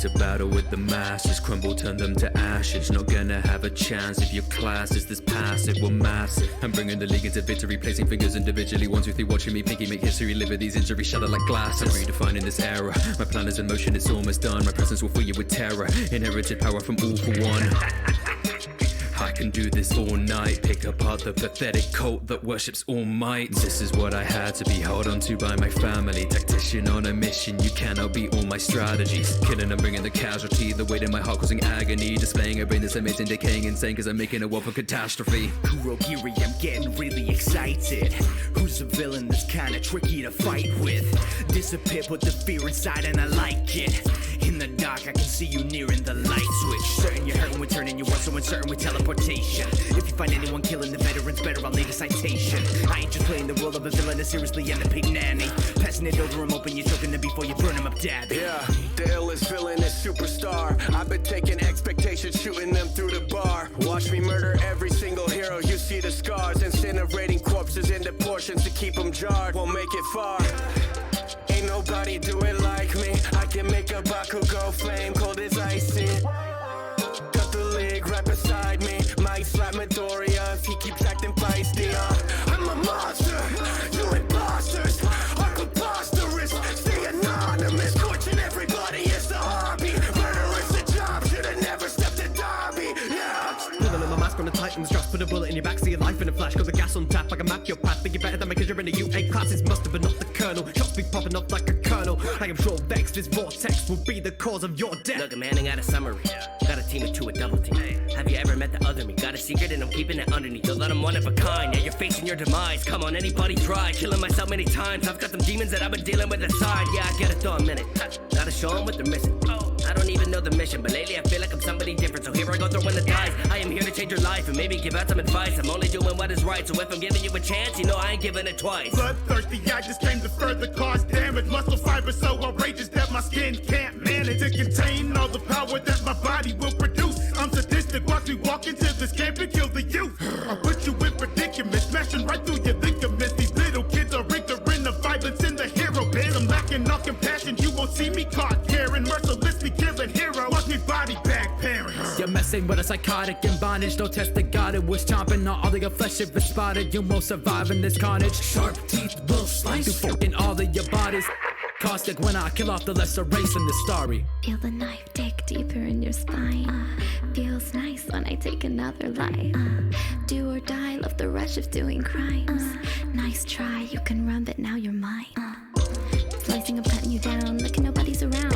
to battle with the masses, crumble, turn them to ashes. Not gonna have a chance if your class is this passive. We're massive. I'm bringing the league into victory, placing fingers individually. 1, 2, 3, watching me pinky make history. Live with these injuries, shatter like glass. I'm redefining this era. My plan is in motion, it's almost done. My presence will fill you with terror. Inherited power from all for one. I can do this all night. Pick apart the pathetic cult that worships all might. This is what I had to be held onto by my family. Tactician on a mission, you cannot beat all my strategies. Killing and bringing the casualty, the weight in my heart causing agony. Displaying a brain that's amazing, decaying insane, cause I'm making a world for catastrophe. Kurogiri, I'm getting really excited. Who's a villain that's kinda tricky to fight with? Disappear, put the fear inside and I like it. In the dark, I can see you nearing the light switch. Certain you're hurting, we're turning you on, so uncertain with teleportation. If you find anyone killing the veterans, better I'll need a citation. I ain't just playing the role of a villain, I seriously end up big nanny. Passing it over, I'm hoping you're choking them before you burn them up, dad. Yeah, the illest villain is superstar. I've been taking expectations, shooting them through the bar. Watch me murder every single hero, you see the scars. Incinerating corpses into portions to keep them jarred. Won't make it far. Ain't nobody do it like me. I can make a Bakugo flame cold as icy. Got the league right beside me. Might slap Midoriya if he keeps acting feisty. I'm a monster, you imposters are preposterous. Stay anonymous, torching everybody is the hobby. Murder is the job, should've never stepped to Dobby. Yeah. Pulling in my mask on the Titans, just put a bullet in your back, see your life in a flash. Got the gas on tap, I can map your path. Think you're better than me cause you're in the UA classes. Must have been not the colonel, shots be popping up like a kernel. I am sure vexed, this vortex will be the cause of your death. Look, I'm handing out a summary. Got a team of 2, a double team. Have you ever met the other me? Got a secret and I'm keeping it underneath. You'll let I'm one of a kind, yeah, you're facing your demise. Come on, anybody try, killing myself many times. I've got some demons that I've been dealing with aside. Yeah, I get it, though, a minute. Gotta show them what they're missing. I don't even know the mission, but lately I feel like I'm somebody different. So here I go throwing the dice. I am here to change your life and maybe give out some advice. I'm only doing what is right, so if I'm giving you a chance, you know I ain't giving it twice. Bloodthirsty, I just came to further cause damage. Muscle fibers so outrageous that my skin can't manage to contain all the power that my body will produce. I'm sadistic, watch me walk into this camp and kill the youth. I'll put you in predicaments, smashing right through your ligaments. These little kids are ignorant of violence in the hero biz. I'm lacking all compassion, you won't see me caught caring. Mercilessly killing heroes, watch me body bag parents. You're messing with a psychotic in bondage. No test to God, it was chomping on all of your flesh. If it's spotted, you won't survive in this carnage. Sharp teeth will slice through fucking all of your bodies. Caustic when I kill off the lesser race in this story. Feel the knife dig deeper in your spine. Feels nice when I take another life. Do or die, love the rush of doing crimes. Nice try, you can run, but now you're mine. Slicing, I'm cutting you down, looking nobody's around.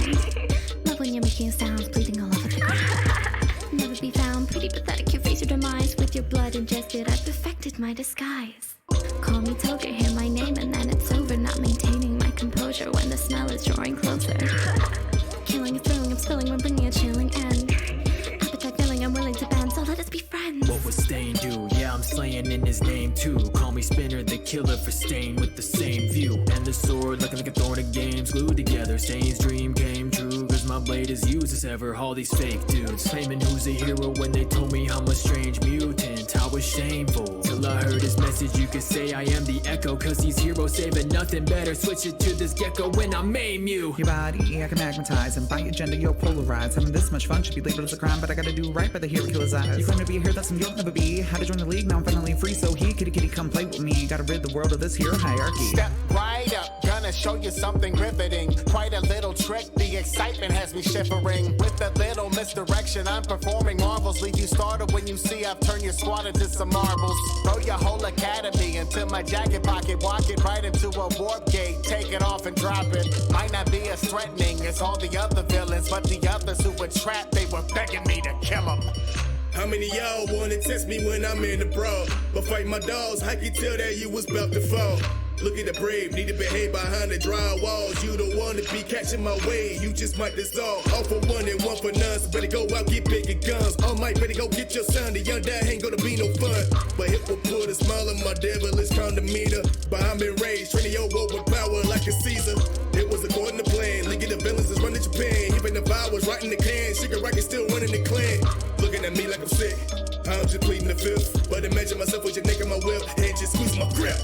Love when you're making sounds, bleeding all over the ground. Never be found, pretty pathetic, you face your demise. With your blood ingested, I perfected my disguise. Call me Toga, hear my name, and then it's over. Not maintaining my composure when the smell is drawing closer. Killing is thrilling, I'm spilling, we're bringing a chilling end. Appetite filling, I'm willing to bend, so let us be friends. What was Stain do? Yeah, I'm slaying in his name too. Call me Spinner, the killer for Stain with the same view. And the sword looking like a thorn of games glued together. Stain's dream came true, cause my blade is used to sever all these fake dudes. Claiming who's a hero when they told me I'm a strange mutant. I was shameful, till I heard his message. You could say I am the echo, cause these heroes saving nothing better. Switch it to this gecko when I maim you. Your body, I can magnetize, and by your gender, you're polarized. Having this much fun should be labeled as a crime, but I gotta do right by the hero killer's eyes. You claim to be a hero that some you'll never be. How to join the league, now I'm finally free, so he, kitty kitty, come play with me. Gotta rid the world of this hero hierarchy. Step right up, gonna show you something riveting. Quite a little trick, the excitement has me shivering. With a little misdirection, I'm performing marvels. Leave you startled when you see I've turned your squad into some marbles. Throw your whole academy into my jacket pocket, walk it right into a warp gate, take it off and drop it. Might not be as threatening as all the other villains, but the others who were trapped, they were begging me to kill them. How many y'all wanna test me when I'm in the brawl? But fight my dogs, I can tell that you was about to fall. Look at the brave, need to behave behind the drywalls. You don't wanna be catching my way, you just might dissolve. All for one and one for none, so better go out, get bigger guns. All might better go get your son, the young dad ain't gonna be no fun. But it will put a smile on my devilish kind demeanor. But I'm enraged, training your world with power like a Caesar. It was according to plan, look at the villains that's running Japan. Even if I was right in the can, Sugar Rocket still running the clan. Looking at me like I'm sick, I'm just pleading the fifth. But imagine myself with your neck in my whip and just squeeze my grip.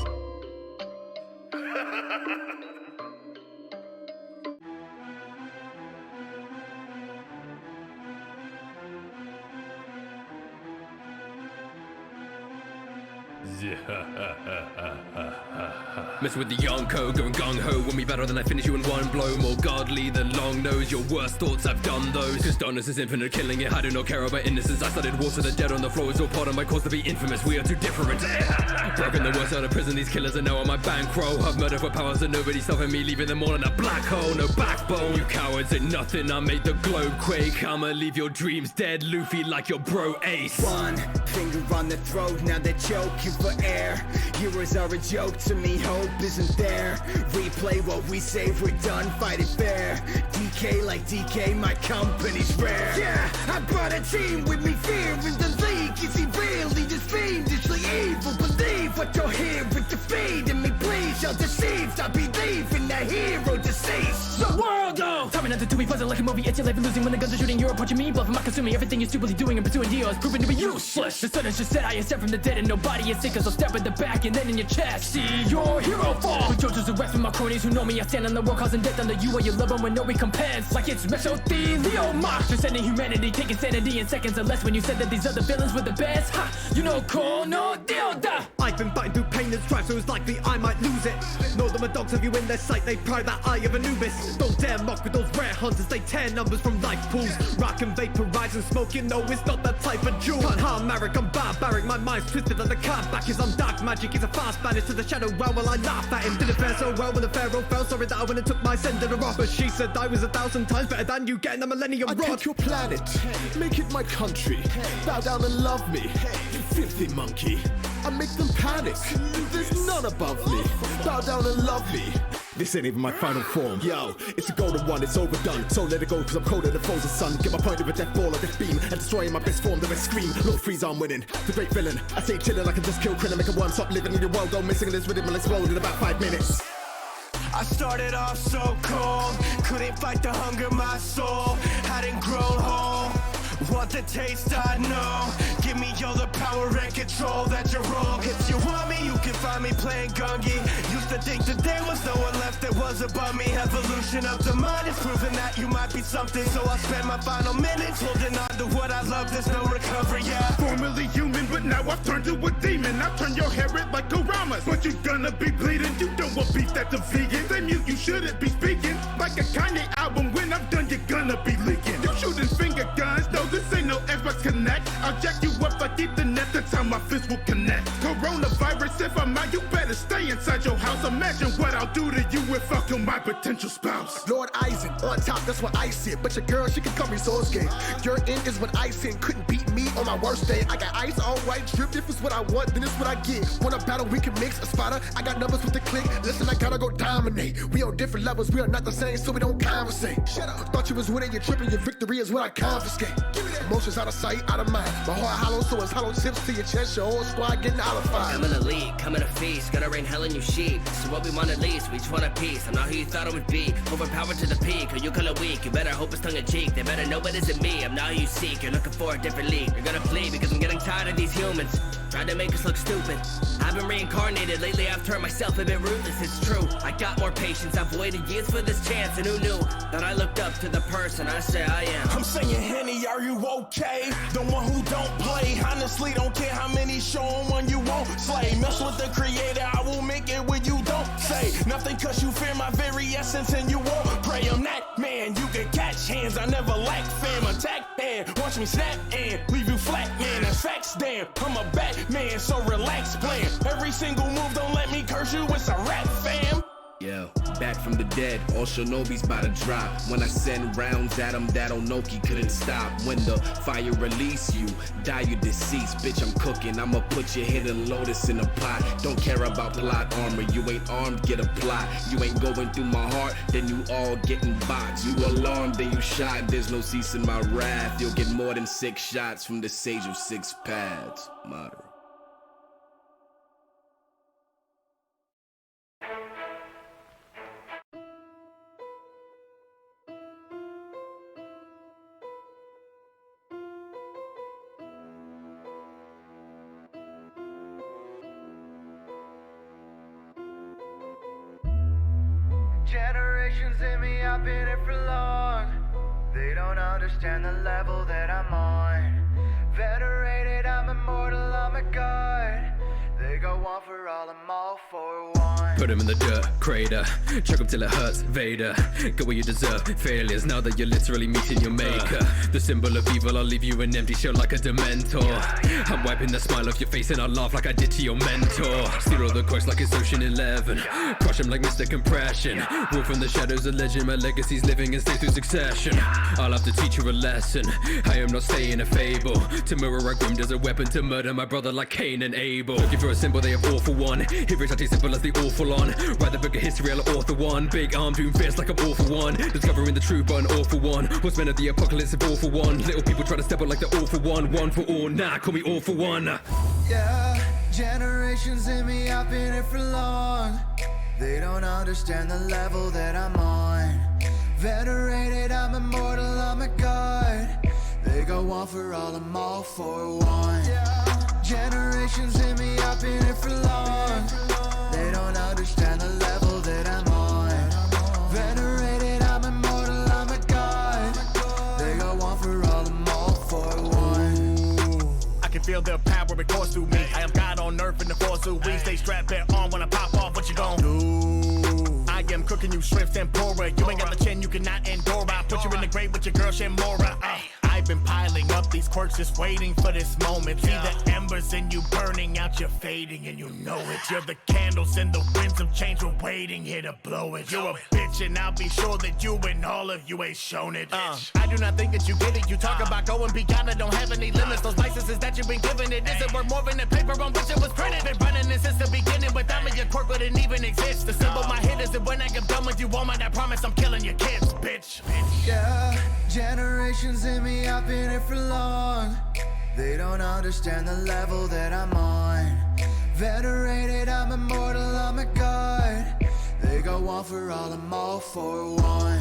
Messing with the Yonko, going gung-ho. When we battle, then I finish you in one blow. More godly than long nose. Your worst thoughts, I've done those. Cause darkness is infinite, killing it. I do not care about innocence. I started wars with the dead on the floor. It's all part of my cause to be infamous. We are too different. Broken the worst out of prison. These killers are now on my bankroll. I've murdered for powers and nobody stopping me. Leaving them all in a black hole. No backbone. You cowards ain't nothing. I made the globe quake. I'ma leave your dreams dead. Luffy like your bro Ace. One finger on the throat, now they're choking for air. Heroes are a joke to me, hope isn't there. Replay what we say, we're done, fight it fair. DK like DK, my company's rare. Yeah, I brought a team with me, fear in the league. Is he really this fiendishly evil? Believe what you're hearing, defeating me, please. You're deceived, I believe in that hero deceased. The world, oh! Time another to be pleasant like a movie. It's your life losing when the guns are shooting. You're approaching me, bluffing, not consuming. Everything you're stupidly doing and pursuing deals, proving to be useless. The sun has just set, I am set from the dead, and nobody is sick, cause I'll step in the back and then in your chest. See your hero fall. With Jojo's arrest from my cronies who know me. I stand on the world causing death under you or your loved one with no recompense. Like it's mesothelioma. Transcending humanity, taking sanity in seconds or less. When you said that these other villains were the best, ha! You know, call no deal, da. I've been fighting through pain and strife, so it's likely I might lose it. Know that my dogs have you in their sight, they pry that eye of Anubis. Don't dare mock with those rare hunters, they tear numbers from life pools. Rock and vaporize and smoke, you know it's not that type of jewel. Can't harm Marek, I'm barbaric, my mind's twisted like the card back is I'm dark magic. He's a fast banished to the shadow realm while I laugh at him. Didn't fare so well when the pharaoh fell, sorry that I went and took my sender off. But she said I was 1,000 times better than you getting a millennium rod. I take your planet, make it my country. Bow down and love me, you filthy monkey. I make them panic, there's none above me. Bow down and love me. This ain't even my final form. Yo, it's a golden one, it's overdone. So let it go, cause I'm colder than frozen sun. Get my point of a death ball or death beam and destroy in my best form, then I scream. Lord Freeze, I'm winning. The great villain. I stay chillin', I can just kill Krillin. Make a worm stop living in your world. Go missing in this rhythm and explode in about 5 minutes. I started off so cold, couldn't fight the hunger, my soul hadn't grown whole. Want the taste, I know. Give me all the power and control that you roll. If you want me, you can find me playing Gungi. Used to think that there was no one left that was above me. Evolution of the mind is proving that you might be something. So I'll spend my final minutes holding on to what I love. There's no recovery, yeah. Formerly human, but now I've turned to a demon. I've turned your hair red like Oramas. But you gonna be bleeding. You don't want beef that's a vegan. They mute, you shouldn't be speaking. Like a Kanye album, when I'm done, you're gonna be leaking. You shooting finger guns, no, this ain't no Xbox Connect. I'll jack you up like Ethernet, that's how my fist will connect. Coronavirus, if I'm out, you better stay inside your house. Imagine what I'll do to you if I kill my potential spouse. Lord Eisen, on top, that's what I said. But your girl, she can call me Sosuke. Your end is what I sin, couldn't beat me on my worst day. I got ice, all white, drip. If it's what I want, then it's what I get. Wanna battle, we can mix a spotter. I got numbers with the click. Listen, I gotta go dominate. We on different levels, we are not the same, so we don't conversate. Shut up. Thought you was winning, you're tripping, your victory is what I confiscate. Emotions out of sight, out of mind. My heart hollow, so it's hollow tips to your chest. Your whole squad getting out of fire. I'm in a league, come in a feast. Gonna rain hell in you sheep. This is what we want at least. We just want a piece. I'm not who you thought I would be. Overpowered to the peak, or you call it weak. You better hope it's tongue in cheek. They better know it isn't me. I'm not who you seek. You're looking for a different league. You're gonna flee because I'm getting tired of these humans. Trying to make us look stupid. I've been reincarnated. Lately I've turned myself a bit ruthless. It's true. I got more patience. I've waited years for this chance. And who knew that I looked up to the person I say I am? I'm saying, Henny, are you okay? The one who don't play. Honestly, don't care how many show 'em one you won't slay. Mess with the creator, I will make it when you don't say nothing, cause you fear my very essence and you won't pray. I'm that man, you can catch hands, I never lack fam. Attack and watch me snap and leave you flat, man. That's facts, damn. I'm a Batman, so relax, plan. Every single move, don't let me curse you, it's a rap, fam. Yo, back from the dead, all Shinobi's about to drop. When I send rounds at him, that Onoki couldn't stop. When the fire release you, die you deceased. Bitch, I'm cooking, I'ma put your hidden lotus in a pot. Don't care about plot armor, you ain't armed, get a plot. You ain't going through my heart, then you all getting boxed. You alarmed, then you shot, there's no ceasing my wrath. You'll get more than 6 shots from the sage of 6 paths. Motto. Generations in me, I've been here for long. They don't understand the level that I'm on. Venerated, I'm immortal, I'm a god. They for all, I'm all for one. Put him in the dirt, crater, choke him till it hurts, Vader. Get what you deserve, failures, now that you're literally meeting your maker. The symbol of evil, I'll leave you an empty shell like a dementor. I'm wiping the smile off your face and I'll laugh like I did to your mentor. Steal all the quirks like it's Ocean 11, crush him like Mr. Compression. Rule from the shadows, a legend, my legacy's living and stay through succession. I'll have to teach you a lesson, I am not staying a fable. To mirror I groomed as a weapon to murder my brother like Cain and Abel. Looking for a symbol, they have all for one. Heroes are as simple as the awful on. Write the book of history, I'll author one. Big arm doing fierce like I'm all for one. Discovering the truth, but an awful one. Horsemen of the apocalypse of all for one. Little people try to step up like the all for one. One for all, nah, call me all for one. Yeah, generations in me, I've been here for long. They don't understand the level that I'm on. Venerated, I'm immortal, I'm a god. They go one for all, I'm all for one. Generations in me, I've been here for long. They don't understand the level that I'm on. Venerated, I'm immortal, I'm a god. They go one for all, I'm all for one. I can feel their power, it course through me. I am God on earth in the force of we. Stay strapped there on when I pop off, what you gon' do? I am cooking you shrimp tempura. You ain't got the chin, you cannot endure. I put you in the grave with your girl Shimura. I've been piling up these quirks, just waiting for this moment. See the embers in you burning out, you're fading, and you know it. You're the candles in the winds of change, we're waiting here to blow it. You're a bitch, and I'll be sure that you and all of you ain't shown it. I do not think that you get it. You talk about going beyond it, don't have any limits. Those licenses that you've been given, it isn't worth more than the paper on which it was printed. Been running it since the beginning, without me, your quirk wouldn't even exist. The symbol my hit is that when I get done with you, woman, I promise I'm killing your kids, bitch. Yeah, generations in me, I've been here for long. They don't understand the level that I'm on. Venerated, I'm immortal, I'm a god. They go one for all, I'm all for one.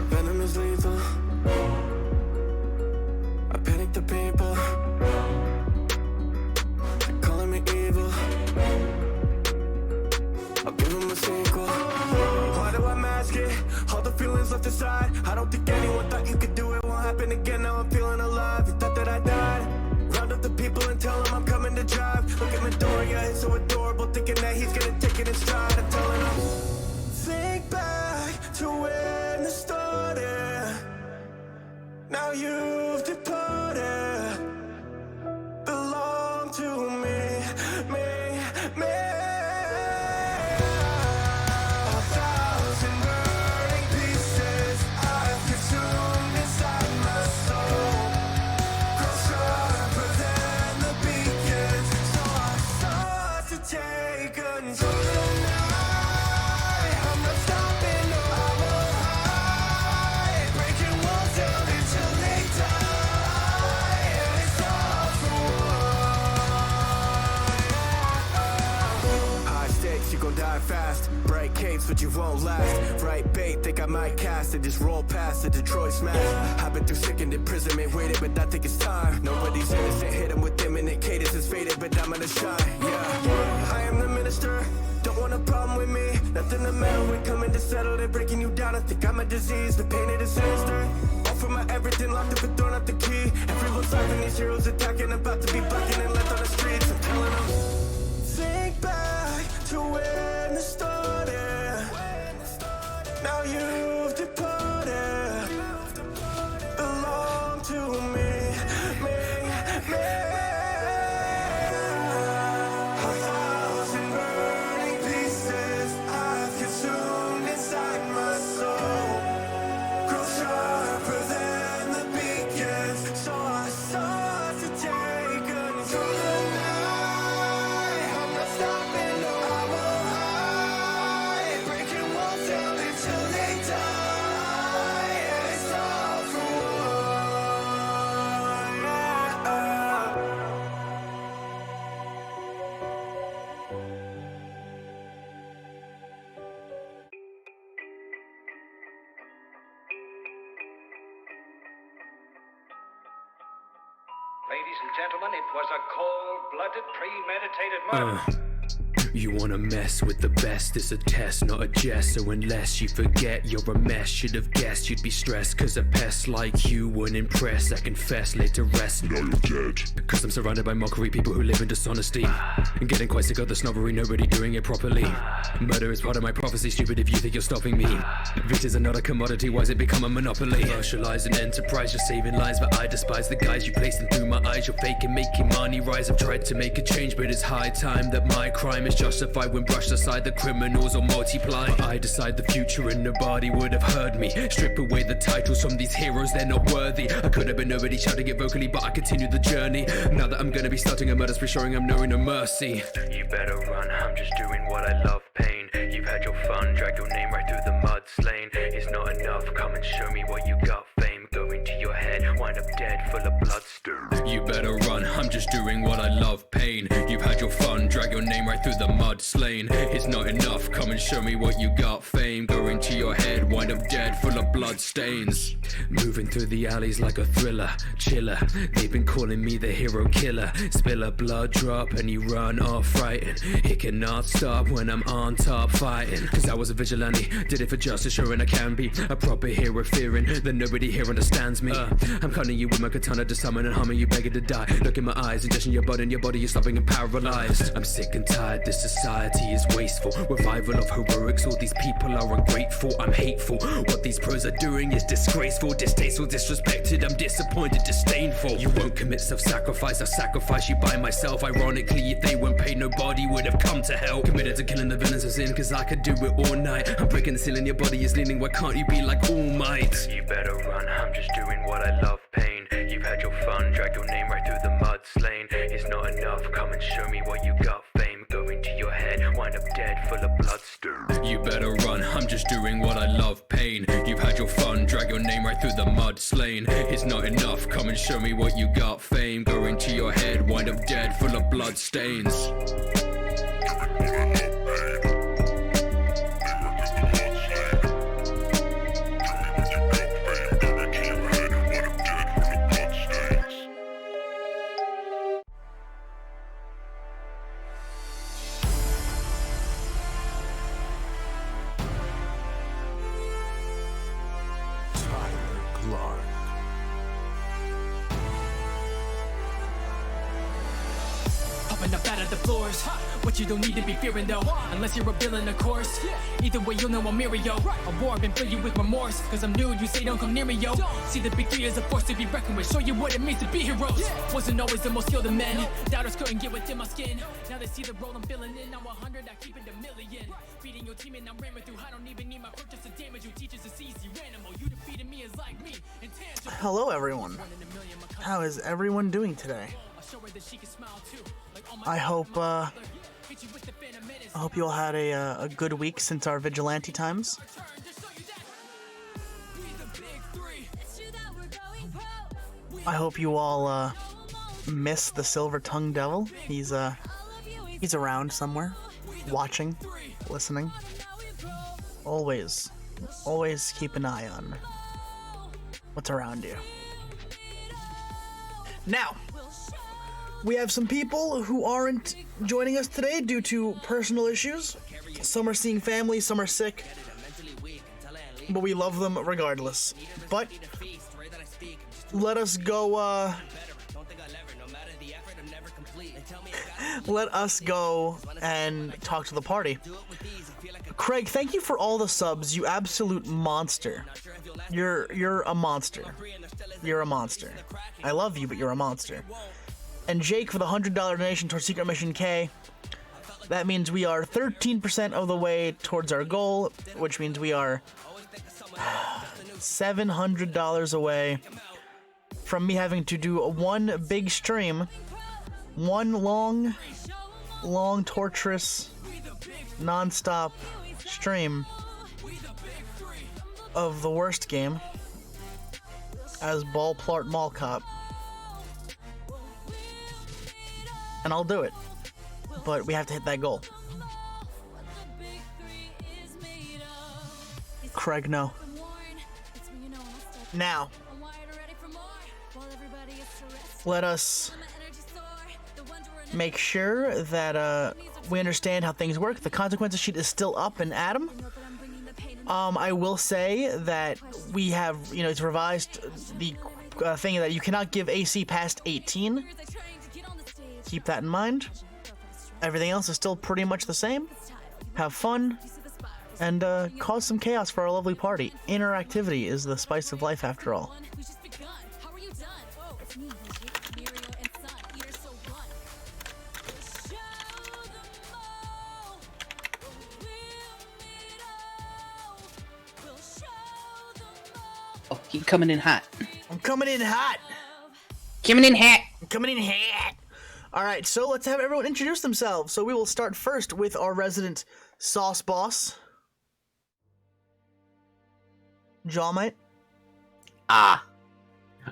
Venom is lethal. I panic the people. They're calling me evil. I'll give them a sequel. Why do I mask it? All the feelings left aside. I don't think anyone thought you could do it. Won't happen again. Now I'm feeling alive. You thought that I died. Round up the people and tell them I'm coming to drive. Look at Midoriya, he's so adorable, thinking that he's gonna take it in stride. I'm telling him, think back to when this started. Now you've departed. Belong to me. A thousand burning pieces I've consumed inside my soul. Grow sharper than the beacons, so I start to take control tonight. I'm not stopping, no, I won't hide. Breaking walls down until they die. And it's all for one. High stakes, you gon' die fast. Bright capes, but you won't last. Right bait, think I might cast it. Just roll past the Detroit smash. I've been through sickened imprisonment, waited, but I think it's time. Nobody's innocent, hit 'em with imminent cadence. It's faded, but I'm gonna shine, yeah. I am the minister, don't want a problem with me. Nothing to meddle with, coming to settle. They're breaking you down, I think I'm a disease. The pain it is sinister. All for my everything, locked up and thrown out the key. Everyone's laughing, these heroes attacking. About to be blackened and left on the streets. I'm telling them, think back to when this started. Now you've departed. Belong to me. A thousand burning pieces I've consumed inside my soul. Grow sharper than the beacons, so I start to take control tonight. I'm not stopping, no, I won't hide. Breaking walls down until they die. Ladies and gentlemen, it was a cold-blooded, premeditated murder. You wanna mess with the best, it's a test, not a jest. So unless you forget you're a mess, should've guessed you'd be stressed. Cause a pest like you wouldn't impress. I confess, laid to rest, now you're dead. Cause I'm surrounded by mockery, people who live in dishonesty. And getting quite sick of the snobbery, nobody doing it properly. Murder is part of my prophecy, stupid if you think you're stopping me. Victors are not a commodity, why's it become a monopoly? Commercialize an enterprise, you're saving lives, but I despise the guys you placed in through my eyes. You're faking, making money rise. I've tried to make a change, but it's high time that my crime is justified when brushed aside. The criminals will multiply. I decide the future and nobody would have heard me. Strip away the titles from these heroes, they're not worthy. I could have been nobody shouting it vocally, but I continue the journey. Now that I'm gonna be starting a murder spree, showing I'm knowing no mercy. You better run, I'm just doing what I love, pain. You've had your fun, drag your name right through the mud, slain. It's not enough, come and show me what you got, fame. Go into your head, wind up dead, full of bloodstone. You better run, I'm just doing what I love, pain. You've had your fun, drag your name right through the mud, slain. It's not enough, come and show me what you got, fame. Go into your head, wind up dead, full of blood stains. Moving through the alleys like a thriller, chiller. They've been calling me the hero killer. Spill a blood drop and you run off frightened. It cannot stop when I'm on top fighting. Cause I was a vigilante, did it for justice, showing I can be a proper hero, fearing that nobody here understands me. I'm cutting you with my katana to summon and humming you begging to die. Look in my eyes, ingesting your blood and your body is stopping and paralyzed. I'm sick and tired, this society is wasteful. Revival of heroics, all these people are ungrateful. I'm hateful, what these pros are doing is disgraceful. Distasteful, disrespected, I'm disappointed, disdainful. You won't commit self-sacrifice, I'll sacrifice you by myself. Ironically, if they weren't paid, nobody would have come to help. Committed to killing the villains of sin, cause I could do it all night. I'm breaking the ceiling, your body is leaning, why can't you be like All Might? You better run, I'm just doing what I love, pain. You've had your fun, drag your name right through the mud, slain. It's not enough, come and show me what you got, fame. Go into your head, wind up dead, full of bloodstone. You better run, I'm just doing what I love, pain. You've had your fun, drag your name right through the mud, slain. It's not enough, come and show me what you got, fame. Go into your head, wind up dead, full of blood stains. What you don't need to be fearing though, unless you're a villain of course. Either way you'll know I'm Mario. A war been filled you with remorse, cause I'm new, you say don't come near me yo. See the big three as a force to be reckoned with, show you what it means to be heroes. Wasn't always the most skilled of men, doubters couldn't get within my skin. Now they see the role I'm filling in, now 100 I keep it a million. Beating your team and I'm ramming through, I don't even need my purchase to damage you. Teachers is easy, animal, you defeating me is like me, intangible. Hello everyone, how is everyone doing today? I hope you all had a good week since our vigilante times. I hope you all miss the silver-tongued devil. He's around somewhere, watching, listening. Always keep an eye on what's around you. Now, we have some people who aren't joining us today due to personal issues. Some are seeing family, some are sick, but we love them regardless. But let us go, let us go and talk to the party. Craig, thank you for all the subs, you absolute monster. You're a monster. You're a monster. I love you, but you're a monster. And Jake for the $100 donation towards Secret Mission K. That means we are 13% of the way towards our goal, which means we are $700 away from me having to do one big stream, one long, torturous, non-stop stream of the worst game as Ballplart Mall Cop. And I'll do it, but we have to hit that goal. Craig, no. Now, let us make sure that we understand how things work. The consequences sheet is still up in Adam. I will say that we have, it's revised the thing that you cannot give AC past 18. Keep that in mind. Everything else is still pretty much the same. Have fun and cause some chaos for our lovely party. Interactivity is the spice of life after all. Oh, keep coming in hot. I'm coming in hot. Coming in hot. I'm coming in hot. All right, so let's have everyone introduce themselves. So we will start first with our resident sauce boss, Jawmite. I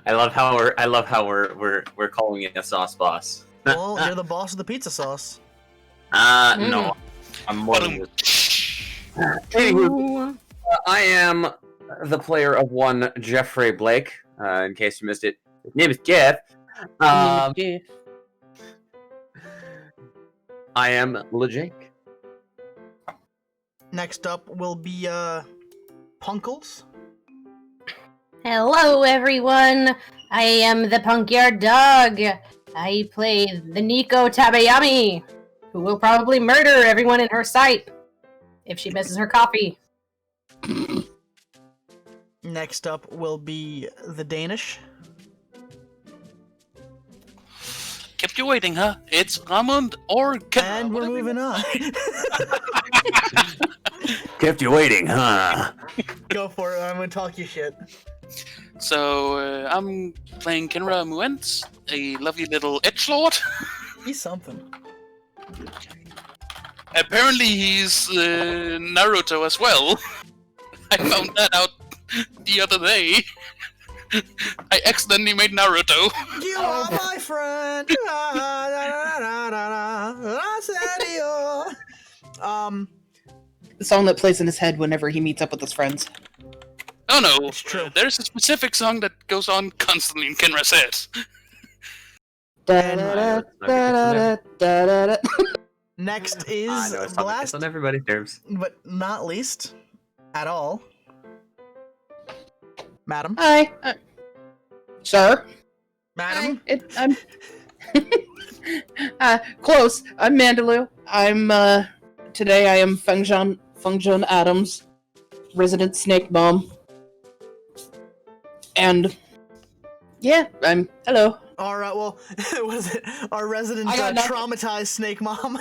love how we're calling it a sauce boss. Well, you're the boss of the pizza sauce. No, I'm more than this. Anywho, I am the player of one Jeffrey Blake. In case you missed it, his name is Jeff. I am LeJake. Next up will be Punkles. Hello, everyone. I am the Punkyard Dog. I play the Nico Tabayami, who will probably murder everyone in her sight if she misses her coffee. Next up will be the Danish. Kept you waiting, huh? It's Ramund or And we're moving on. Kept you waiting, huh? Go for it. I'm gonna talk you shit. So, I'm playing Kenra Muentz, a lovely little edgelord. He's something. Apparently he's Naruto as well. I found that out the other day. I accidentally made Naruto. You are my friend. The song that plays in his head whenever he meets up with his friends. Oh no, it's true. There's a specific song that goes on constantly in Kenra's head. Next is last on everybody's nerves, but not least at all, Madam. Hi, sir. Madam. I'm close. I'm Mandaloo. I'm today I am Fungjon Adams, resident snake mom. And yeah, I'm hello. All right, well, was it our resident traumatized snake mom?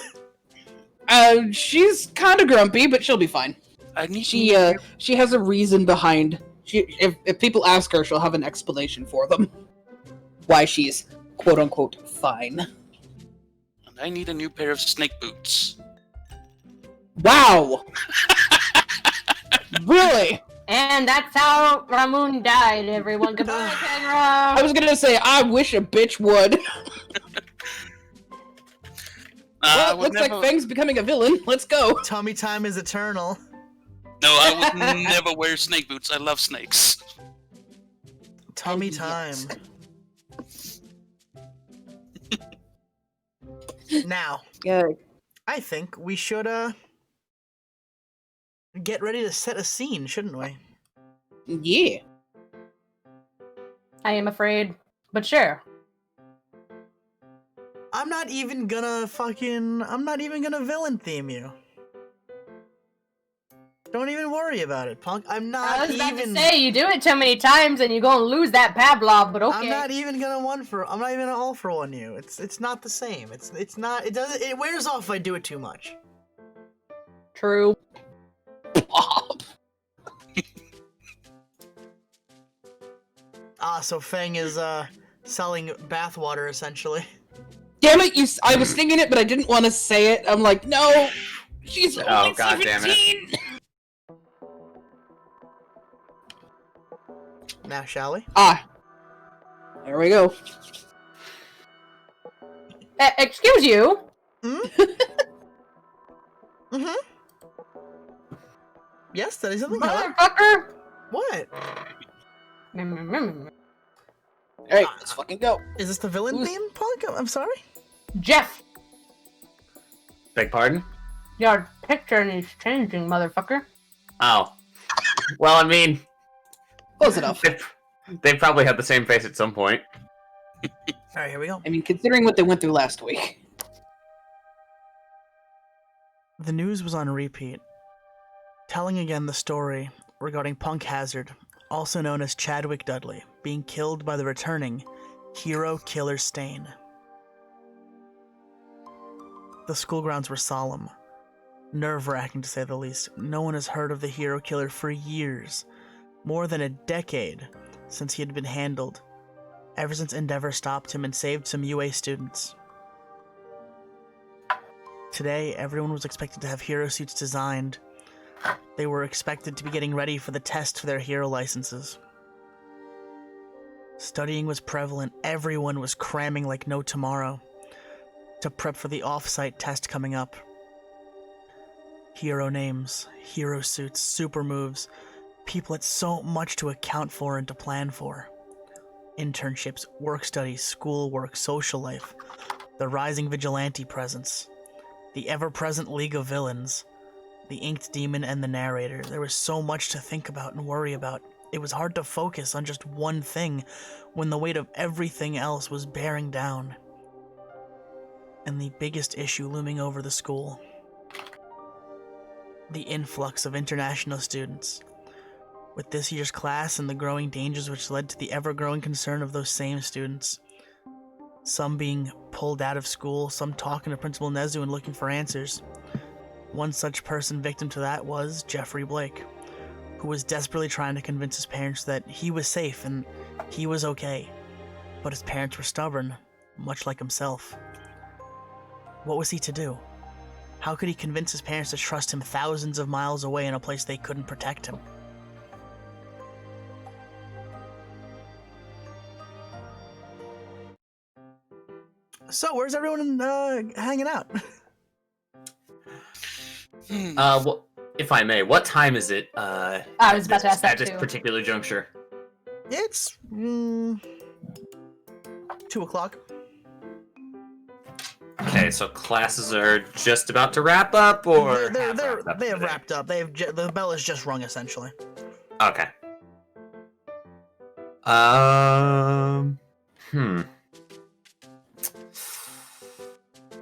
She's kind of grumpy, but she'll be fine. She has a reason behind. If people ask her, she'll have an explanation for them. Why she's quote unquote fine. And I need a new pair of snake boots. Wow. Really? And that's how Ramun died, everyone. Goodbye, Kenra! I was gonna say, I wish a bitch would. Well, it looks like Fang's becoming a villain. Let's go. Tummy time is eternal. No, I would never wear snake boots. I love snakes. Tummy time. Now, I think we should get ready to set a scene, shouldn't we? Yeah. I am afraid, but sure. I'm not even gonna villain theme you. Don't even worry about it, Punk. I was about to say, you do it too many times and you're gonna lose that Pavlov, but okay. I'm not even gonna all for one you. It's not the same. It wears off if I do it too much. True. So Fang is selling bathwater essentially. Damn it! I was thinking it, but I didn't want to say it. I'm like, no, she's only 17. Damn it. Now, shall we? There we go. Excuse you. Mm-hmm. Yes, that is something. Motherfucker. What? Alright, let's fucking go. Is this the villain theme, Punk? I'm sorry? Jeff, Beg pardon? your picture needs changing, motherfucker. Oh. Well, I mean... Close enough. They probably had the same face at some point. Alright, here we go. I mean, considering what they went through last week. The news was on repeat, telling again the story regarding Punk Hazard, also known as Chadwick Dudley, being killed by the returning Hero Killer Stain. The school grounds were solemn, nerve-wracking to say the least. No one has heard of the Hero Killer for years, more than a decade since he had been handled, ever since Endeavor stopped him and saved some UA students. Today, everyone was expected to have hero suits designed. They were expected to be getting ready for the test for their hero licenses. Studying was prevalent. Everyone was cramming like no tomorrow to prep for the off-site test coming up. Hero names, hero suits, super moves. People had so much to account for and to plan for. Internships, work studies, schoolwork, social life, the rising vigilante presence, the ever-present League of Villains, the Inked Demon, and the narrator. There was so much to think about and worry about. It was hard to focus on just one thing when the weight of everything else was bearing down. And the biggest issue looming over the school: the influx of international students. With this year's class and the growing dangers which led to the ever-growing concern of those same students. Some being pulled out of school, some talking to Principal Nezu and looking for answers. One such person victim to that was Jeffrey Blake, who was desperately trying to convince his parents that he was safe and he was okay. But his parents were stubborn, much like himself. What was he to do? How could he convince his parents to trust him thousands of miles away in a place they couldn't protect him? So, where's everyone hanging out? Well, if I may, what time is it? I was about to ask that at this too. particular juncture. It's 2 o'clock. Okay, so classes are just about to wrap up, or They have have wrapped up. The bell is just rung, essentially. Okay.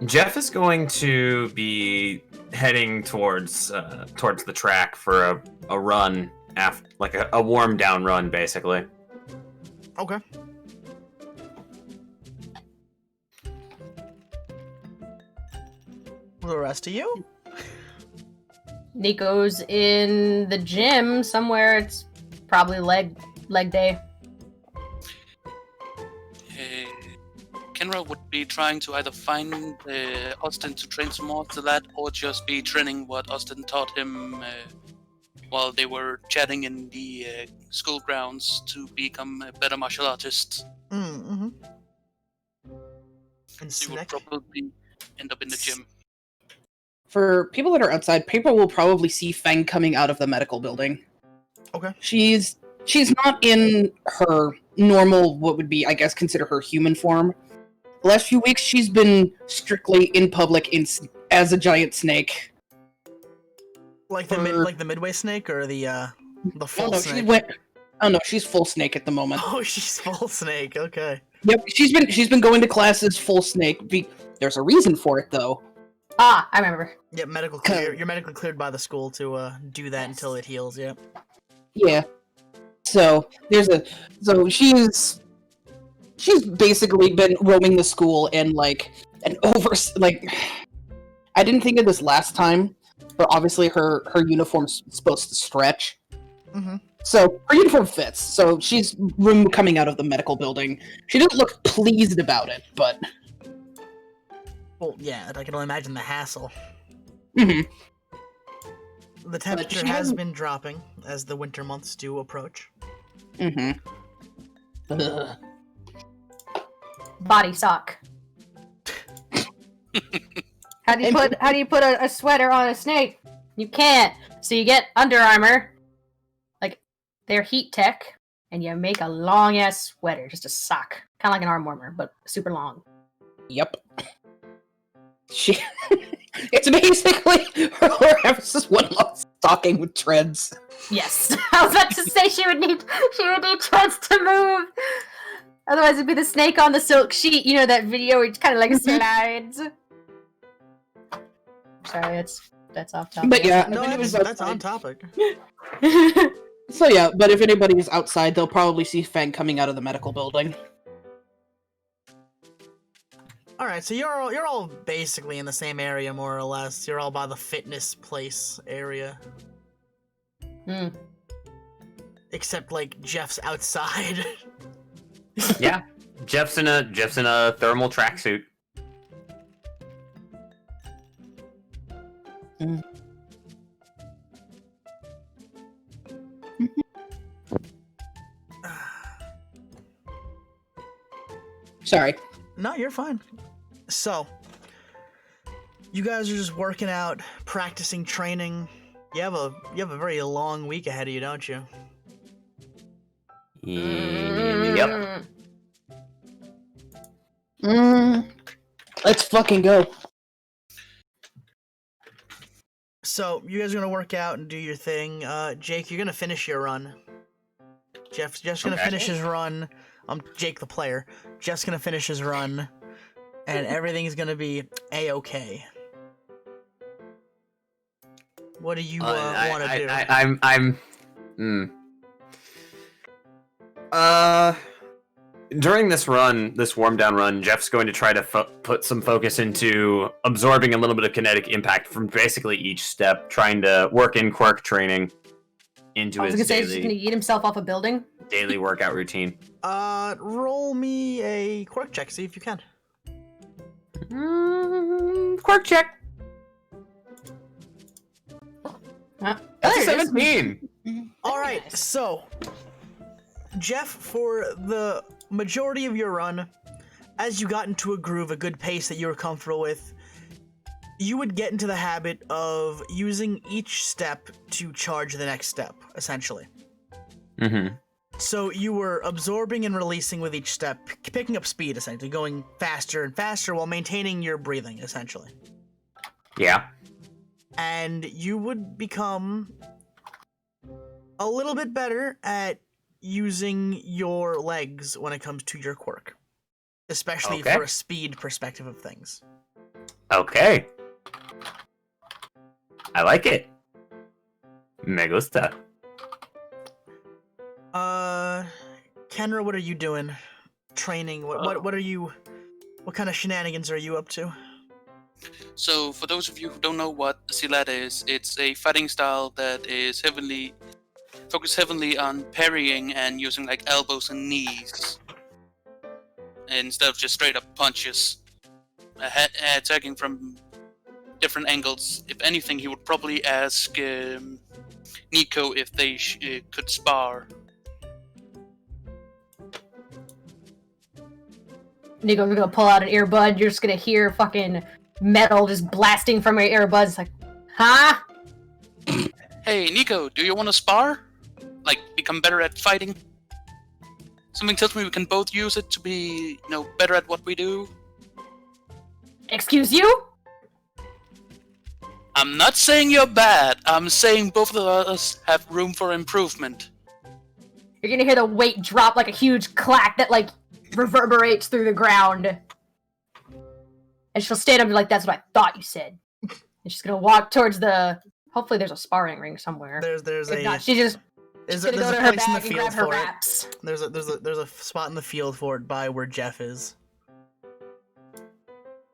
Jeff is going to be heading towards the track for a run, after like a warm down run, basically. Okay. The rest of you? Nico's in the gym somewhere. It's probably leg day. Kenra would be trying to either find Austin to train some more to that, or just be training what Austin taught him while they were chatting in the school grounds to become a better martial artist. Mm-hmm. And so you would probably end up in the gym. For people that are outside, people will probably see Feng coming out of the medical building. Okay. She's not in her normal, what would be, I guess, consider her human form. The last few weeks, she's been strictly in public as a giant snake. Like the midway snake or the full snake? She's full snake at the moment. Oh, she's full snake. Okay. Yep, she's been going to classes full snake. There's a reason for it though. Ah, I remember. Yeah, medical clear. You're medically cleared by the school to do that until it heals. Yep. Yeah. So she's basically been roaming the school and I didn't think of this last time, but obviously her uniform's supposed to stretch. Mm-hmm. So her uniform fits. So she's coming out of the medical building. She didn't look pleased about it, but well, yeah, I can only imagine the hassle. Mm-hmm. The temperature has been dropping as the winter months do approach. Mm-hmm. Body sock. How do you put a sweater on a snake? You can't. So you get Under Armour. Like, they're heat tech. and you make a long ass sweater, just a sock, kind of like an arm warmer, but super long. Yep. It's basically her emphasis one long stocking with treads. Yes, I was about to say she would need treads to move. Otherwise, it'd be the snake on the silk sheet. You know that video where it kind of like slides. Sorry, that's off topic. But yeah, No, that's on topic. So yeah, but if anybody is outside, they'll probably see Fang coming out of the medical building. All right, so you're all basically in the same area, more or less. You're all by the fitness place area. Hmm. Except like Jeff's outside. Yeah, Jeff's in a thermal tracksuit. Sorry. No, you're fine. So, you guys are just working out, practicing, training. You have a very long week ahead of you, don't you? Yep. Let's fucking go. So, you guys are gonna work out and do your thing. Jake, you're gonna finish your run. Jeff's gonna finish his run. I'm Jake the player. Jeff's gonna finish his run, and everything's gonna be a-okay. What do you want to do? During this warm down run, Jeff's going to try to put some focus into absorbing a little bit of kinetic impact from basically each step, trying to work in quirk training into his he's just gonna eat himself off a building. Daily workout routine. Roll me a quirk check, see if you can. Quirk check. That's a 17. All right, so Jeff, for the majority of your run, as you got into a groove, a good pace that you were comfortable with, you would get into the habit of using each step to charge the next step, essentially. Mm-hmm. So you were absorbing and releasing with each step, picking up speed, essentially, going faster and faster while maintaining your breathing, essentially. Yeah. And you would become a little bit better at using your legs when it comes to your quirk, especially for a speed perspective of things. Okay. I like it. Me gusta. Kenra, what are you doing? Training? What are you? What kind of shenanigans are you up to? So, for those of you who don't know what Silat is, it's a fighting style that is focused heavily on parrying and using like elbows and knees instead of just straight up punches, attacking from different angles. If anything, he would probably ask Nico if they could spar. Nico, you're gonna pull out an earbud. You're just gonna hear fucking metal just blasting from your earbuds. It's like, huh? Hey, Nico, do you want to spar? Like, become better at fighting? Something tells me we can both use it to be, better at what we do. Excuse you? I'm not saying you're bad. I'm saying both of us have room for improvement. You're gonna hear the weight drop like a huge clack that, like, reverberates through the ground. And she'll stand up and be like, that's what I thought you said. And she's gonna walk towards the... Hopefully there's a sparring ring somewhere. There's if a... Not, she just... There's gonna a go to her place in the bag and field grab her for wraps. it. There's a spot in the field for it by where Jeff is.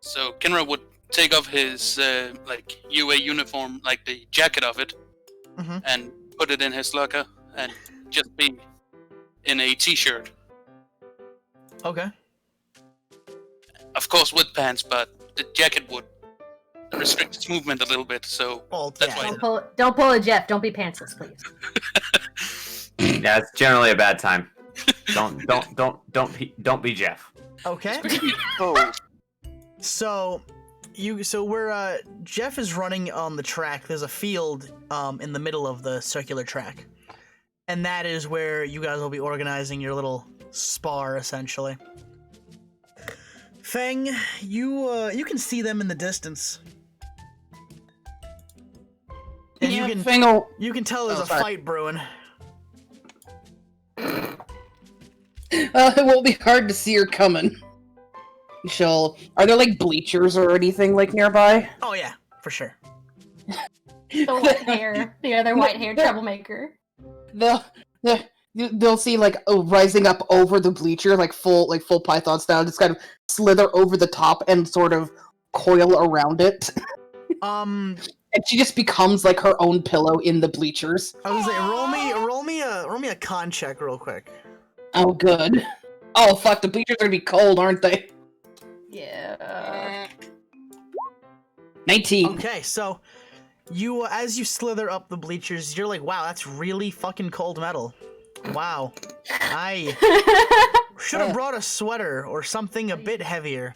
So Kenra would take off his UA uniform, like the jacket of it, and put it in his locker, and just be in a t-shirt. Okay. Of course with pants, but the jacket would restrict its movement a little bit, so that's why. Don't pull a Jeff. Don't be pantsless, please. Yeah, it's generally a bad time. Don't be Jeff. Okay. So Jeff is running on the track. There's a field in the middle of the circular track. And that is where you guys will be organizing your little spar, essentially. Fang, you can see them in the distance. And Yeah, you can tell there's a fight brewing. It won't be hard to see her coming. Are there like bleachers or anything like nearby? Oh yeah, for sure. The white hair, the other white-haired troublemaker. They'll see like rising up over the bleacher, like full Python style, just kind of slither over the top and sort of coil around it. And she just becomes like her own pillow in the bleachers. I was gonna say, roll me a con check real quick. Oh, good. Oh fuck, the bleachers are gonna be cold, aren't they? Yeah. 19. Okay, so you as you slither up the bleachers, you're like, wow, that's really fucking cold metal. Wow. I should have brought a sweater or something a bit heavier.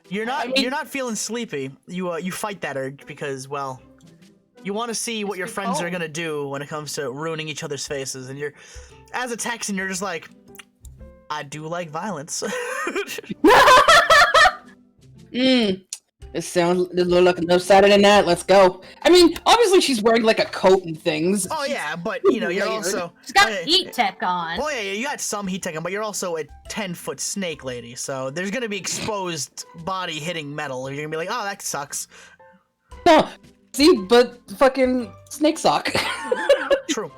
You're not feeling sleepy. You fight that urge because, well, you want to see what your friends are gonna do when it comes to ruining each other's faces, and as a Texan, you're just like, I do like violence. It sounds like another Saturday night. Let's go. I mean, obviously she's wearing like a coat and things. Oh yeah, but you're also she's got heat tech on. Oh yeah, you got some heat tech on, but you're also a 10-foot snake lady, so there's gonna be exposed body hitting metal. You're gonna be like, oh, that sucks. No, see, but fucking snake sock. True.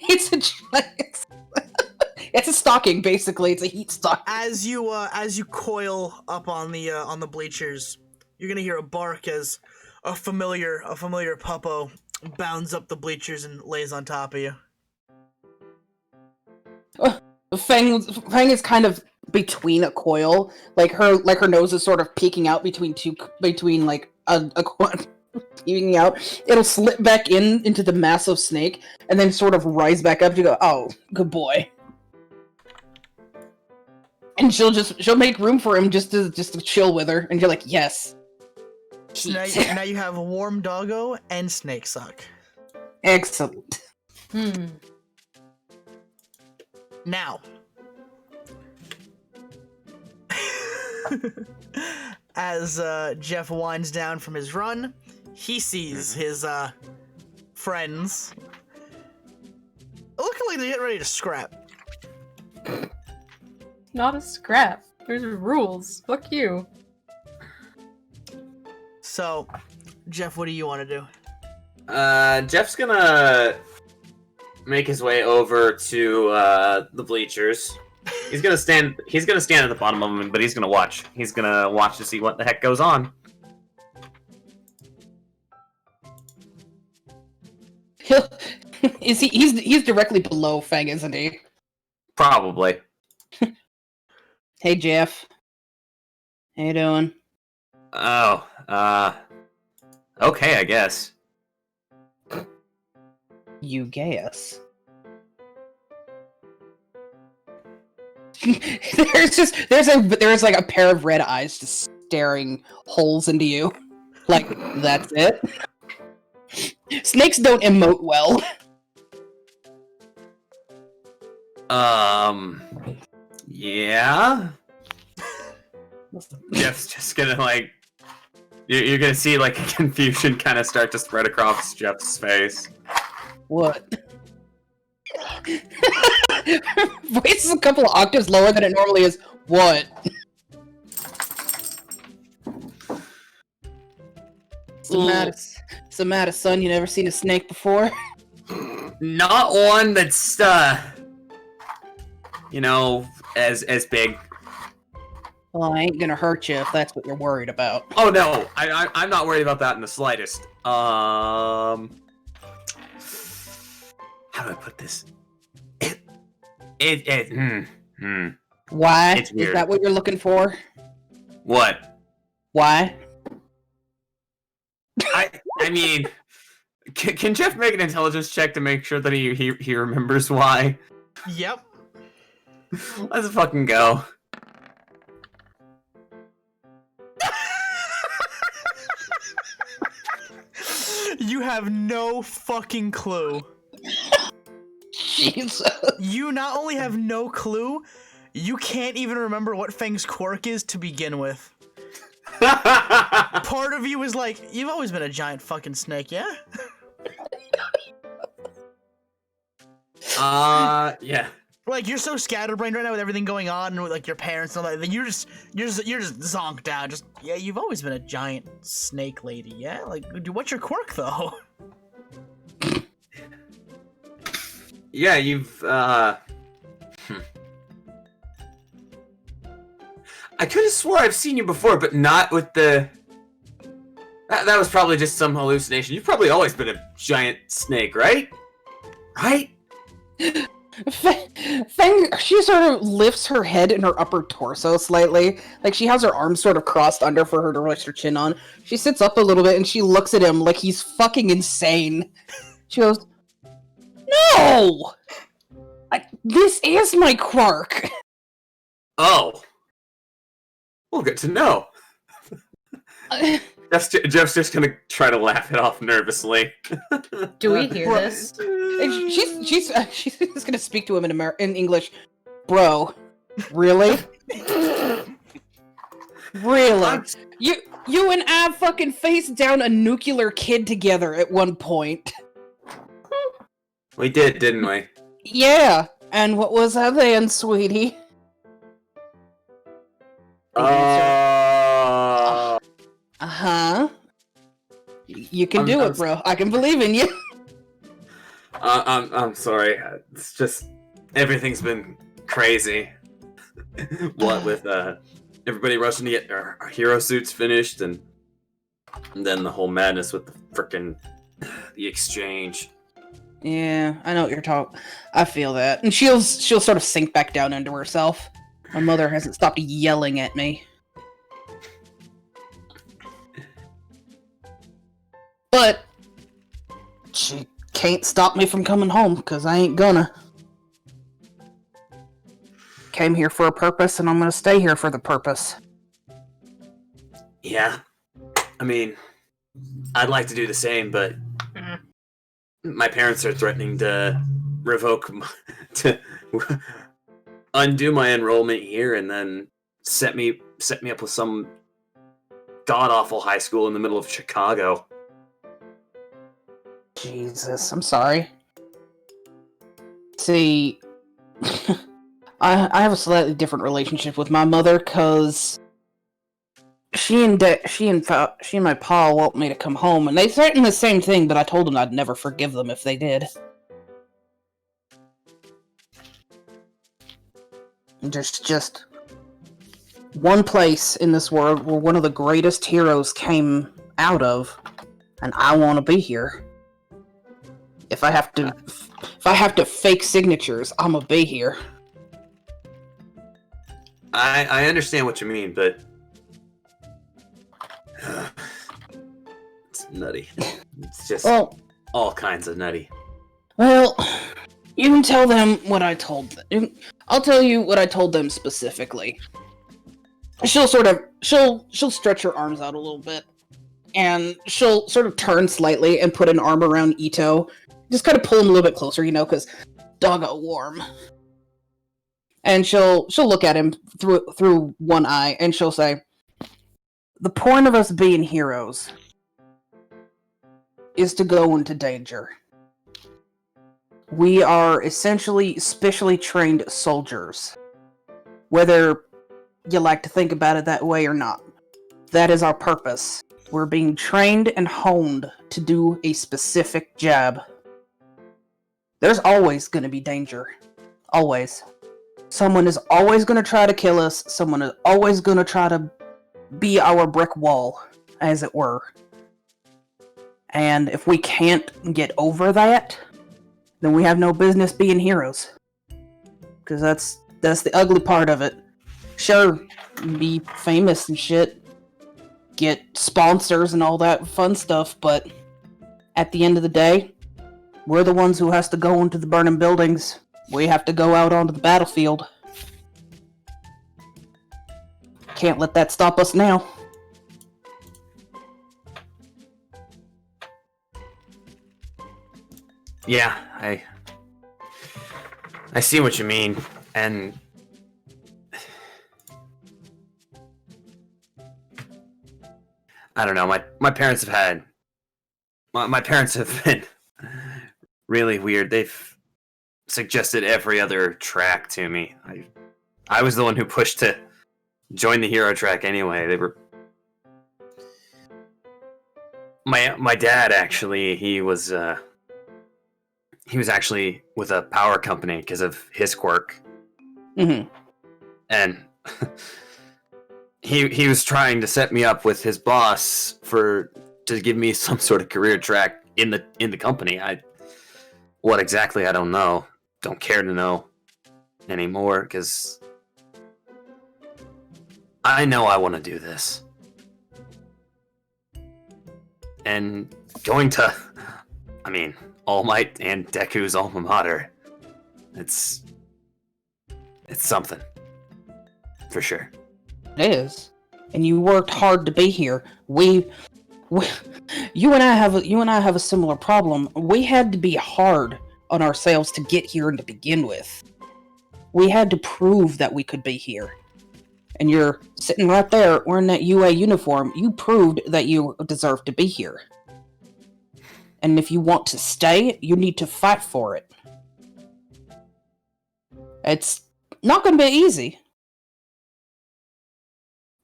It's a stocking, basically. It's a heat stock. As you coil up on the bleachers, you're gonna hear a bark as a familiar puppo bounds up the bleachers and lays on top of you. Fang is kind of between a coil, like her nose is sort of peeking out between like a peeking out. It'll slip back into the massive snake and then sort of rise back up to go, oh, good boy. And she'll make room for him just to chill with her, and you're like, yes. So now you have a warm doggo and snake sock. Excellent. Now, as Jeff winds down from his run, he sees his friends looking like they're getting ready to scrap. Not a scrap. There's rules. Fuck you. So, Jeff, what do you want to do? Jeff's gonna make his way over to the bleachers. He's gonna stand at the bottom of them, but he's gonna watch. He's gonna watch to see what the heck goes on. He's directly below Fang, isn't he? Probably. Hey, Jeff. How you doing? Oh, okay, I guess. You guess. there's like a pair of red eyes just staring holes into you. Like, that's it? Snakes don't emote well. Yeah? Jeff's just gonna, like... You're gonna see, like, confusion kind of start to spread across Jeff's face. What? Voice is a couple of octaves lower than it normally is. What? What's the matter, son? You never seen a snake before? Not one that's, you know, as big. Well, I ain't gonna hurt you if that's what you're worried about. Oh no, I'm not worried about that in the slightest. How do I put this? Why? It's weird. Is that what you're looking for? What? Why? I mean, can Jeff make an intelligence check to make sure that he remembers why? Yep. Let's fucking go. You have no fucking clue. Jesus. You not only have no clue, you can't even remember what Fang's quirk is to begin with. Part of you is like, you've always been a giant fucking snake, yeah? Yeah. Like, you're so scatterbrained right now with everything going on and with, like, your parents and all that. Then you're just zonked out. Just, yeah, you've always been a giant snake lady, yeah? Like, what's your quirk, though? Yeah, you've, I could have swore I've seen you before, but not with the... That was probably just some hallucination. You've probably always been a giant snake, right? Right? Fang, she sort of lifts her head and her upper torso slightly. Like, she has her arms sort of crossed under for her to rest her chin on. She sits up a little bit and she looks at him like he's fucking insane. She goes, "No! This is my quirk!" Oh. Well, good to know. Jeff's just gonna try to laugh it off nervously. Do we hear this? She's gonna speak to him in English. Bro, really? Really? You and I fucking faced down a nuclear kid together at one point. We did, didn't we? Yeah. And what was that then, sweetie? Uh-huh. You can do it, bro. I can believe in you. I'm sorry. It's just everything's been crazy. What with everybody rushing to get our hero suits finished, and then the whole madness with the frickin' the exchange. Yeah, I know what you're talking. I feel that, and she'll sort of sink back down into herself. My mother hasn't stopped yelling at me. But she can't stop me from coming home, because I ain't gonna. Came here for a purpose, and I'm gonna stay here for the purpose. Yeah. I mean, I'd like to do the same, but my parents are threatening to to undo my enrollment here and then set me up with some god-awful high school in the middle of Chicago. Jesus, I'm sorry. See, I have a slightly different relationship with my mother, cause she and my pa want me to come home, and they threatened the same thing, but I told them I'd never forgive them if they did. There's just one place in this world where one of the greatest heroes came out of, and I want to be here. If I have to fake signatures, I'm gonna be here. I understand what you mean, but it's nutty. It's just all kinds of nutty. Well, you can tell them what I told them. I'll tell you what I told them specifically. She'll stretch her arms out a little bit, and she'll sort of turn slightly and put an arm around Ito. Just kind of pull him a little bit closer, because doggo warm. And she'll look at him through one eye, and she'll say, "The point of us being heroes is to go into danger. We are essentially specially trained soldiers. Whether you like to think about it that way or not. That is our purpose. We're being trained and honed to do a specific job. There's always going to be danger. Always. Someone is always going to try to kill us. Someone is always going to try to be our brick wall, as it were. And if we can't get over that, then we have no business being heroes. Because that's the ugly part of it. Sure, be famous and shit, get sponsors and all that fun stuff, but at the end of the day, we're the ones who has to go into the burning buildings. We have to go out onto the battlefield. Can't let that stop us now. Yeah, I see what you mean, and I don't know. My parents have had my parents have been really weird. They've suggested every other track to me. I was the one who pushed to join the hero track anyway. They were my dad actually. He was actually with a power company because of his quirk. Mm-hmm. And he was trying to set me up with his boss to give me some sort of career track in the company. What exactly, I don't know. Don't care to know anymore because I know I want to do this. And going to, All Might and Deku's alma mater, it's something. For sure. It is. And you worked hard to be here. You and I have a similar problem. We had to be hard on ourselves to get here and to begin with. We had to prove that we could be here. And you're sitting right there wearing that UA uniform. You proved that you deserve to be here. And if you want to stay, you need to fight for it. It's not going to be easy.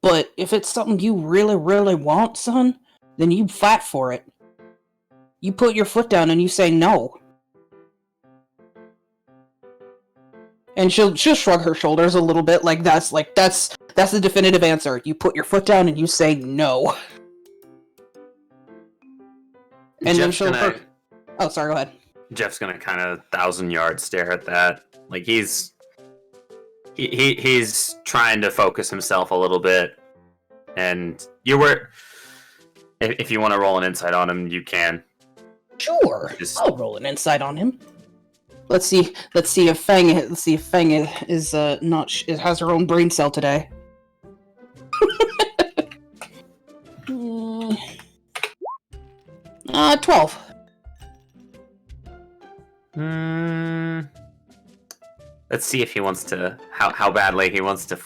But if it's something you really, really want, son, then you fight for it. You put your foot down and you say no. And she'll shrug her shoulders a little bit, like that's the definitive answer. You put your foot down and you say no. And Jeff's then she'll. Oh, sorry. Go ahead. Jeff's gonna kind of 1,000-yard stare at that. Like he's trying to focus himself a little bit, and if you want to roll an insight on him, you can. Sure, I'll roll an insight on him. Let's see if Fang is has her own brain cell today. 12. Let's see if he wants to how badly he wants to.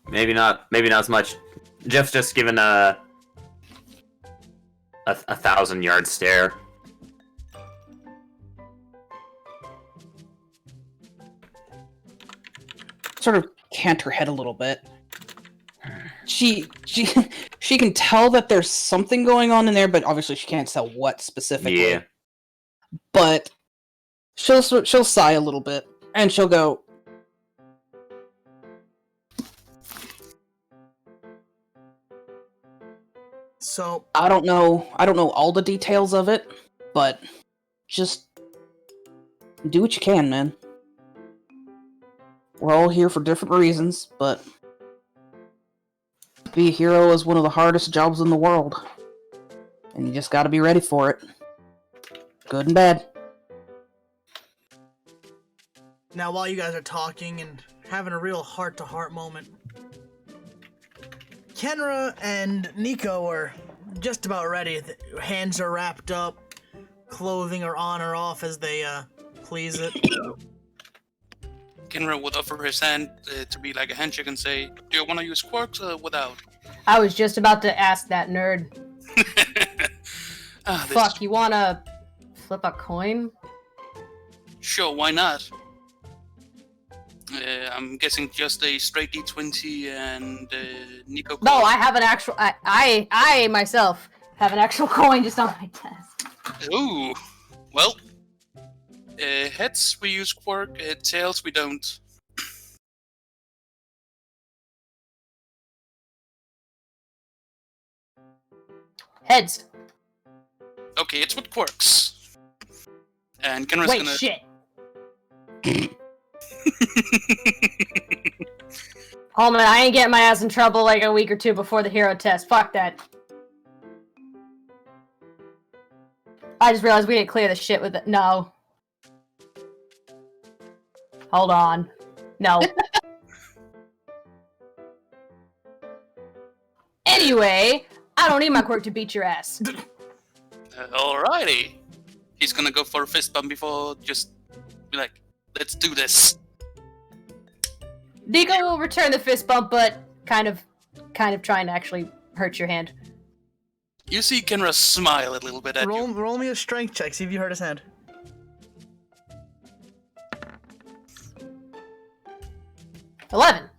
Maybe not as much. Jeff's just given a 1,000-yard stare. Sort of cant her head a little bit. She can tell that there's something going on in there, but obviously she can't tell what specifically. Yeah. But she'll sigh a little bit and she'll go, So I don't know all the details of it, but just do what you can, man. We're all here for different reasons, but to be a hero is one of the hardest jobs in the world. And you just gotta be ready for it. Good and bad. now while you guys are talking and having a real heart-to-heart moment, Kenra and Nico are just about ready. Hands are wrapped up, clothing are on or off as they please it. Kenra would offer his hand to be like a handshake and say, "Do you want to use quirks without?" I was just about to ask that nerd. Fuck, you wanna flip a coin? Sure, why not? I'm guessing just a straight D20 and Nico. No, I have an actual. I myself have an actual coin just on my desk. Ooh, well, heads we use quirk, tails we don't. Heads. Okay, it's with quirks. And Kenra's Wait, gonna. Shit. Oh man, I ain't getting my ass in trouble like a week or two before the hero test. Fuck that. I just realized we didn't clear the shit with it. No. Hold on. No. Anyway, I don't need my quirk to beat your ass. Alrighty. He's gonna go for a fist bump before just Be like, let's do this. Nico will return the fist bump, but kind of trying to actually hurt your hand. You see Kenra smile a little bit at you. Roll me a strength check, see if you hurt his hand. 11.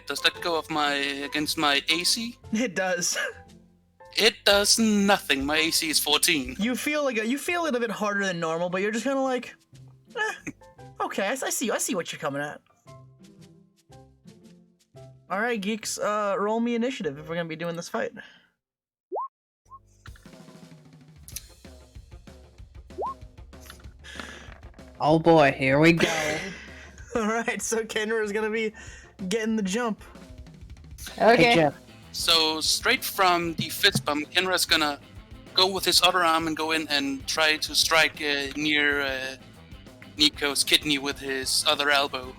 Does that go off against my AC? It does. It does nothing. My AC is 14. You feel a little bit harder than normal, but you're just kind of like, okay, I see what you're coming at. All right, geeks, roll me initiative if we're gonna be doing this fight. Oh boy, here we go. All right, so Kenra is gonna be getting the jump. Okay. Hey, Jeff. So straight from the fist bump, Kenra's gonna go with his other arm and go in and try to strike near Nico's kidney with his other elbow.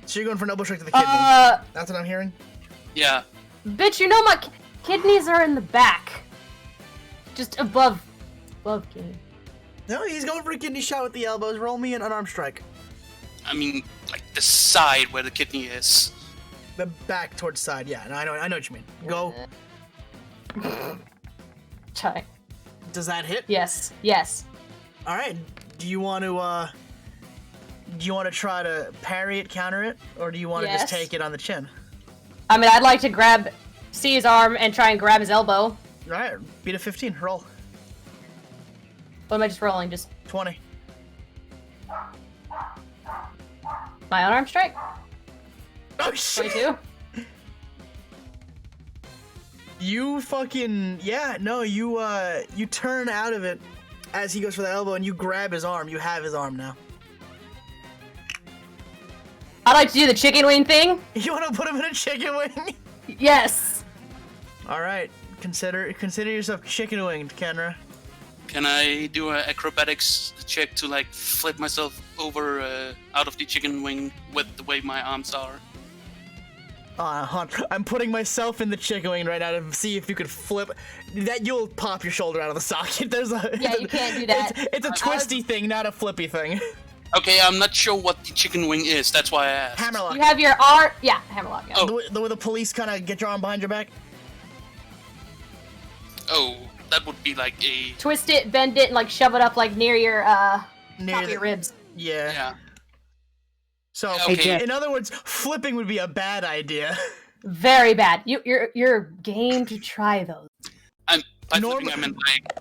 So you're going for an elbow strike to the kidney. That's what I'm hearing? Yeah. Bitch, you know my kidneys are in the back. Just above kidney. No, he's going for a kidney shot with the elbows. Roll me an unarmed strike. I mean, like the side where the kidney is. The back towards side, yeah. No, I know what you mean. Go. Try. Does that hit? Yes. All right. Do you want to try to parry it, counter it, or do you want to just take it on the chin? I mean, I'd like to see his arm and try and grab his elbow. All right. Beat a 15. Roll. What am I just rolling? Just 20. My unarmed strike? Oh shit! 22? You fucking you turn out of it as he goes for the elbow and you grab his arm. You have his arm now. I'd like to do the chicken wing thing. You want to put him in a chicken wing? Yes. All right. Consider yourself chicken winged, Kenra. Can I do an acrobatics check to like flip myself over out of the chicken wing with the way my arms are? I'm putting myself in the chicken wing right now to see if you could flip. That you'll pop your shoulder out of the socket. You can't do that. It's a twisty thing, not a flippy thing. Okay, I'm not sure what the chicken wing is. That's why I asked. Hammerlock. You have your arm. Yeah, hammerlock. Yeah. Oh. The way the police kind of get your arm behind your back. Oh, that would be like a Twist it, bend it, and like shove it up like near your top of your ribs. Yeah. So, Okay. in other words, flipping would be a bad idea. Very bad. You're game to try those. By flipping, I meant like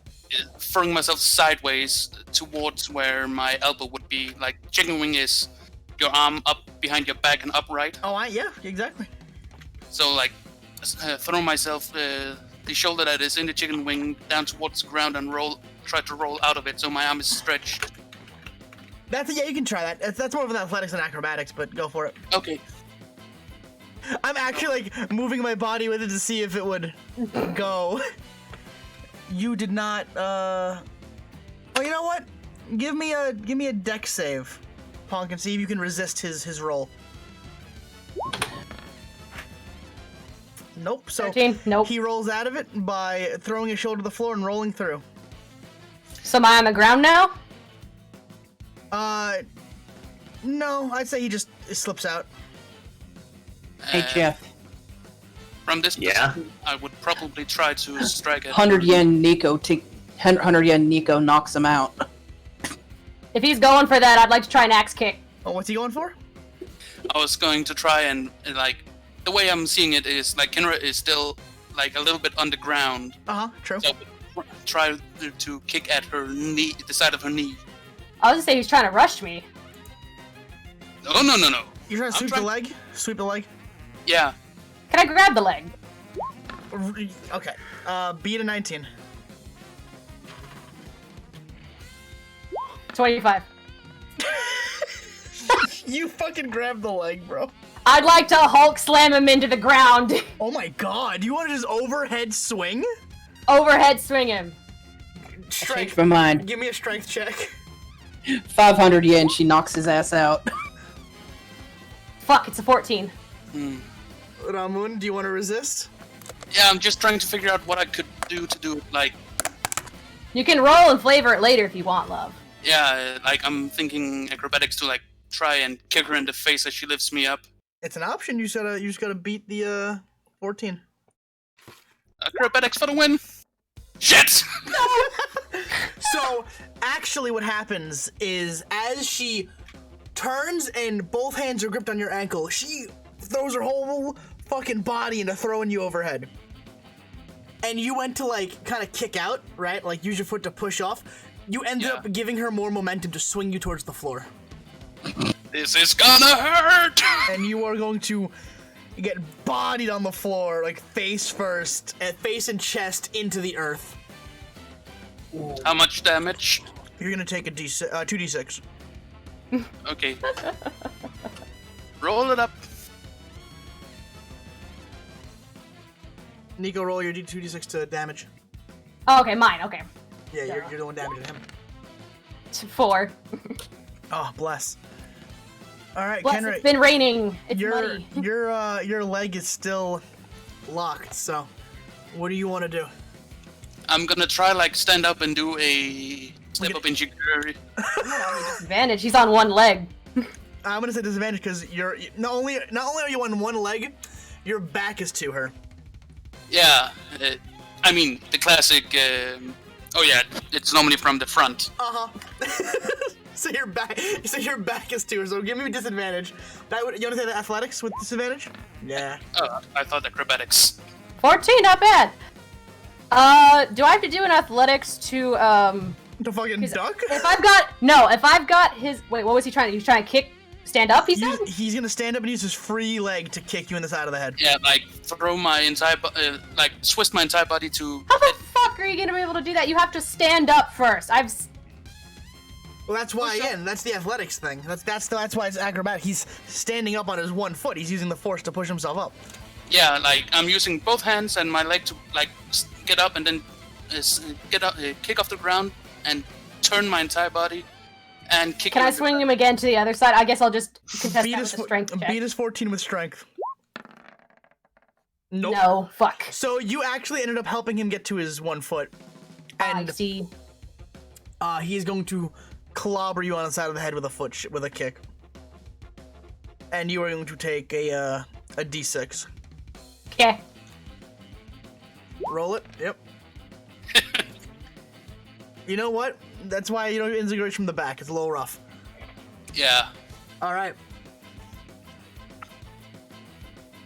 throwing myself sideways towards where my elbow would be. Like chicken wing is your arm up behind your back and upright. Oh, yeah, exactly. So like throw myself the shoulder that is in the chicken wing down towards the ground and try to roll out of it so my arm is stretched. You can try that. That's more of an athletics than acrobatics, but go for it. Okay. I'm actually like moving my body with it to see if it would go. You did not. Oh, you know what? Give me a dex save, Punk, and see if you can resist his roll. Nope. So 13? Nope. He rolls out of it by throwing his shoulder to the floor and rolling through. So am I on the ground now? No. I'd say he just slips out. Hey, Jeff. From this position, I would probably try to strike it. 100 yen Nico 100 yen Nico knocks him out. If he's going for that, I'd like to try an axe kick. Oh, what's he going for? I was going to try and like the way I'm seeing it is like Kenra is still like a little bit on the ground. True. So try to kick at her knee, the side of her knee. I was gonna say he's trying to rush me. No. You're trying to sweep the leg? Sweep the leg? Yeah. Can I grab the leg? Okay. Beat a 19. 25. You fucking grabbed the leg, bro. I'd like to Hulk slam him into the ground. Oh my god, you want to just overhead swing? Overhead swing him. Changed my mind. Give me a strength check. 500 yen, she knocks his ass out. Fuck, it's a 14. Ramun, do you want to resist? Yeah, I'm just trying to figure out what I could do to do it like You can roll and flavor it later if you want, love. Yeah, like I'm thinking acrobatics to like try and kick her in the face as she lifts me up. It's an option. You just gotta beat the 14. Acrobatics for the win. Shit! So, actually what happens is as she turns and both hands are gripped on your ankle, she throws her whole fucking body into throwing you overhead. And you went to like kind of kick out, right? Like use your foot to push off. You ended up giving her more momentum to swing you towards the floor. This is gonna hurt! And you are going to get bodied on the floor, like face first, face and chest into the earth. How much damage? You're gonna take a 2d6. Okay. Roll it up. Nico, roll your 2d6 to damage. Oh, okay, mine. Okay. Yeah, you're the one damaging him. 4. Oh, bless. All right, Bless, Kenrick. it's been raining. It's muddy. Your leg is still locked. So, what do you want to do? I'm gonna try like stand up and do a step up enchikuri. Disadvantage. He's on one leg. I'm gonna say disadvantage because you're not only are you on one leg, your back is to her. Yeah, I mean the classic. Oh yeah, it's normally from the front. So your back is to her. So give me a disadvantage. You want to say the athletics with disadvantage? Yeah. Oh, I thought acrobatics. 14, not bad. Do I have to do an athletics to fucking duck? If I've got his what was he trying to? He was trying to kick, stand up. He said he's gonna stand up and use his free leg to kick you in the side of the head. Yeah, like throw my entire like twist my entire body to. How the fuck are you gonna be able to do that? You have to stand up first. Well, that's why again. That's the athletics thing. That's why it's acrobatic. He's standing up on his one foot. He's using the force to push himself up. Yeah, like I'm using both hands and my leg to like get up and then kick off the ground and turn my entire body and kick. Can I swing him again to the other side? I guess I'll just contest that with a strength check. Beat his 14 with strength. Nope. No, fuck. So you actually ended up helping him get to his 1 foot. And I see. He's going to clobber you on the side of the head with a kick. And you are going to take a d6. Okay. Roll it. Yep. You know what? That's why you don't integrate from the back. It's a little rough. Yeah. All right.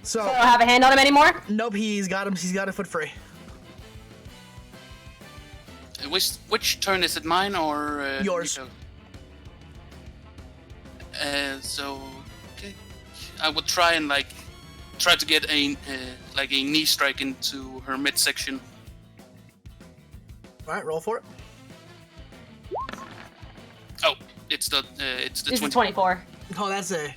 So I don't have a hand on him anymore? Nope. He's got a foot free. Which turn is it? Mine or yours? Nico? So okay. I would try and try to get a knee strike into her midsection. All right, roll for it. Oh, it's the It's 24. Oh, that's a.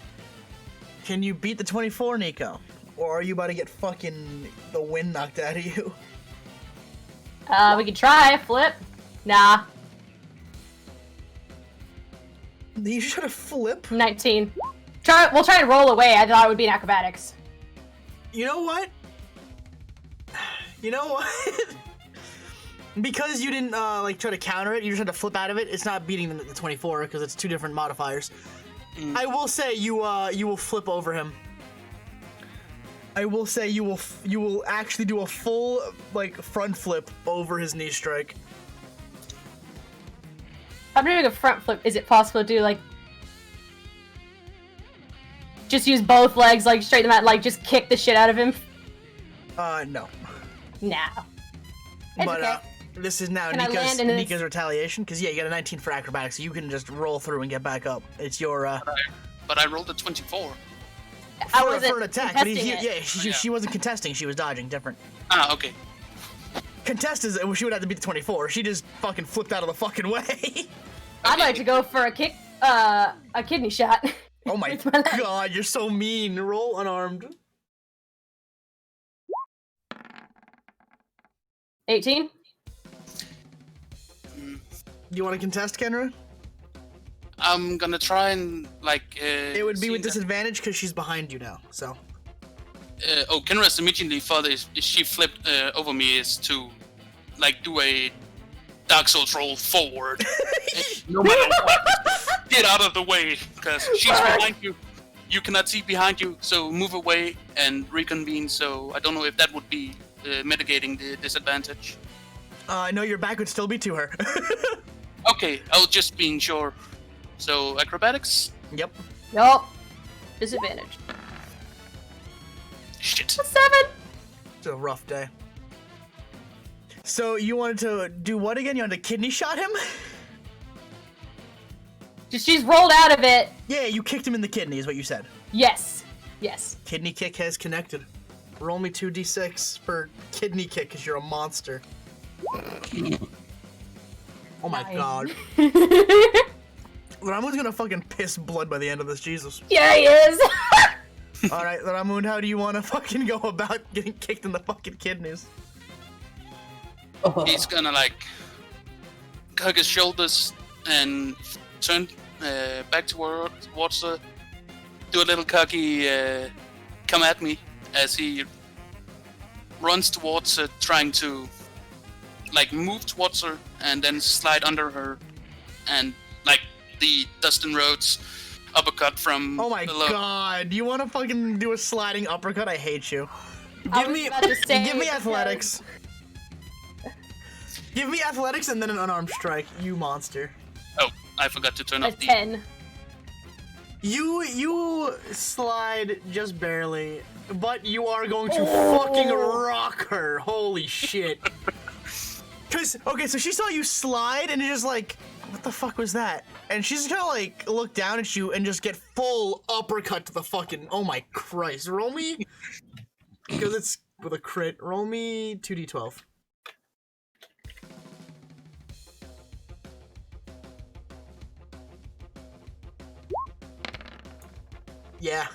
Can you beat the 24, Nico? Or are you about to get fucking the wind knocked out of you? We can try flip. Nah. You should have flip. 19. We'll try and roll away. I thought it would be an acrobatics. You know what? Because you didn't try to counter it, you just had to flip out of it. It's not beating the 24 because it's two different modifiers. I will say you will flip over him. I will say you will actually do a full front flip over his knee strike. I'm doing a front flip. Is it possible to do just use both legs, straighten them out, just kick the shit out of him? No. Nah. It's But okay. this is now Can I land in this? Nika's retaliation, because you got a 19 for acrobatics, so you can just roll through and get back up. It's your But I rolled a 24. for an attack. But contesting she wasn't contesting, she was dodging, different. Ah, okay. Contest is she would have to beat the 24. She just fucking flipped out of the fucking way. I'd like to go for a kidney shot. Oh my god, you're so mean. Roll unarmed. 18? You want to contest, Kenra? I'm gonna try and it would be with disadvantage because she's behind you now. So. Kenra's immediately thought she flipped over me is to do a Dark Souls roll forward. No matter what. Get out of the way, because she's behind you. You cannot see behind you, so move away and reconvene. So I don't know if that would be mitigating the disadvantage. No, your back would still be to her. Okay, I was just being sure. So acrobatics? Yep. Yup. Disadvantage. Shit. 7. It's a rough day. So you wanted to do what again? You wanted to kidney shot him? She's rolled out of it. Yeah, you kicked him in the kidney is what you said. Yes. Yes. Kidney kick has connected. Roll me 2d6 for kidney kick because you're a monster. Oh my god. Ramon's gonna fucking piss blood by the end of this, Jesus. Yeah, he is. Alright, Ramon, how do you want to fucking go about getting kicked in the fucking kidneys? He's gonna like hug his shoulders and turn back towards her, do a little cocky come at me as he runs towards her, trying to like move towards her and then slide under her, and like the Dustin Rhodes uppercut from oh my below. god, you want to fucking do a sliding uppercut? I hate you. Give me athletics. Give me athletics and then an unarmed strike, you monster. Oh, I forgot to turn A off the 10. You slide just barely, but you are going to fucking rock her. Holy shit. Cause, okay, so she saw you slide and you're just like, what the fuck was that? And she's gonna like look down at you and just get full uppercut to the fucking, oh my Christ. Roll me, because it's with a crit, roll me 2d12. Yeah.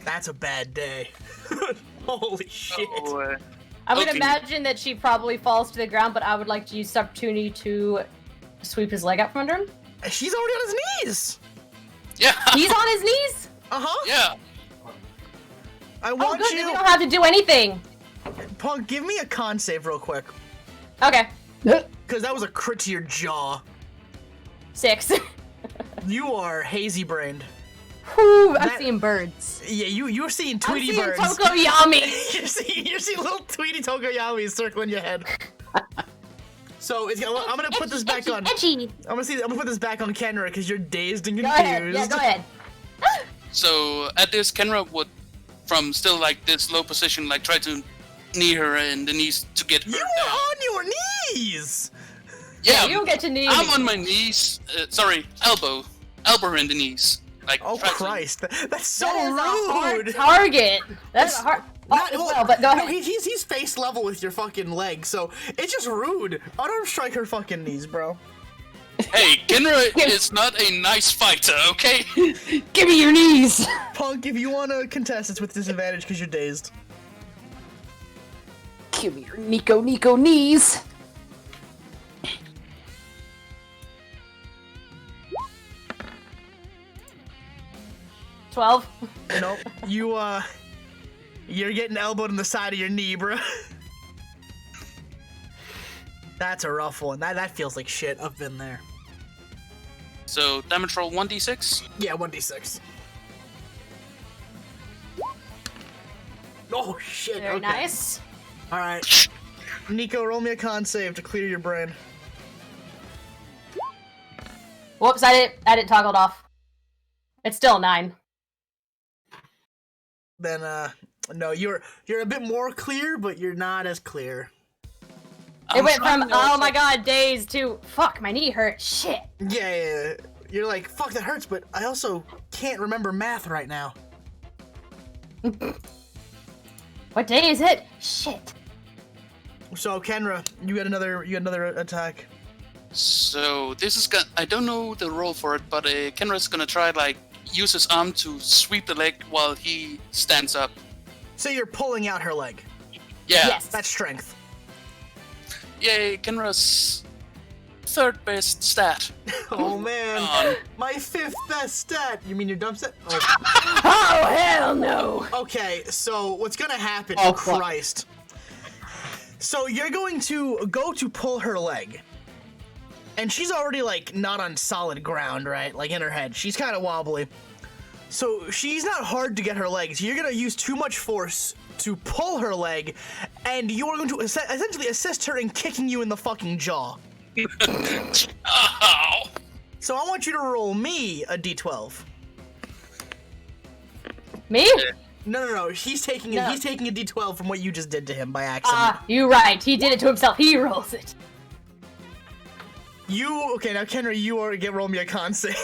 That's a bad day. Holy shit. I would imagine that she probably falls to the ground, but I would like to use this opportunity to sweep his leg out from under him. She's already on his knees. Yeah. He's on his knees? Uh-huh. Yeah. I want good, you. then we don't have to do anything. Punk, give me a con save real quick. Okay. Because that was a crit to your jaw. 6. You are hazy brained. Whew, I'm seeing birds. Yeah, you're seeing Tweety I'm seeing birds. Tokoyami. you're seeing little Tweety Tokoyamis circling your head. So I'm gonna put this back on. Edgy. I'm gonna put this back on Kenra because you're dazed and Go confused. ahead. Yeah, go ahead. So at this, Kenra would, from still like this low position, like try to knee her in the knees to get her You down. are on your knees. Yeah, you don't get to knee. I'm on my knees. Elbow her in the knees. Like, oh Christ, that's so that is rude. A hard target. That's a hard. But go ahead. No, he's face level with your fucking leg, so it's just rude. Unarmed strike her fucking knees, bro. Hey, Kenra is not a nice fighter, okay? Give me your knees. Punk, if you want to contest, it's with disadvantage because you're dazed. Give me your Nico knees. $12. Nope. You're getting elbowed in the side of your knee, bro. That's a rough one. That feels like shit. I've been there. So, damage roll 1d6? Yeah, 1d6. Oh, shit. Very okay. nice. Alright. Nico, roll me a con save to clear your brain. Whoops, I didn't toggle it off. It's still 9. Then, no, you're a bit more clear, but you're not as clear. It went from, oh my god, days to, fuck, my knee hurts, shit. Yeah. You're like, fuck, that hurts, but I also can't remember math right now. What day is it? Shit. So, Kenra, you got another attack. So, this is I don't know the roll for it, but Kenra's gonna try, like, use his arm to sweep the leg while he stands up. So you're pulling out her leg? Yeah. Yes. That's strength. Yay, Kenra's third best stat. Oh man, my 5th best stat. You mean your dump stat? Oh. Oh hell no. Okay, so what's gonna happen? Oh, Christ. So you're going to go to pull her leg. And she's already, like, not on solid ground, right? Like, in her head. She's kind of wobbly. So she's not hard to get her legs. You're going to use too much force to pull her leg, and you are going to essentially assist her in kicking you in the fucking jaw. Ow. So I want you to roll me a d12. Me? No. He's taking No. He's taking a d12 from what you just did to him by accident. You're right. He did it to himself. He rolls it. Okay, now Kenra, you are roll me a con save.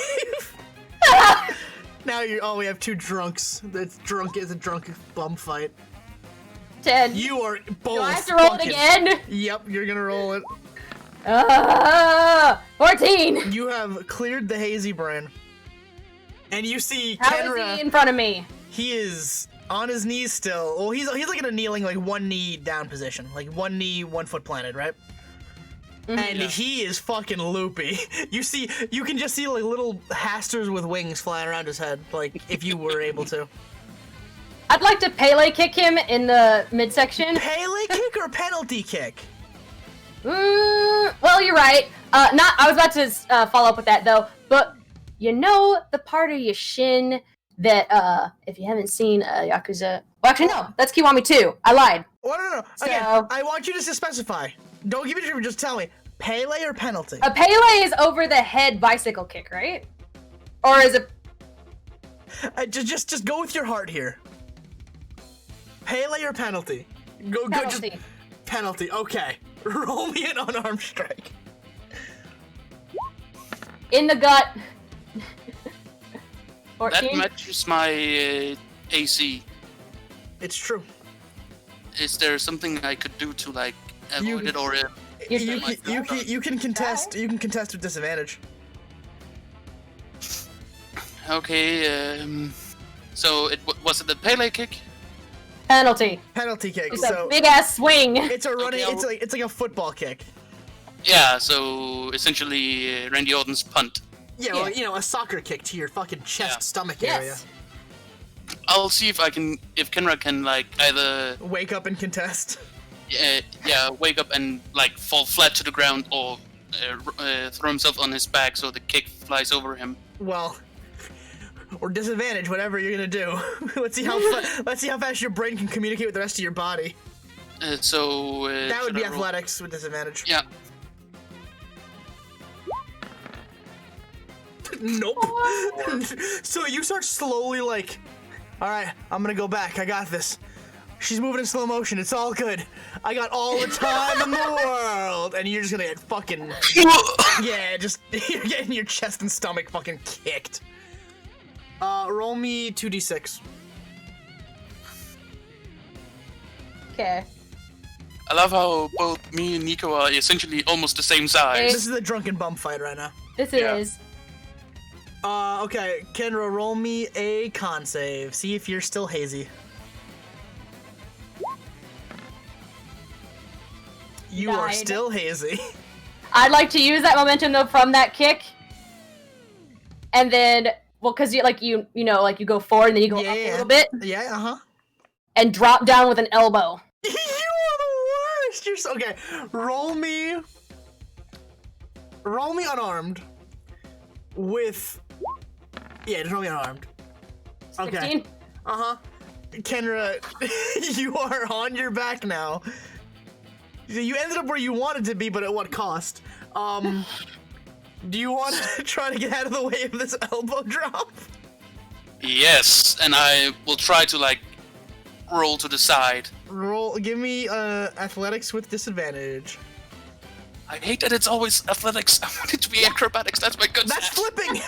Now we have two drunks. It's a drunk bum fight. 10. You are both. Do I have to roll it again? Yep, you're gonna roll it. 14. You have cleared the hazy brain. And you see How Kenra. is he in front of me? He is on his knees still. Well, he's like in a kneeling, like one knee down position. Like one knee, 1 foot planted, right? Mm-hmm. And he is fucking loopy. You can just see like little hasters with wings flying around his head, like if you were able to. I'd like to Pele kick him in the midsection. Pele kick or penalty kick? Well, you're right. I was about to follow up with that though, but you know the part of your shin that if you haven't seen Yakuza. Well, actually no, that's Kiwami 2. I lied. Well, no. So, Again, I want you to specify. Don't give it to me. Just tell me. Pele or penalty? A Pele is over the head bicycle kick, right? Or is it? Just go with your heart here. Pele or penalty? Go. Just penalty. Okay. Roll me an unarmed strike. In the gut. 14? That matches my AC. It's true. Is there something I could do to like avoid it, or you can contest. You can contest with disadvantage. Okay. So was it the Pele kick? Penalty. Penalty kick. It's a big ass swing. It's a running. It's like a football kick. Yeah. So essentially, Randy Orton's punt. Yeah, well, you know, a soccer kick to your fucking chest, stomach area. I'll see if Kenra can like either wake up and contest. Yeah, wake up and like fall flat to the ground, or throw himself on his back so the kick flies over him. Well, or disadvantage, whatever you're gonna do. Let's see how fast your brain can communicate with the rest of your body. That would be athletics with disadvantage. Yeah. Nope. So you start slowly like, all right, I'm gonna go back. I got this. She's moving in slow motion. It's all good. I got all the time in the world. And you're just gonna get fucking, you're getting your chest and stomach fucking kicked. Roll me 2d6. Okay. I love how both me and Nico are essentially almost the same size. This is a drunken bum fight right now. This is. Okay, Kenra, roll me a con save. See if you're still hazy. You are still hazy. I'd like to use that momentum though from that kick, and then because you go forward and then you go up a little bit. Yeah. And drop down with an elbow. You are the worst. You're so okay. Roll me unarmed. Just roll me unarmed. 16? Okay. Kenra, you are on your back now. You ended up where you wanted to be, but at what cost? Do you want to try to get out of the way of this elbow drop? Yes, and I will try to like roll to the side. Give me athletics with disadvantage. I hate that it's always athletics. I want it to be acrobatics. That's my good. That's flipping.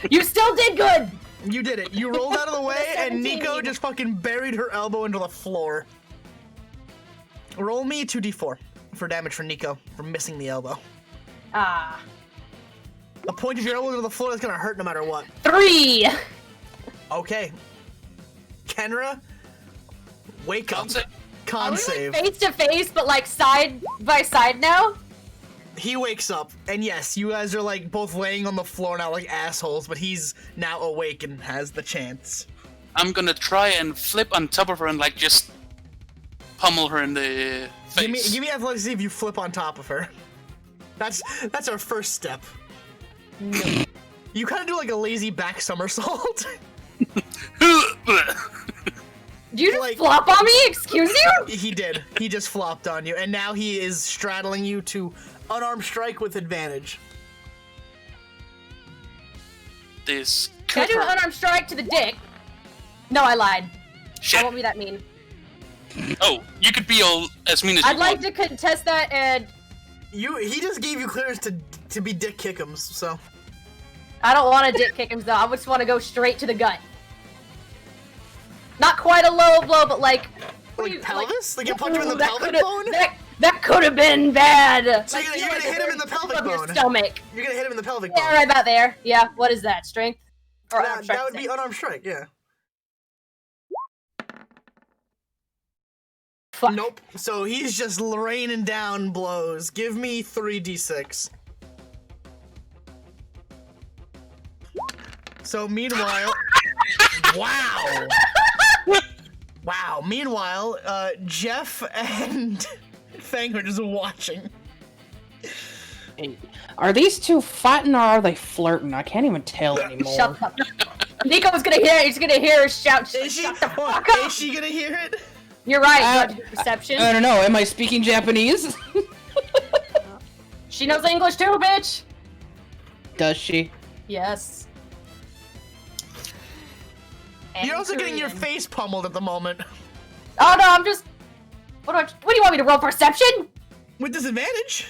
You still did good. You did it. You rolled out of the way, and Nico just fucking buried her elbow into the floor. Roll me 2d4 for damage for Nico for missing the elbow. A point of your elbow into the floor, that's gonna hurt no matter what. 3. Okay. Kenra, wake up. Con Are we save. like face to face, but like side by side now? He wakes up, and yes, you guys are like both laying on the floor now like assholes, but he's now awake and has the chance. I'm gonna try and flip on top of her and like just pummel her in the face. Give me athletics to see if you flip on top of her. That's our first step. No. You kind of do like a lazy back somersault. Do you just flop on me? Excuse you? He did. He just flopped on you, and now he is straddling you to unarmed strike with advantage. This Can I do an unarmed strike to the dick? No, I lied. Shit. I won't be that mean. Oh, you could be all as mean as I'd you like want. to contest that, and he just gave you clearance to be dick kick'ems, so. I don't want to dick kick him though. I just want to go straight to the gut. Not quite a low blow, but like pelvis? Like you punch him in the that pelvic coulda- bone? That could have been bad. So you're gonna hit him in the pelvic Of your bone. stomach. You're gonna hit him in the pelvic Yeah, bone. right about there. Yeah. What is that? Strength? Or That, unarmed strike? that would be unarmed strike, yeah. Fuck. Nope. So he's just raining down blows. Give me 3d6. So meanwhile, wow. Wow. Meanwhile, Jeff and Fang are just watching. Are these two fighting or are they flirting? I can't even tell anymore. Shut up. Nico's gonna hear it. He's gonna hear her shout. Is she? Shut the fuck up. Is she gonna hear it? You're right. Good perception. I don't know. Am I speaking Japanese? She knows English too, bitch. Does she? Yes. You're also getting your Korean. face pummeled at the moment. Oh no, I'm just. What do you want me to roll perception? With disadvantage.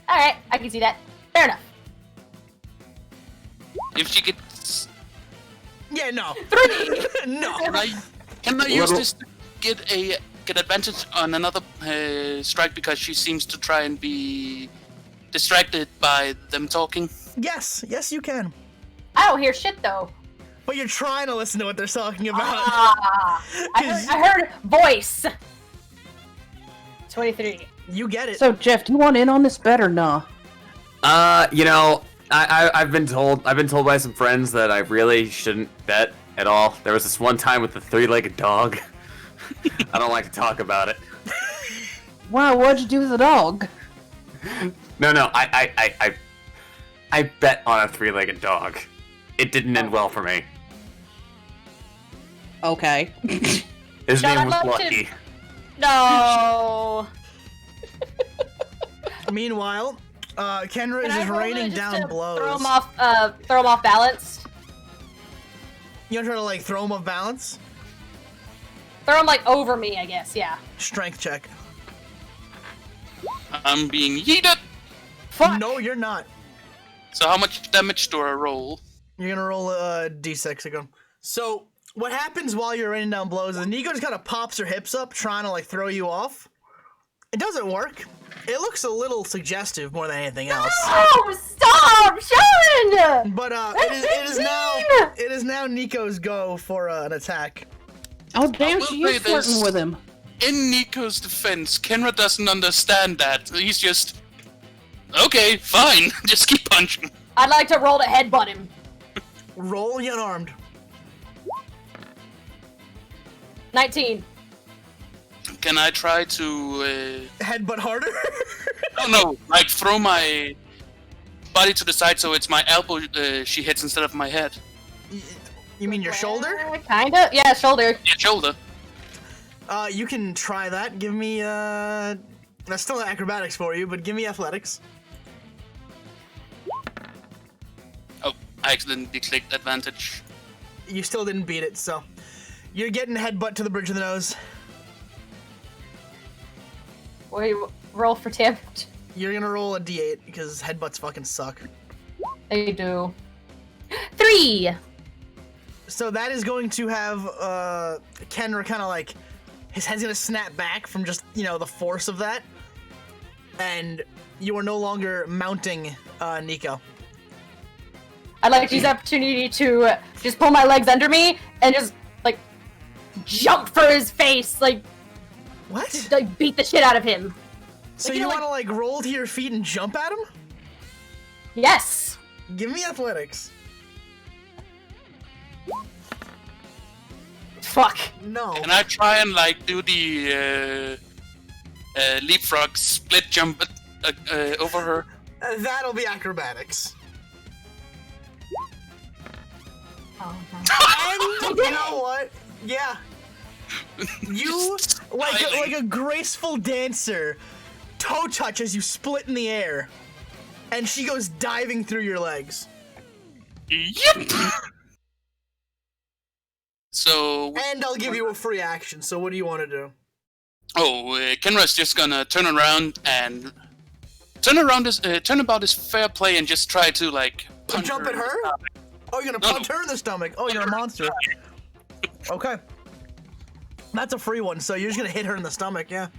All right, I can see that. Fair enough. If she gets... Yeah, no. 3. No. Can I use this to get advantage on another strike because she seems to try and be distracted by them talking? Yes, you can. I don't hear shit though. But you're trying to listen to what they're talking about. I heard voice. 23. You get it. So Jeff, do you want in on this bet or nah? You know, I've been told by some friends that I really shouldn't bet at all. There was this one time with the 3-legged dog. I don't like to talk about it. Wow, what'd you do with the dog? No, I bet on a 3-legged dog. It didn't end well for me. Okay. His John, name was I'd love to- Lucky. No. Meanwhile, Kenra is Can I just roll raining it just down to blows. Throw him off balance. You want to try to like throw him off balance? Throw him like over me, I guess. Yeah. Strength check. I'm being yeeted. Fuck. No, you're not. So how much damage do I roll? You're gonna roll a d6 again. So what happens while you're raining down blows is Nico just kind of pops her hips up, trying to like throw you off. It doesn't work. It looks a little suggestive more than anything else. Oh, stop, Sean! But it is now Nico's go for an attack. Oh damn, will she say is flirting this. with him. In Nico's defense, Kenra doesn't understand that. He's just... Okay, fine. Just keep punching. I'd like to roll to headbutt him. Roll unarmed. 19. Can I try to... Headbutt harder? No, like throw my body to the side so it's my elbow she hits instead of my head. You mean your shoulder? Kinda. Yeah, shoulder. Yeah, shoulder. You can try that. Give me that's still acrobatics for you, but give me athletics. Oh, I accidentally clicked advantage. You still didn't beat it, so you're getting headbutt to the bridge of the nose. Wait, roll for damage. You're gonna roll a d8 because headbutts fucking suck. They do. 3. So that is going to have Kenra kind of like his head's gonna snap back from just the force of that, and you are no longer mounting Nico. I'd like to use the opportunity to just pull my legs under me and just like jump for his face, like what? Like beat the shit out of him. So you want to like roll to your feet and jump at him? Yes. Give me athletics. Fuck. No. Can I try and like do the leapfrog split jump over her? That'll be acrobatics. Oh, and you know what? Yeah. You, like a graceful dancer, toe touch as you split in the air, and she goes diving through your legs. Yep. So. And I'll give you a free action. So what do you want to do? Oh, Kenra's just gonna turn around and turn about his fair play and just try to like punch jump at her. Oh, you're gonna punch her in the stomach. Oh, you're a monster. Okay. That's a free one. So you're just gonna hit her in the stomach, yeah.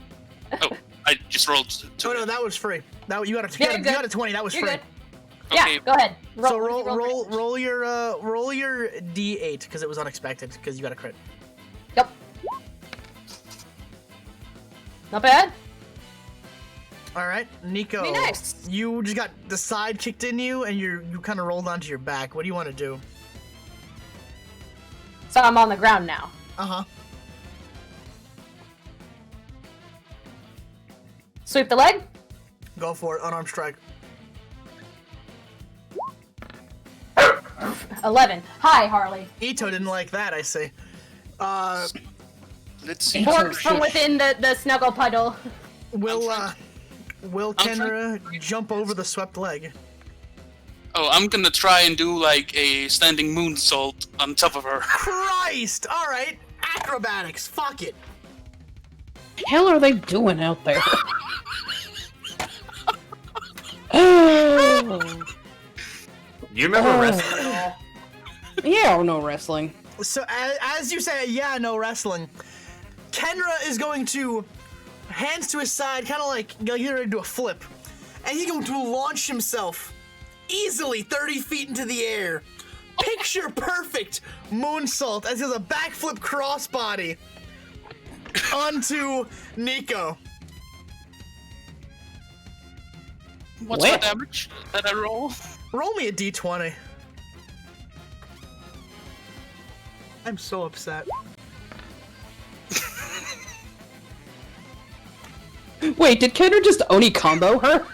Oh, I just rolled. Oh no, that was free. That you got a 20. That was free. Good. Yeah, go ahead. So roll your D8 because it was unexpected because you got a crit. Yep. Not bad. All right, Nico. Be nice. You just got the side kicked in you, and you kind of rolled onto your back. What do you want to do? So I'm on the ground now. Uh-huh. Sweep the leg. Go for it. Unarmed strike. 11. Hi, Harley. Ito didn't like that, I see. Let's see. Works from within the snuggle puddle. Will Kenra jump over the swept leg? Oh, I'm gonna try and do like a standing moonsault on top of her. Christ! All right, acrobatics. Fuck it. The hell are they doing out there? Oh. Do you remember wrestling at all? Yeah, no wrestling. So as you say, yeah, no wrestling. Kenra is going to hands to his side, kind of like you're ready to do a flip, and he's going to launch himself easily 30 feet into the air. Picture perfect moonsault as he does a backflip crossbody onto Nico. What's the damage that I roll? Roll me a d20. I'm so upset. Wait, did Kendra just Oni combo her?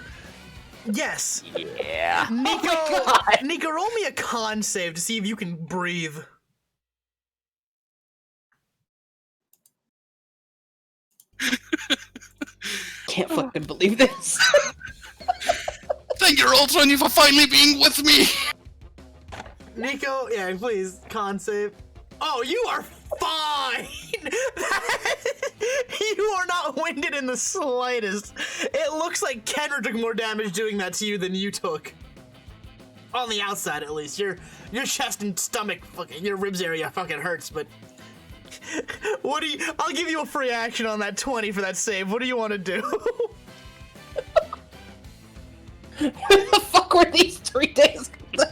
Yes. Yeah. Nico, roll me a con save to see if you can breathe. Can't fucking believe this. Thank you, Roll 20, for finally being with me. Nico, yeah, please, con save. Oh, you are fine! You are not winded in the slightest. It looks like Kenra took more damage doing that to you than you took. On the outside, at least. Your chest and stomach, fucking, your ribs area fucking hurts, but... What do you... I'll give you a free action on that 20 for that save. What do you want to do? Where the fuck were these 3 days ago?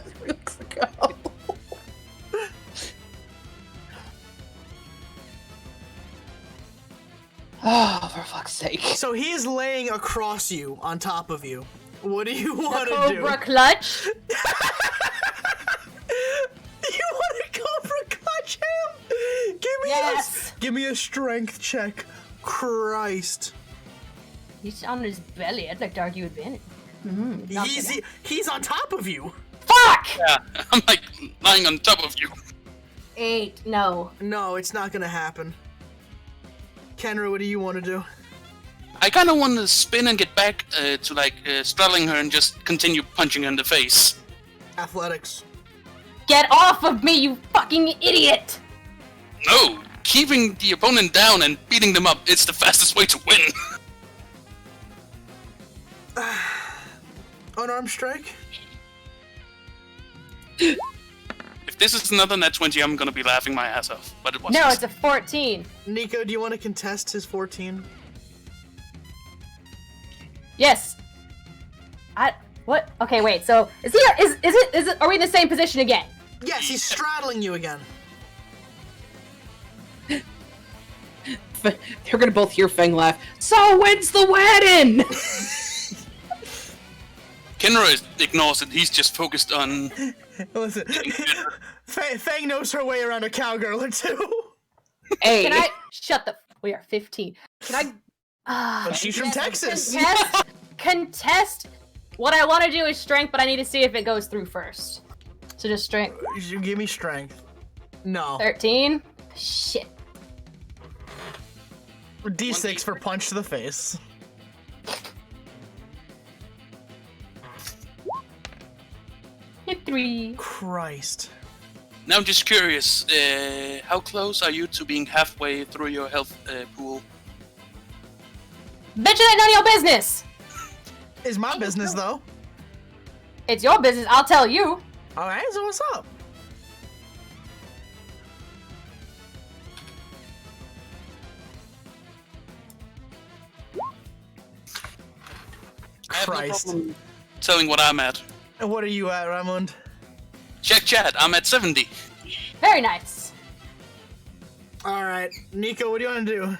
Oh, for fuck's sake. So he is laying across you, on top of you. What do you want to do? Cobra clutch? You want to Cobra clutch him? Give me a strength check. Christ. He's on his belly. I'd like to argue advantage. He's on top of you. Fuck! Yeah, I'm like lying on top of you. 8. No. No, it's not gonna happen. Kenra, what do you want to do? I kind of want to spin and get back to like straddling her and just continue punching her in the face. Athletics. Get off of me, you fucking idiot! No, keeping the opponent down and beating them up, it's the fastest way to win. Unarmed strike? If this is another net 20, I'm gonna be laughing my ass off. But it wasn't. No, it's a 14. Nico, do you want to contest his 14? Yes. What? Okay, wait. So is it? Are we in the same position again? Yes, he's straddling you again. They're gonna both hear Feng laugh. So when's the wedding? Kenra ignores it. He's just focused on. Listen, Fang knows her way around a cowgirl or two. Hey. Can I shut the? We are 15. Can I? She's from Texas. Contest. What I want to do is strength, but I need to see if it goes through first. So just strength. You give me strength. No. 13. Shit. D6 for punch to the face. Hit 3. Christ. Now I'm just curious, how close are you to being halfway through your health pool? Bitch, it ain't none of your business. It's my business, though. It's your business. I'll tell you. All right, so what's up? I have no Christ. problem telling what I'm at. And what are you at, Ramond? Check chat, I'm at 70. Very nice. All right, Nico, what do you want to do?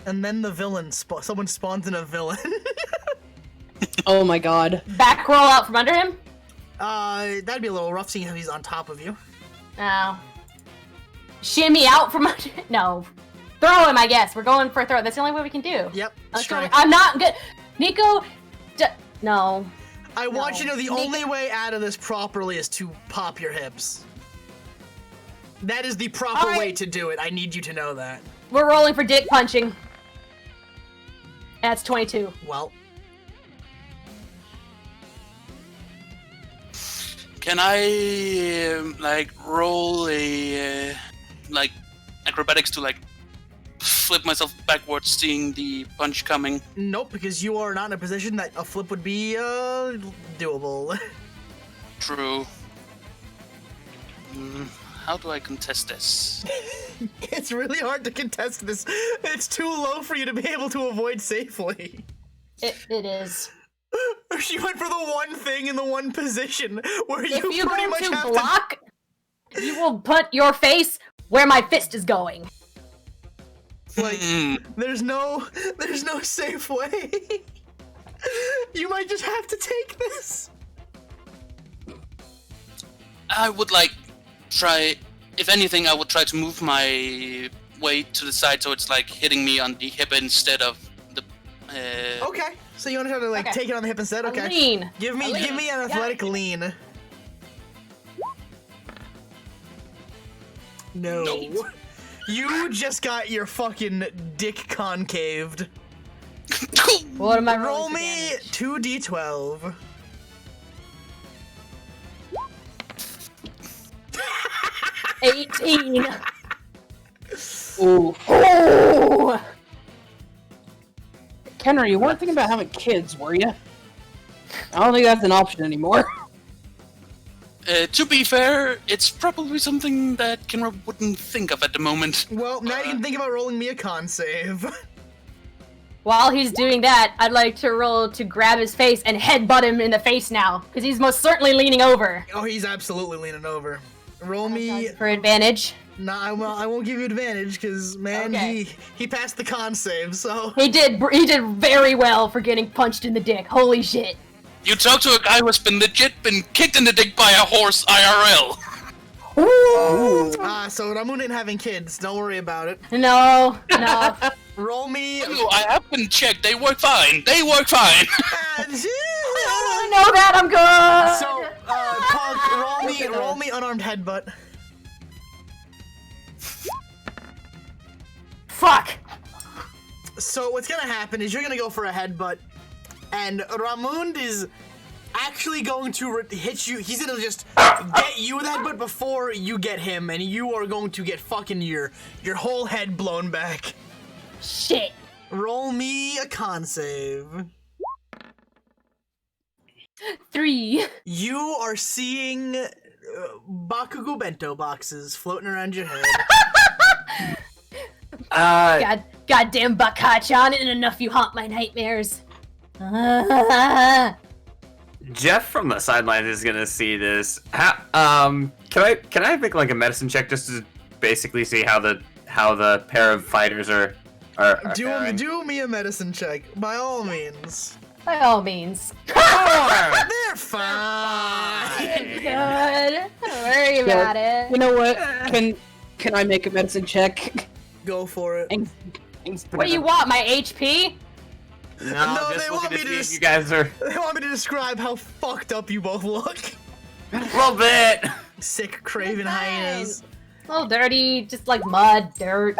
And then the villain someone spawns in a villain. Oh my god. Back roll out from under him? That'd be a little rough seeing how he's on top of you. Oh. Shimmy out from under. No. Throw him, I guess. We're going for a throw. That's the only way we can do. Yep. I'm not good. Nico. No. I want you to know the only way out of this properly is to pop your hips. That is the proper way to do it. I need you to know that. We're rolling for dick punching. That's 22. Well. Can I, roll a, acrobatics to, flip myself backwards, seeing the punch coming? Nope, because you are not in a position that a flip would be, doable. True. How do I contest this? It's really hard to contest this. It's too low for you to be able to avoid safely. It is. She went for the one thing in the one position where If you pretty go much to have block, you will put your face where my fist is going. Like, there's no safe way. You might just have to take this. I would try, if anything, I would try to move my weight to the side so it's hitting me on the hip instead of the. Okay, so you want to try to take it on the hip instead? Okay. Lean. Give me an athletic lean. No. Nope. You just got your fucking dick concaved. What am I Roll me 2d12. $18. Ooh. Oh. Kenner, you weren't thinking about having kids, were you? I don't think that's an option anymore. To be fair, it's probably something that Kenra wouldn't think of at the moment. Well, now you can think about rolling me a con save. While he's doing that, I'd like to roll to grab his face and headbutt him in the face now, because he's most certainly leaning over. Oh, he's absolutely leaning over. Roll me for advantage. Nah, I won't give you advantage because man, he passed the con save, so he did very well for getting punched in the dick. Holy shit! You talk to a guy who has been kicked in the dick by a horse IRL. Ooh. So Ramon ain't having kids. Don't worry about it. No. Roll me. No, I have been checked. They work fine. I know that. I'm good. So, Punk, roll me unarmed headbutt. Fuck. So what's gonna happen is you're gonna go for a headbutt, and Ramund is actually going to hit you. He's gonna just get you with a headbutt before you get him, and you are going to get fucking your whole head blown back. Shit. Roll me a con save. 3. You are seeing Bakugo bento boxes floating around your head. Goddamn Bakachan, and enough you haunt my nightmares. Jeff from the sidelines is gonna see this. Can I make a medicine check just to basically see how the pair of fighters are Do me a medicine check, by all means. By all means. They're fine. Good. Don't worry about it. You know what? Can I make a medicine check? Go for it. What do you want? My HP? No, they just want looking me to to see if you guys are They want me to describe how fucked up you both look. a little bit. Sick, craven hyenas. A little dirty, just like mud, dirt.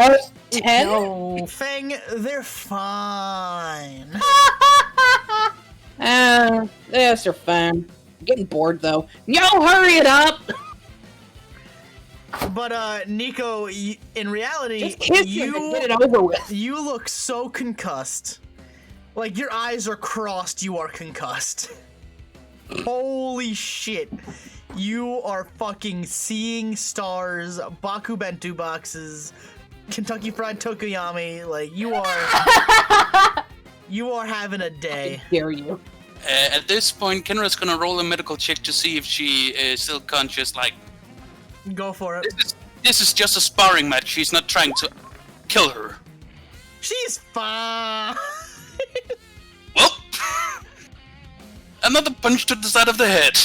10? No. Fang, they're fine. Yes, they're fine. I'm getting bored though. Yo, hurry it up! But Nico, in reality, Just kiss him and get it over with. You look so concussed. Like your eyes are crossed. You are concussed. Holy shit! You are fucking seeing stars. Baku bento boxes, Kentucky Fried Tokoyami. Like you are. You are having a day. Dare you? At this point, Kenra's gonna roll a medical check to see if she is still conscious. Like, go for it. This is just a sparring match. She's not trying to kill her. She's fine. Well, another punch to the side of the head.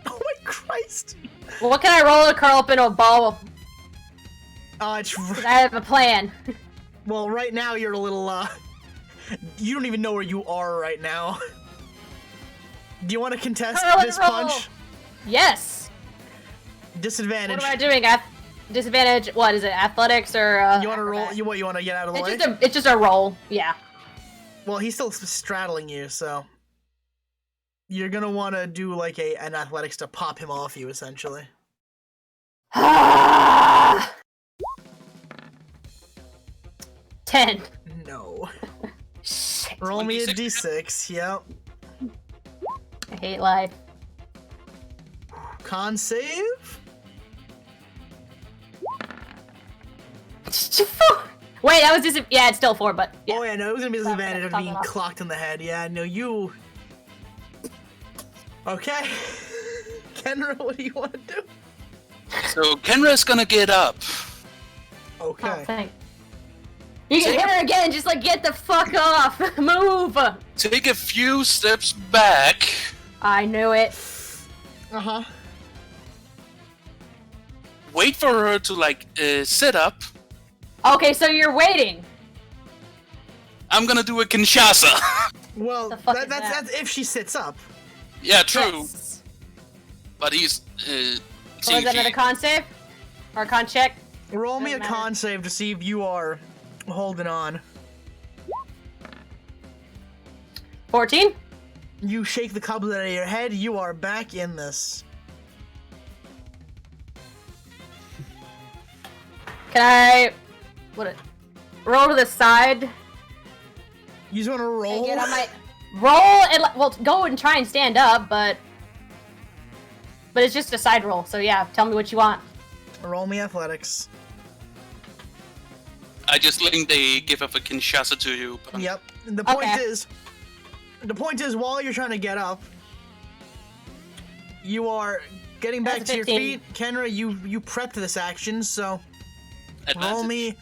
Oh my Christ! Well, what can I roll to curl up in a ball? I have a plan. Well, right now you're a little you don't even know where you are right now. Do you want to contest this punch? Yes. Disadvantage. What am I doing? Disadvantage. What is it? Athletics or? You want to roll? What you want to get out of the way? It's just a roll. Yeah. Well, he's still straddling you, so you're gonna want to do like an athletics to pop him off you, essentially. 10. No. Roll me a d6. Yep. I hate life. Con save. Wait, that was yeah, it's still 4, but yeah. Oh yeah, no, it was gonna be disadvantage of being clocked in the head. Yeah, no, you. Okay. Kenra, what do you want to do? So Kenra's gonna get up. Okay. Oh, thanks. You can hit her again, just like get the fuck off. Move. Take a few steps back. I knew it. Uh-huh. Wait for her to like sit up. Okay, so you're waiting. I'm gonna do a Kinshasa. Well, that's if she sits up. Yeah, true. Yes. But he's So is that another con save? Or a con check? Roll me a con save to see if you are holding on. 14? You shake the cobwebs out of your head. You are back in this. Can I... roll to the side? You just want to roll? Get on my... Roll and... Well, go and try and stand up, but it's just a side roll, so yeah, tell me what you want. Roll me athletics. I just linked the give of a Kinshasa to you. Yep. The point is, while you're trying to get up, you are getting back to your feet. Kenra, you prepped this action, so roll me.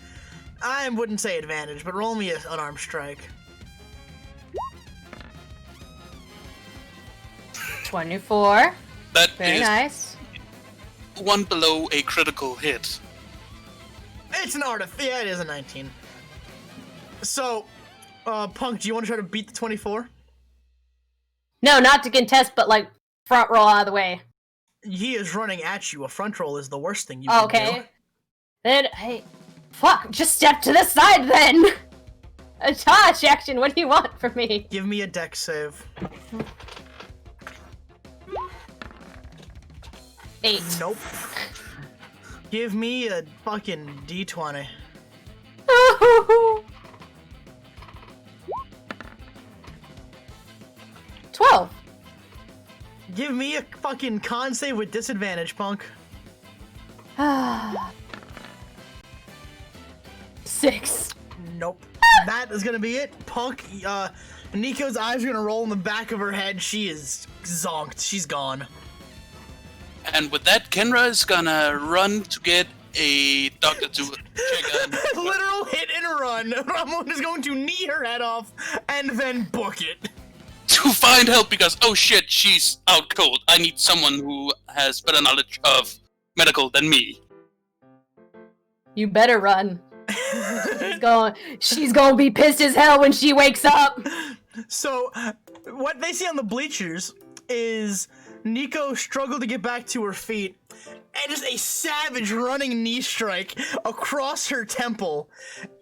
I wouldn't say advantage, but roll me an unarmed strike. 24. That Very is nice. one below a critical hit. It's an artifact. Yeah, it is a 19. So, Punk, do you want to try to beat the 24? No, not to contest, but like front roll out of the way. He is running at you. A front roll is the worst thing you can do. Okay. Then, hey, fuck, just step to the side then. A touch action. What do you want from me? Give me a dex save. 8. Nope. Give me a fucking d20. 12. Give me a fucking con save with disadvantage, Punk. 6. Nope. That is gonna be it. Punk, Nico's eyes are gonna roll in the back of her head. She is zonked. She's gone. And with that, Kenra is gonna run to get a doctor to check on. Literal hit and run. Ramon is going to knee her head off and then book it. to find help because, oh shit, she's out cold. I need someone who has better knowledge of medical than me. You better run. She's gonna be pissed as hell when she wakes up. So, what they see on the bleachers is Nico struggle to get back to her feet, and just a savage running knee strike across her temple,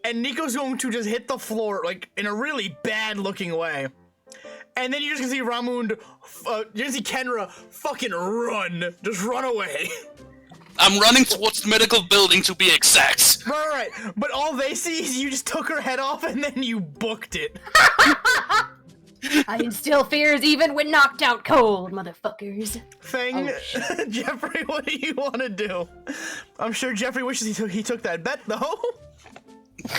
and Nico's going to just hit the floor, like, in a really bad-looking way. And then you're just gonna see Ramund, you're gonna see Kenra fucking just run away. I'm running towards the medical building to be exact. Right. But all they see is you just took her head off and then you booked it. I instill fears even when knocked out cold, motherfuckers. Fang, Jeffrey, what do you want to do? I'm sure Jeffrey wishes he took that bet, though.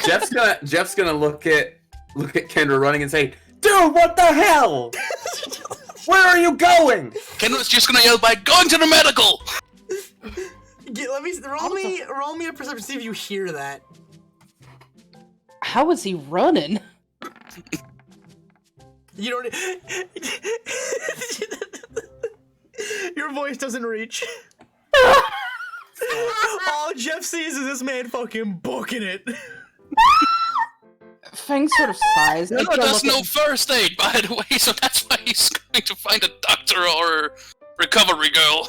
Jeff's gonna look at Kendra running and say, "Dude, what the hell? Where are you going?" Kendra's just gonna yell by going to the medical. Roll me a perception, see if you hear that. How is he running? You don't. Your voice doesn't reach. All Jeff sees is this man fucking booking it. Fang sort of sighs. No, there's no first aid, by the way, so that's why he's going to find a doctor or a recovery girl.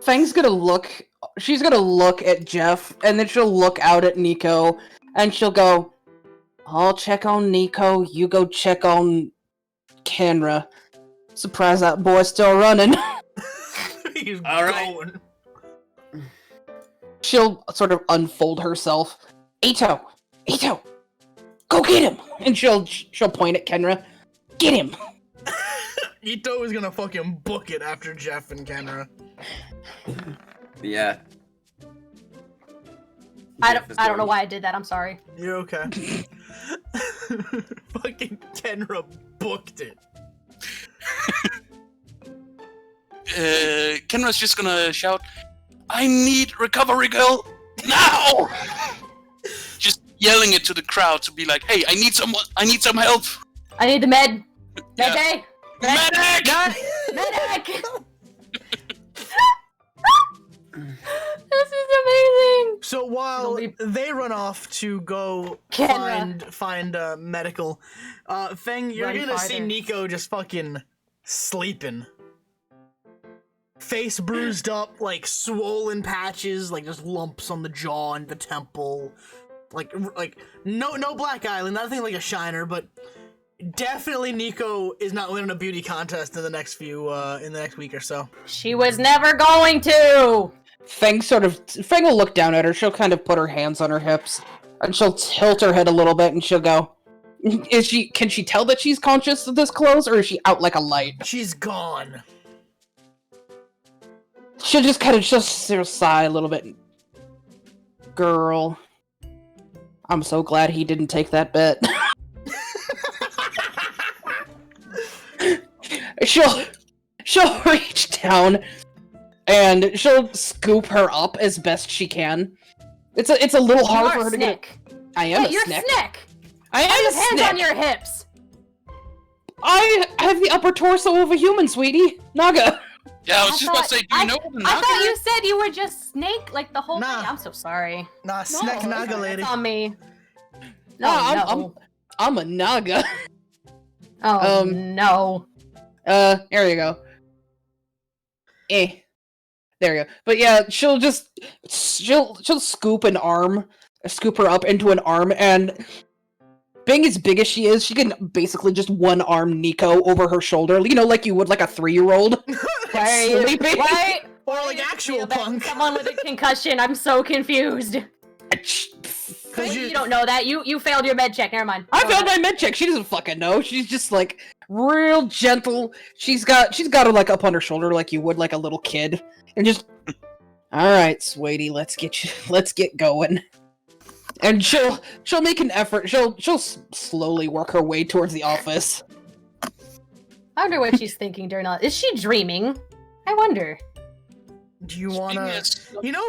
Fang's gonna look. She's gonna look at Jeff, and then she'll look out at Nico, and she'll go, "I'll check on Nico. You go check on Kenra. Surprise, that boy's still running." He's going. She'll sort of unfold herself. Ito, go get him! And she'll point at Kenra. Get him! Ito is gonna fucking book it after Jeff and Kenra. Yeah. I don't know why I did that. I'm sorry. You're okay. Fucking Kenra booked it. Kenra's just gonna shout, "I need recovery girl now!" Just yelling it to the crowd to be like, "Hey, I need some help. I need the med. Medic! Medic! Medic! This is amazing! So while they run off to go find medical, Feng, you're gonna see Nico just fucking sleeping. Face bruised up, like swollen patches, like just lumps on the jaw and the temple. Like no Black Island, nothing like a shiner, but definitely Nico is not winning a beauty contest in the next week or so. She was never going to! Fang will look down at her, she'll kind of put her hands on her hips, and she'll tilt her head a little bit, and she'll go, can she tell that she's conscious of this close, or is she out like a light? She's gone. She'll just kind of sigh a little bit. Girl, I'm so glad he didn't take that bet. She'll reach down and she'll scoop her up as best she can. It's a little hard for her to get. I am a you're snick. I am a hands snick. on your hips. I have the upper torso of a human, sweetie. Naga. Yeah, I was just about to say, do you know the Naga? I thought you said you were just snake like the whole thing. I'm so sorry. Snack Naga lady. That's on me. I'm a Naga. Oh no. There you go. There you go. But yeah, she'll scoop her up into an arm, and being as big as she is, she can basically just one arm Nico over her shoulder, like you would like a 3-year-old. Sleeping. Why? Or like actual punk. Someone with a concussion. I'm so confused. You don't know that. You failed your med check. Never mind. I failed my med check. She doesn't fucking know. She's just like real gentle. She's got her like up on her shoulder like you would like a little kid, and just, all right, sweetie, let's get going. And she'll make an effort. She'll slowly work her way towards the office. I wonder what she's thinking during all. Is she dreaming? I wonder. Do you wanna? You know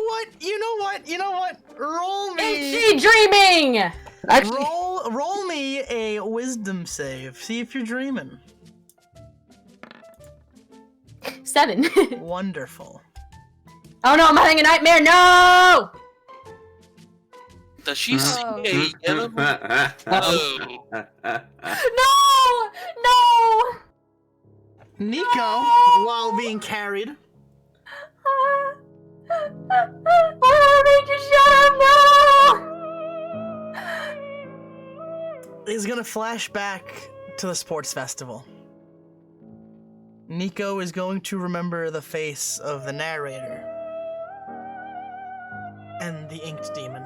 what? Roll me. Is she dreaming? Actually, roll me a wisdom save. See if you're dreaming. 7. Wonderful. Oh no, I'm having a nightmare. No! Does she see a yellow? Oh. No! Nico, while being carried, is gonna flash back to the sports festival. Nico is going to remember the face of the narrator and the inked demon.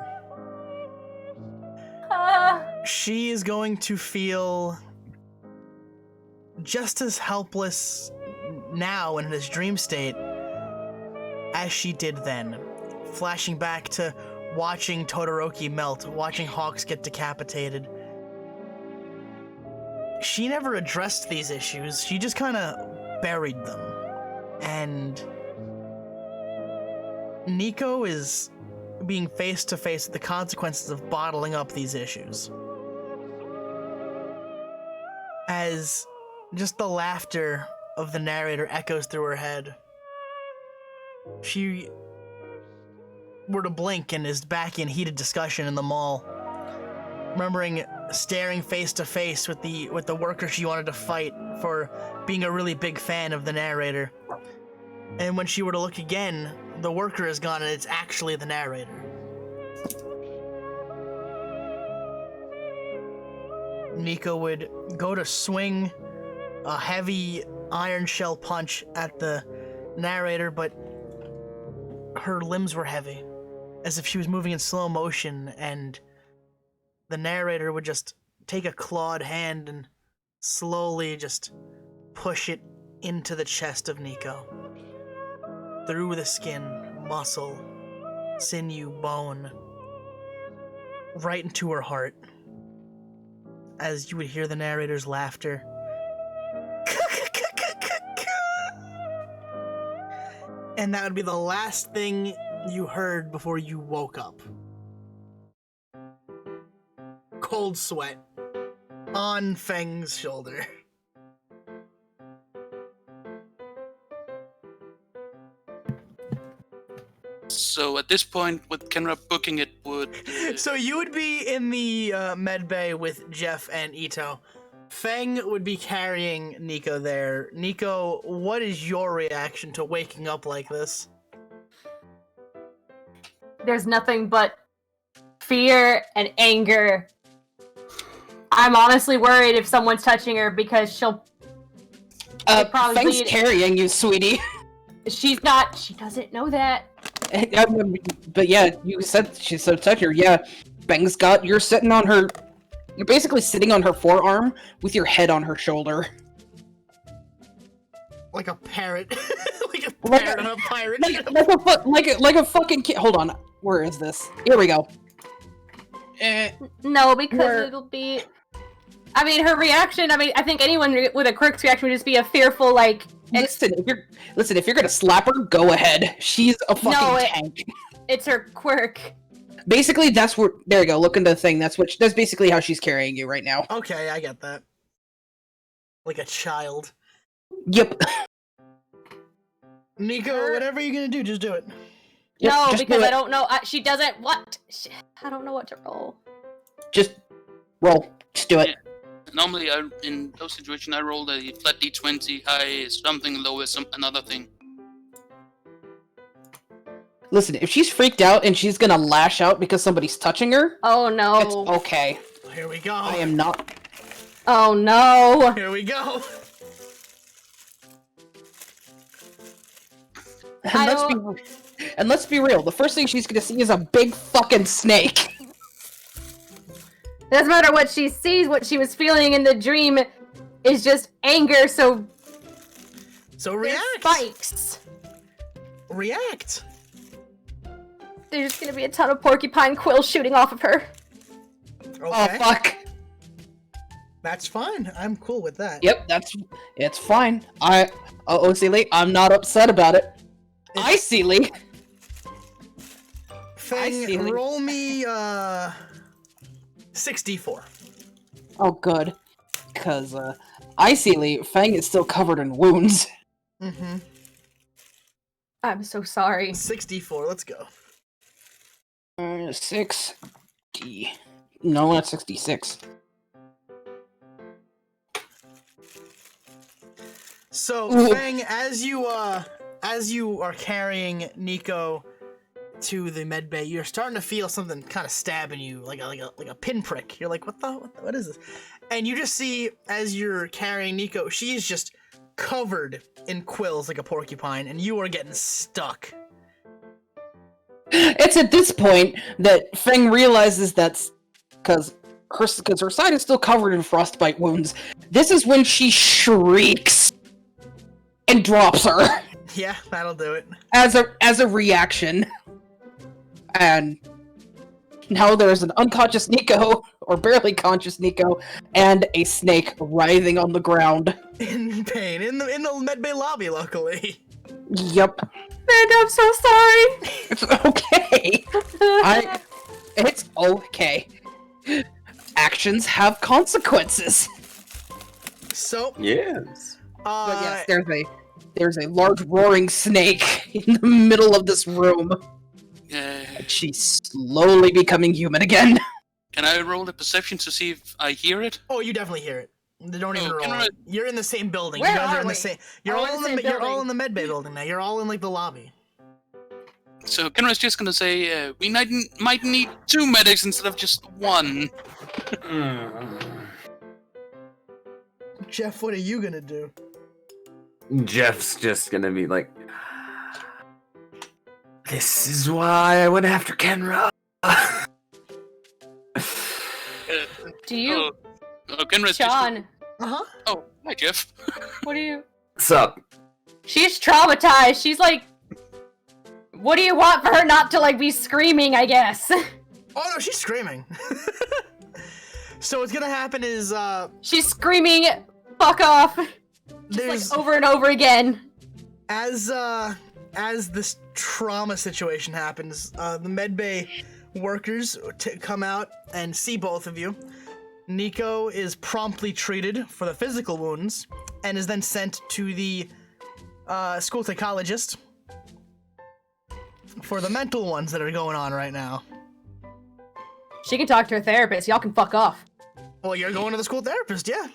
She is going to feel just as helpless now in this dream state as she did then. Flashing back to watching Todoroki melt, watching Hawks get decapitated. She never addressed these issues, she just kind of buried them. And Nico is being face to face with the consequences of bottling up these issues. As just the laughter of the narrator echoes through her head, she were to blink and is back in heated discussion in the mall, remembering staring face to face with the worker she wanted to fight for being a really big fan of the narrator. And when she were to look again, the worker is gone and it's actually the narrator. Nico would go to swing a heavy iron shell punch at the narrator, but her limbs were heavy, as if she was moving in slow motion, and the narrator would just take a clawed hand and slowly just push it into the chest of Nico. Through the skin, muscle, sinew, bone, right into her heart. As you would hear the narrator's laughter. And that would be the last thing you heard before you woke up. Cold sweat on Feng's shoulder. So at this point, with Kenra booking it, would... So you would be in the med bay with Jeff and Ito. Feng would be carrying Nico there. Nico, what is your reaction to waking up like this? There's nothing but fear and anger. I'm honestly worried if someone's touching her because she'll... Feng's carrying you, sweetie. She's not... She doesn't know that. But yeah, you said she's so touched her. Yeah, Feng's got... You're sitting on her... You're basically sitting on her forearm with your head on her shoulder. Like a parrot. Like a parrot on a pirate. Like a fucking kid. Hold on. Where is this? Here we go. No, because it'll be... I mean, her reaction, I think anyone with a quirk's reaction would just be a fearful, like... Listen, if you're gonna slap her, go ahead. She's a fucking tank. It's her quirk. Basically, that's where... There you go, look into the thing. That's basically how she's carrying you right now. Okay, I get that. Like a child. Yep. Nico, whatever you're gonna do, just do it. Yep, no, because I don't know. She doesn't... What? I don't know what to roll. Just roll. Just do it. Yeah. Normally, in those situations, I roll a flat d20, high something, low is another thing. Listen, if she's freaked out and she's gonna lash out because somebody's touching her... Oh no. It's okay. Here we go. I am not... Oh no. Here we go. And let's be real, the first thing she's gonna see is a big fucking snake. Doesn't matter what she sees, what she was feeling in the dream is just anger, so react. Spikes. React. There's just gonna be a ton of porcupine quills shooting off of her. Okay. Oh, fuck. That's fine. I'm cool with that. Yep, it's fine. Sealy, I'm not upset about it. I see Lee. Feng, roll me 64. Oh, good. Because, icily, Fang is still covered in wounds. Mm-hmm. I'm so sorry. 6d4, let's go. 6d. No, not 66. So, Ooh. Fang, as you are carrying Nico to the med bay, you're starting to feel something kind of stabbing you, like a pinprick. You're like, what is this? And you just see, as you're carrying Nico, she is just covered in quills like a porcupine, and you are getting stuck. It's at this point that Feng realizes that's because her side is still covered in frostbite wounds. This is when she shrieks and drops her Yeah, that'll do it. as a reaction. And now there's an unconscious Nico, or barely conscious Nico, and a snake writhing on the ground. In pain. In the medbay lobby, luckily. Yep. Man, I'm so sorry. It's okay. It's okay. Actions have consequences. So yes. But yes, there's a large roaring snake in the middle of this room. And she's slowly becoming human again. Can I roll a perception to see if I hear it? Oh, you definitely hear it. Don't even roll. can I- You're in the same building. Where you guys are are in the we? same. You're Oh, all in the. You're all in the medbay building now. You're all in like the lobby. So Kenra's just gonna say, we might need 2 medics instead of just 1. Jeff, what are you gonna do? Jeff's just gonna be like, this is why I went after Kenra. Do you? Oh, Kenra's Sean, Uh-huh. Oh, hi, Jeff. what do you? What's up? She's traumatized. She's like, what do you want for her not to like be screaming? I guess. Oh no, she's screaming. So what's gonna happen is she's screaming, "Fuck off!" Just like over and over again. As this trauma situation happens, the medbay workers come out and see both of you. Nico is promptly treated for the physical wounds and is then sent to the school psychologist for the mental ones that are going on right now. She can talk to her therapist. Y'all can fuck off. Well, you're going to the school therapist, yeah.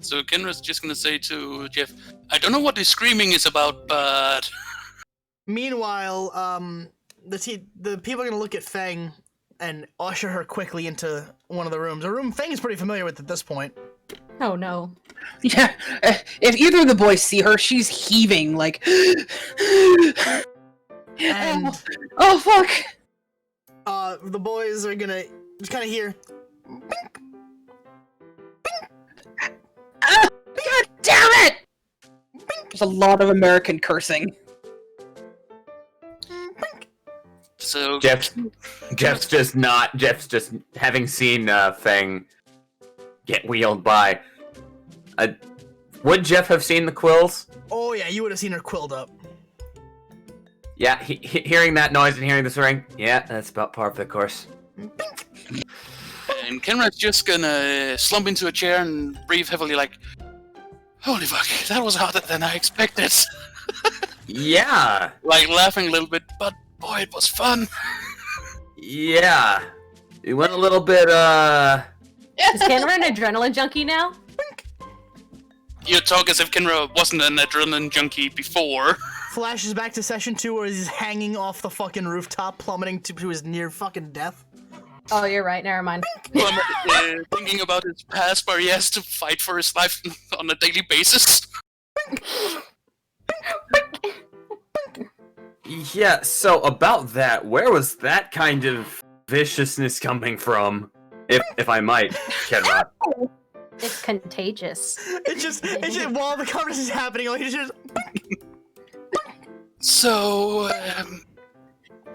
So Kenra's just gonna say to Jeff, I don't know what this screaming is about, but... Meanwhile, the people are gonna look at Feng and usher her quickly into one of the rooms. A room Feng is pretty familiar with at this point. Oh no. Yeah, if either of the boys see her, she's heaving like. And oh fuck! The boys are gonna just kind of hear. God damn it! There's a lot of American cursing. So Jeff's just having seen Feng get wheeled by. Would Jeff have seen the quills? Oh yeah, you would have seen her quilled up. Yeah, hearing that noise and hearing this ring, yeah, that's about par for the course. And Kenra's just gonna slump into a chair and breathe heavily like, holy fuck, that was harder than I expected. Yeah. Like laughing a little bit, but boy, it was fun. Yeah. It went a little bit, Is Kenra an adrenaline junkie now? You talk as if Kenra wasn't an adrenaline junkie before. Flashes back to session 2 where he's hanging off the fucking rooftop, plummeting to his near fucking death. Oh, you're right. Never mind. Thinking about his past where he has to fight for his life on a daily basis. Yeah, so about that, where was that kind of viciousness coming from? If I might, Kenrod. It's contagious. It's just while the conversation is happening, like it's just. So,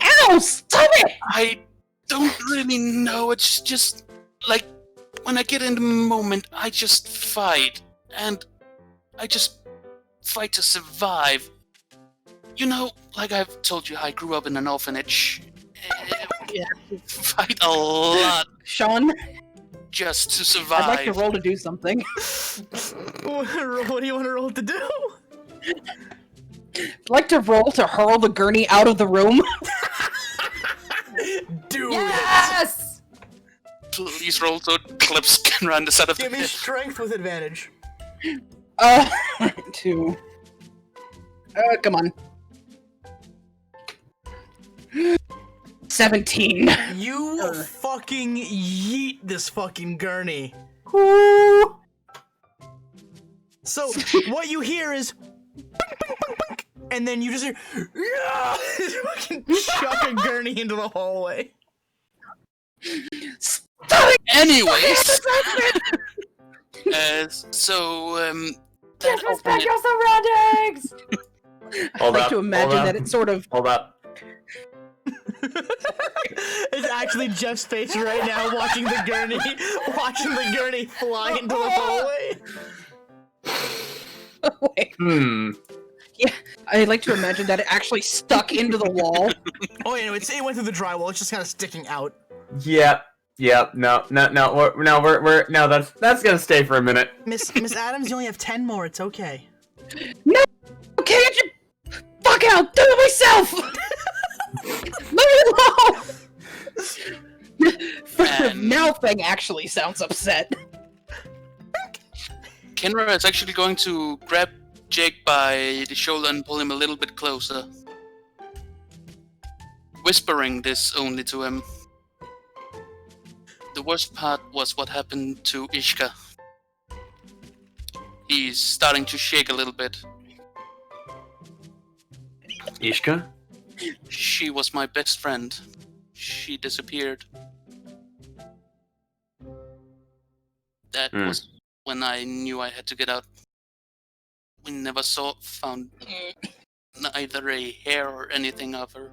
Ow! Stop it! I don't really know. It's just like when I get in the moment, I just fight, and I just fight to survive. You know, like I've told you, I grew up in an orphanage. We had to fight a lot. Sean, just to survive. I'd like to roll to do something. What do you want to roll to do? I'd like to roll to hurl the gurney out of the room. Do Yes! Please roll to clips Kenra on the side of Give the me head. strength with advantage. 2. Come on. 17. You fucking yeet this fucking gurney. So, what you hear is... and then you just hear... fucking chuck a gurney into the hallway. Anyways, so that Give us back your surroundings! I'd like to imagine that it's sort of... Hold up. It's actually Jeff's face right now watching the gurney fly into the hallway. Wait. Yeah, I'd like to imagine that it actually stuck into the wall. Oh yeah, no, it went through the drywall. It's just kind of sticking out. Yep. No. That's gonna stay for a minute. Miss Adams, you only have 10 more. It's okay. No, can't you? Fuck out! Do it myself. Leave me alone. Now thing actually sounds upset. Kenra is actually going to grab Jake by the shoulder and pull him a little bit closer, whispering this only to him. The worst part was what happened to Ishka. He's starting to shake a little bit. Ishka? She was my best friend. She disappeared. That was when I knew I had to get out. We never found neither a hair or anything of her.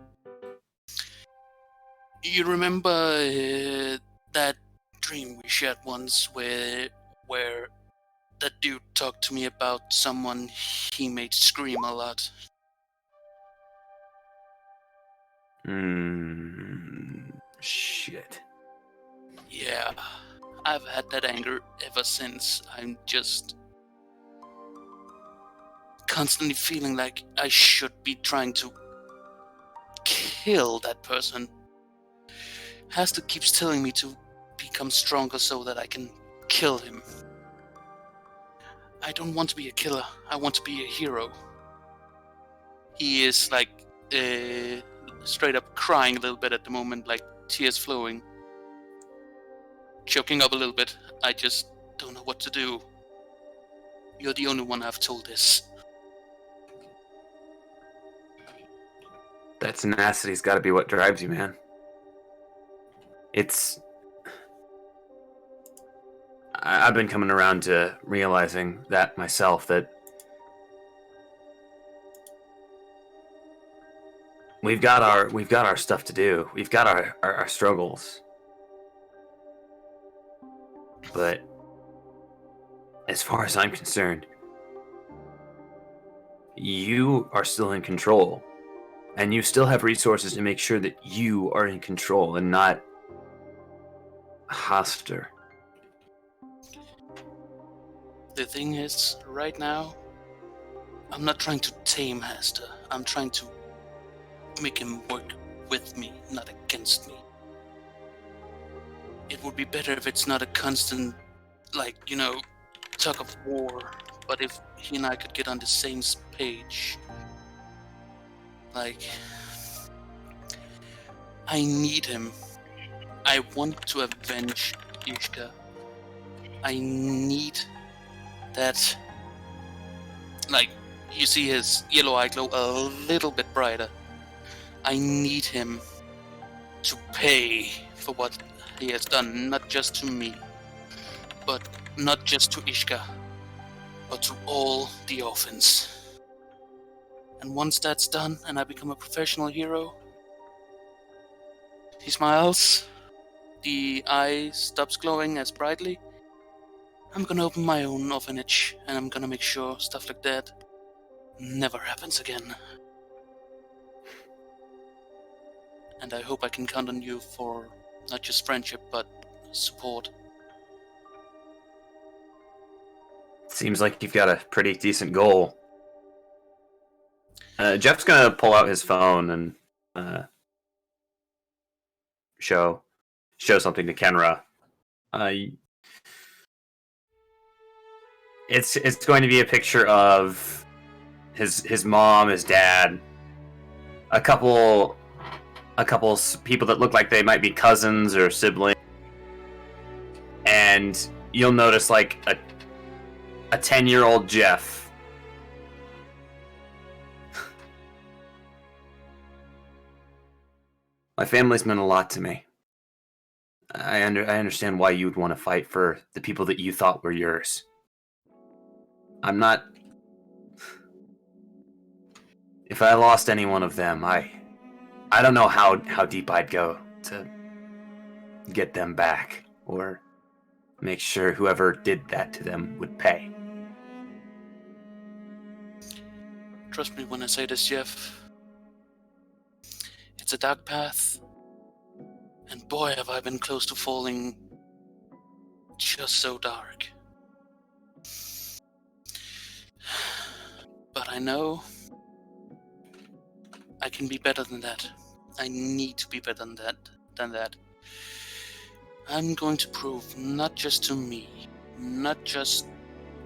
You remember that dream we shared once where that dude talked to me about someone he made scream a lot? Shit. Yeah, I've had that anger ever since. I'm just constantly feeling like I should be trying to kill that person. Hasta keeps telling me to become stronger so that I can kill him. I don't want to be a killer. I want to be a hero. He is like straight up crying a little bit at the moment, like tears flowing. Choking up a little bit. I just don't know what to do. You're the only one I've told this. That tenacity's gotta be what drives you, man. I've been coming around to realizing that myself, that we've got our stuff to do. We've got our struggles. But as far as I'm concerned, you are still in control. And you still have resources to make sure that you are in control and not Hoster. The thing is, right now, I'm not trying to tame Hasta. I'm trying to make him work with me, not against me. It would be better if it's not a constant, tug of war, but if he and I could get on the same page. I need him. I want to avenge Ishka. I need that. You see his yellow eye glow a little bit brighter. I need him to pay for what he has done, not just to me, but not just to Ishka, but to all the orphans. And once that's done and I become a professional hero, he smiles, the eye stops glowing as brightly, I'm gonna open my own orphanage and I'm gonna make sure stuff like that never happens again. And I hope I can count on you for not just friendship, but support. Seems like you've got a pretty decent goal. Jeff's gonna pull out his phone and show something to Kenra. It's going to be a picture of his mom, his dad, a couple people that look like they might be cousins or siblings, and you'll notice like a 10-year-old Jeff. My family's meant a lot to me. I understand why you would want to fight for the people that you thought were yours. I'm not... If I lost any one of them, I don't know how deep I'd go to get them back, or make sure whoever did that to them would pay. Trust me when I say this, Jeff. It's a dark path, and boy have I been close to falling just so dark. But I know I can be better than that. I need to be better than that. I'm going to prove, not just to me, not just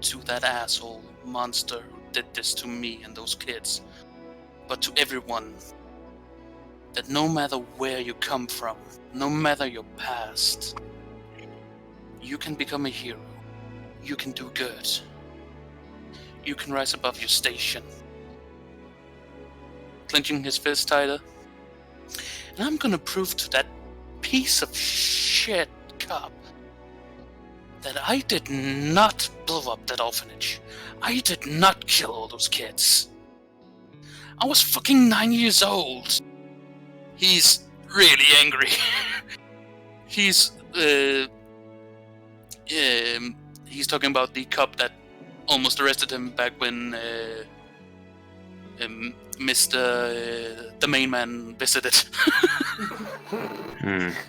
to that asshole monster who did this to me and those kids, but to everyone, that no matter where you come from, no matter your past, you can become a hero. You can do good. You can rise above your station. Clenching his fist tighter. And I'm gonna prove to that piece of shit cop that I did not blow up that orphanage. I did not kill all those kids. I was fucking 9 years old. He's really angry. He's talking about the cop that almost arrested him back when the main man visited.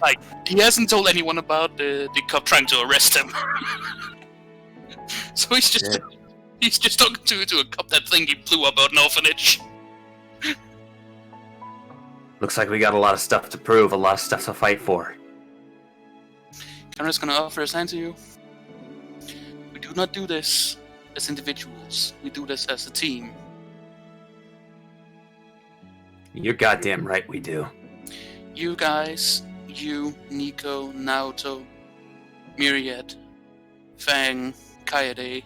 Like, he hasn't told anyone about the cop trying to arrest him. So he's just talking to a cop that think he blew up an orphanage. Looks like we got a lot of stuff to prove, a lot of stuff to fight for. Kenra's gonna offer his hand to you. We do not do this as individuals. We do this as a team. You're goddamn right we do. You guys, you, Nico, Naoto, Myraid, Fang, Kaede,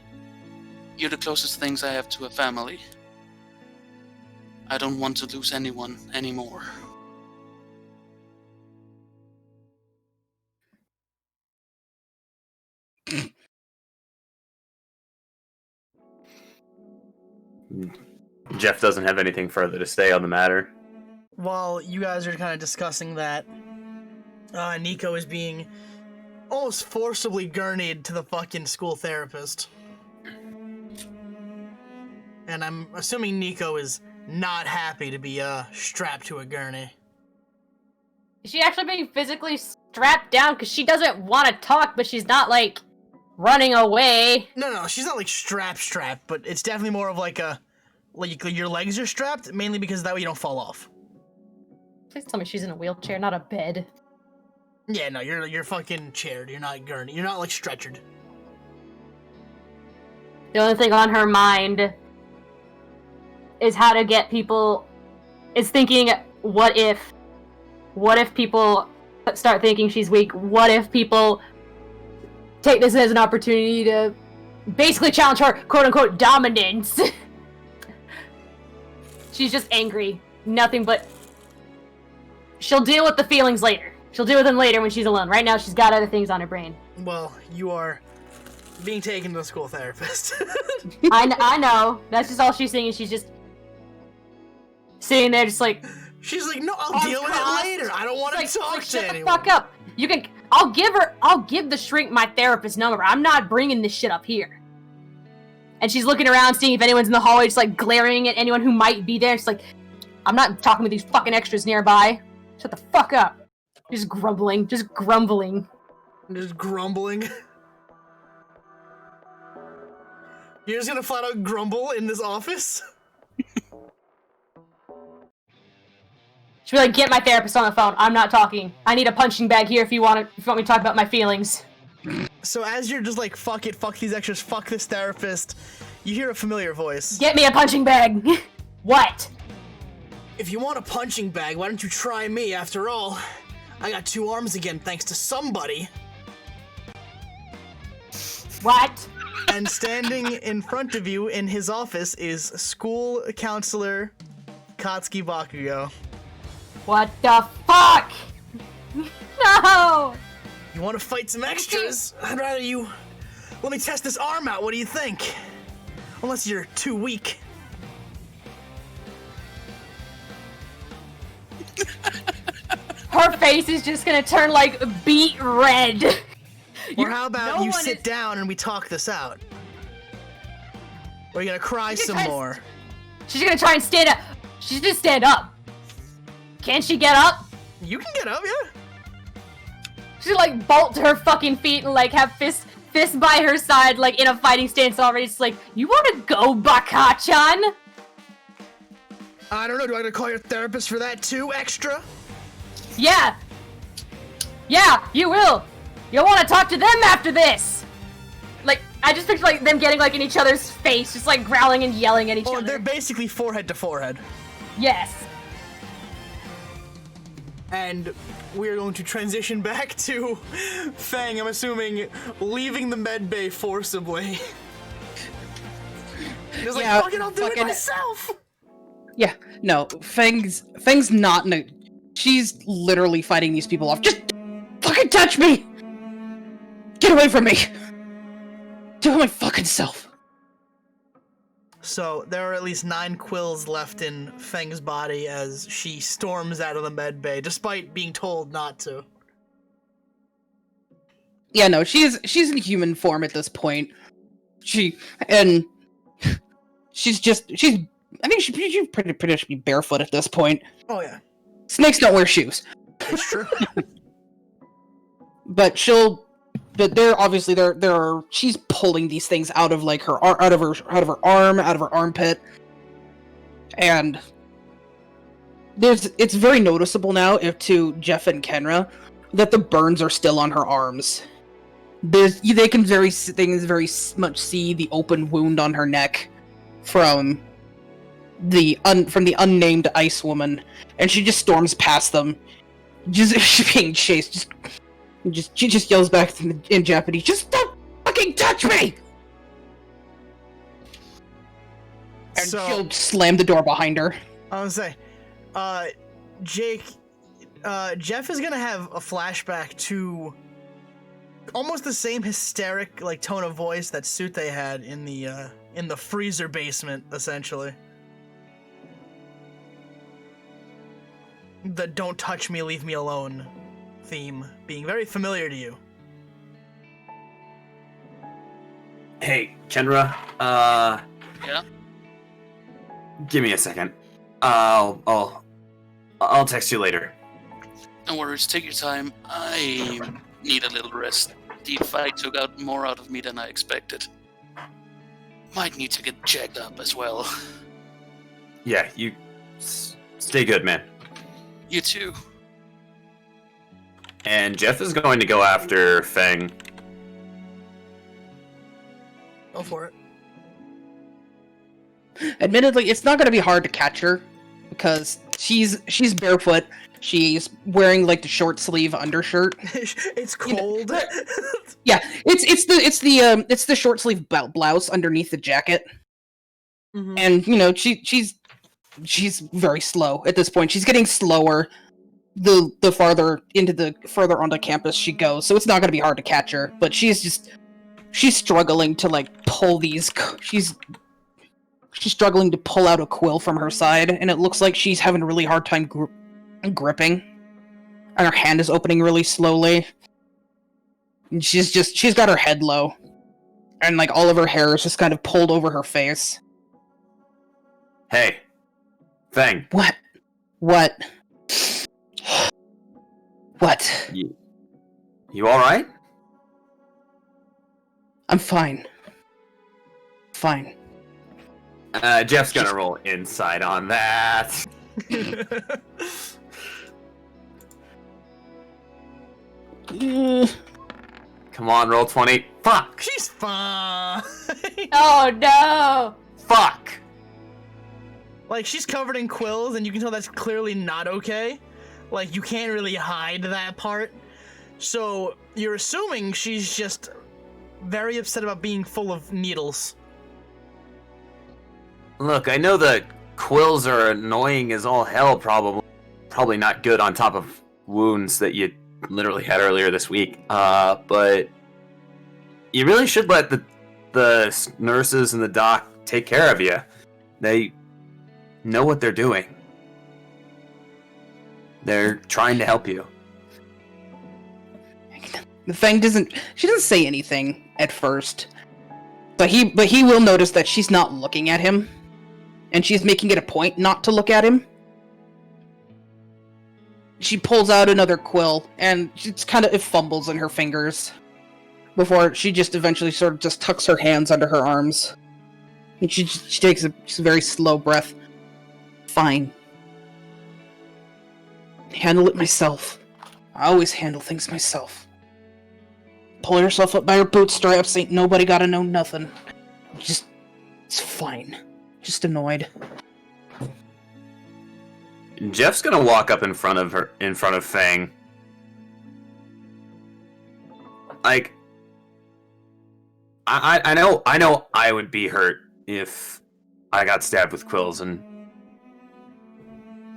you're the closest things I have to a family. I don't want to lose anyone anymore. Jeff doesn't have anything further to say on the matter. While you guys are kind of discussing that, Nico is being almost forcibly gurneyed to the fucking school therapist. And I'm assuming Nico is not happy to be strapped to a gurney. Is she actually being physically strapped down? Because she doesn't want to talk, but she's not, like, running away. No, she's not, like, strapped, but it's definitely more of, like, your legs are strapped, mainly because that way you don't fall off. Please tell me she's in a wheelchair, not a bed. Yeah, no, you're fucking chaired. You're not gurney. You're not, like, stretchered. The only thing on her mind is how to get people... is thinking, what if people start thinking she's weak? What if people take this as an opportunity to basically challenge her quote-unquote dominance? She's just angry. Nothing but... She'll deal with the feelings later. She'll deal with them later when she's alone. Right now, she's got other things on her brain. Well, you are being taken to the school therapist. I know. That's just all she's saying. She's just sitting there, just like... She's like, no, I'll deal with it later. I don't want to talk to anyone. Shut the fuck up. You can... I'll give the shrink my therapist number. I'm not bringing this shit up here. And she's looking around, seeing if anyone's in the hallway, just like glaring at anyone who might be there. She's like, I'm not talking with these fucking extras nearby. Shut the fuck up. Just grumbling. You're just gonna flat out grumble in this office? She'll be like, get my therapist on the phone. I'm not talking. I need a punching bag here if you want me to talk about my feelings. So as you're just like, fuck it, fuck these extras, fuck this therapist, you hear a familiar voice. Get me a punching bag! What? If you want a punching bag, why don't you try me? After all, I got 2 arms again thanks to somebody. What? And standing in front of you in his office is school counselor Katsuki Bakugo. What the fuck? No! You want to fight some extras? I'd rather you... Let me test this arm out, what do you think? Unless you're too weak. Her face is just gonna turn like beet red. Or how about you sit down and we talk this out? Or are you gonna cry some more? She's gonna try and stand up. She's gonna stand up. Can she get up? You can get up, yeah. She's like bolt to her fucking feet and like have fist by her side, like in a fighting stance already. It's like, you wanna go, Baka-chan? I don't know, do I gotta call your therapist for that too, extra? Yeah! Yeah, you will! You'll wanna talk to them after this! Like, I just picture like them getting like in each other's face, just like growling and yelling at each other. They're basically forehead to forehead. Yes. And we're going to transition back to Fang, I'm assuming, leaving the med bay forcibly. Just like, fuck it, I'll do it myself! Yeah, no, Fang's not in a... She's literally fighting these people off. Just fucking touch me! Get away from me! Do it my fucking self. So, there are at least 9 quills left in Fang's body as she storms out of the med bay, despite being told not to. Yeah, no, she's in human form at this point. She's I think she's pretty much be barefoot at this point. Oh yeah. Snakes don't wear shoes. It's true. But she's pulling these things out of like her out of her arm, out of her armpit. And it's very noticeable now to Jeff and Kenra that the burns are still on her arms. They can very much see the open wound on her neck from the unnamed ice woman, and she just storms past them, just being chased. She just yells back in Japanese, "Just don't fucking touch me!" And she'll slam the door behind her. I was gonna say, Jake, Jeff is gonna have a flashback to almost the same hysteric like tone of voice that Sute had in the freezer basement, essentially. The "don't touch me, leave me alone" theme being very familiar to you. Hey, Kenra, Yeah? give me a second. I'll text you later. No worries, take your time. I need a little rest. The fight took out more out of me than I expected. Might need to get checked up as well. Yeah, you stay good, man. You too. And Jeff is going to go after Fang. Go for it. Admittedly, it's not going to be hard to catch her because she's barefoot. She's wearing like the short sleeve undershirt. It's cold. Yeah, it's the short sleeve blouse underneath the jacket. Mm-hmm. And she's very slow at this point. She's getting slower the further onto campus she goes, so it's not going to be hard to catch her. But she's struggling to like pull these. She's struggling to pull out a quill from her side, and it looks like she's having a really hard time gripping, and her hand is opening really slowly. And she's got her head low, and like all of her hair is just kind of pulled over her face. Hey, Fang. What? What? You all right? I'm fine. fine. Jeff's gonna roll insight on that. Come on, roll 20. Fuck! She's fine. Oh no! Fuck! Like, she's covered in quills, and you can tell that's clearly not okay. Like, you can't really hide that part. So, you're assuming she's just very upset about being full of needles. Look, I know the quills are annoying as all hell, probably not good on top of wounds that you literally had earlier this week. But you really should let the nurses and the doc take care of you. They know what they're doing. They're trying to help you. The Fang doesn't say anything at first. But he will notice that she's not looking at him. And she's making it a point not to look at him. She pulls out another quill, and it fumbles in her fingers. Before she just eventually sort of just tucks her hands under her arms. And she takes a very slow breath. Fine. Handle it myself. I always handle things myself. Pull yourself up by your bootstraps, ain't nobody gotta know nothing. It's fine. Just annoyed. Jeff's gonna walk up in front of Fang. Like, I know I would be hurt if I got stabbed with quills, and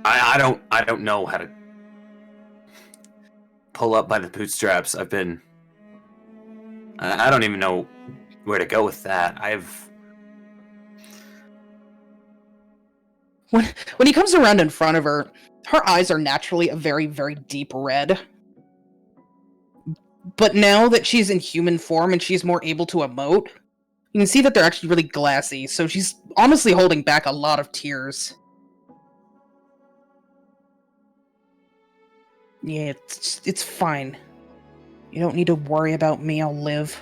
I don't know how to pull up by the bootstraps. I don't even know where to go with that. When he comes around in front of her, her eyes are naturally a very, very deep red. But now that she's in human form and she's more able to emote, you can see that they're actually really glassy, so she's honestly holding back a lot of tears. Yeah, it's fine. You don't need to worry about me, I'll live.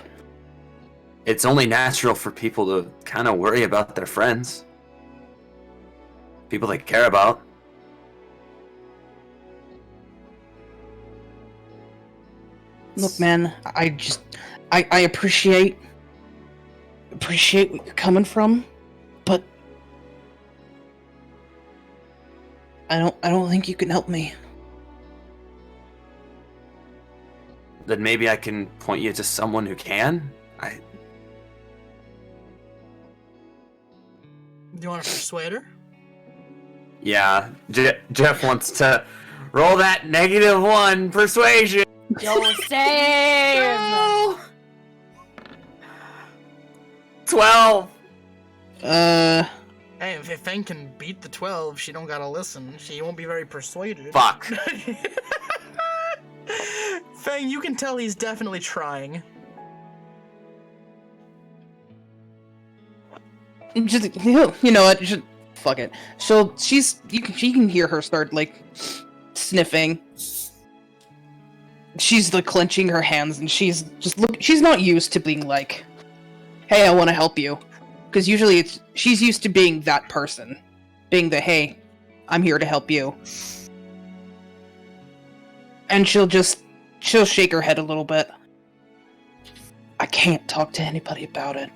It's only natural for people to kind of worry about their friends. People they care about. Look, man, I appreciate where you're coming from, but I don't think you can help me. Then maybe I can point you to someone who can? Do you want to persuade her? Yeah, Jeff wants to roll that -1 persuasion. Yo, same! No! 12! Hey, if Fang can beat the 12, she don't gotta listen. She won't be very persuaded. Fuck. Fang, you can tell he's definitely trying. Just, you know what? Just, fuck it. So you can hear her start like sniffing. She's like clenching her hands, and she's not used to being like, "Hey, I want to help you," because usually she's used to being that person, being the "Hey, I'm here to help you," and she'll shake her head a little bit. I can't talk to anybody about it.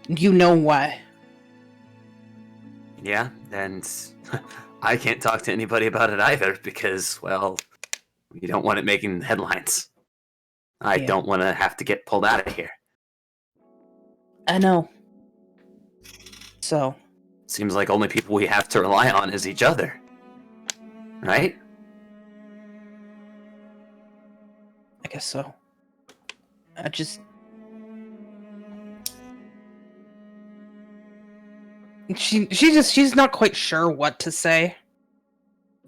You know why? Yeah, and I can't talk to anybody about it either because, well, you don't want it making headlines. I don't want to have to get pulled out of here. I know. So. Seems like only people we have to rely on is each other. Right? I guess so. She's not quite sure what to say.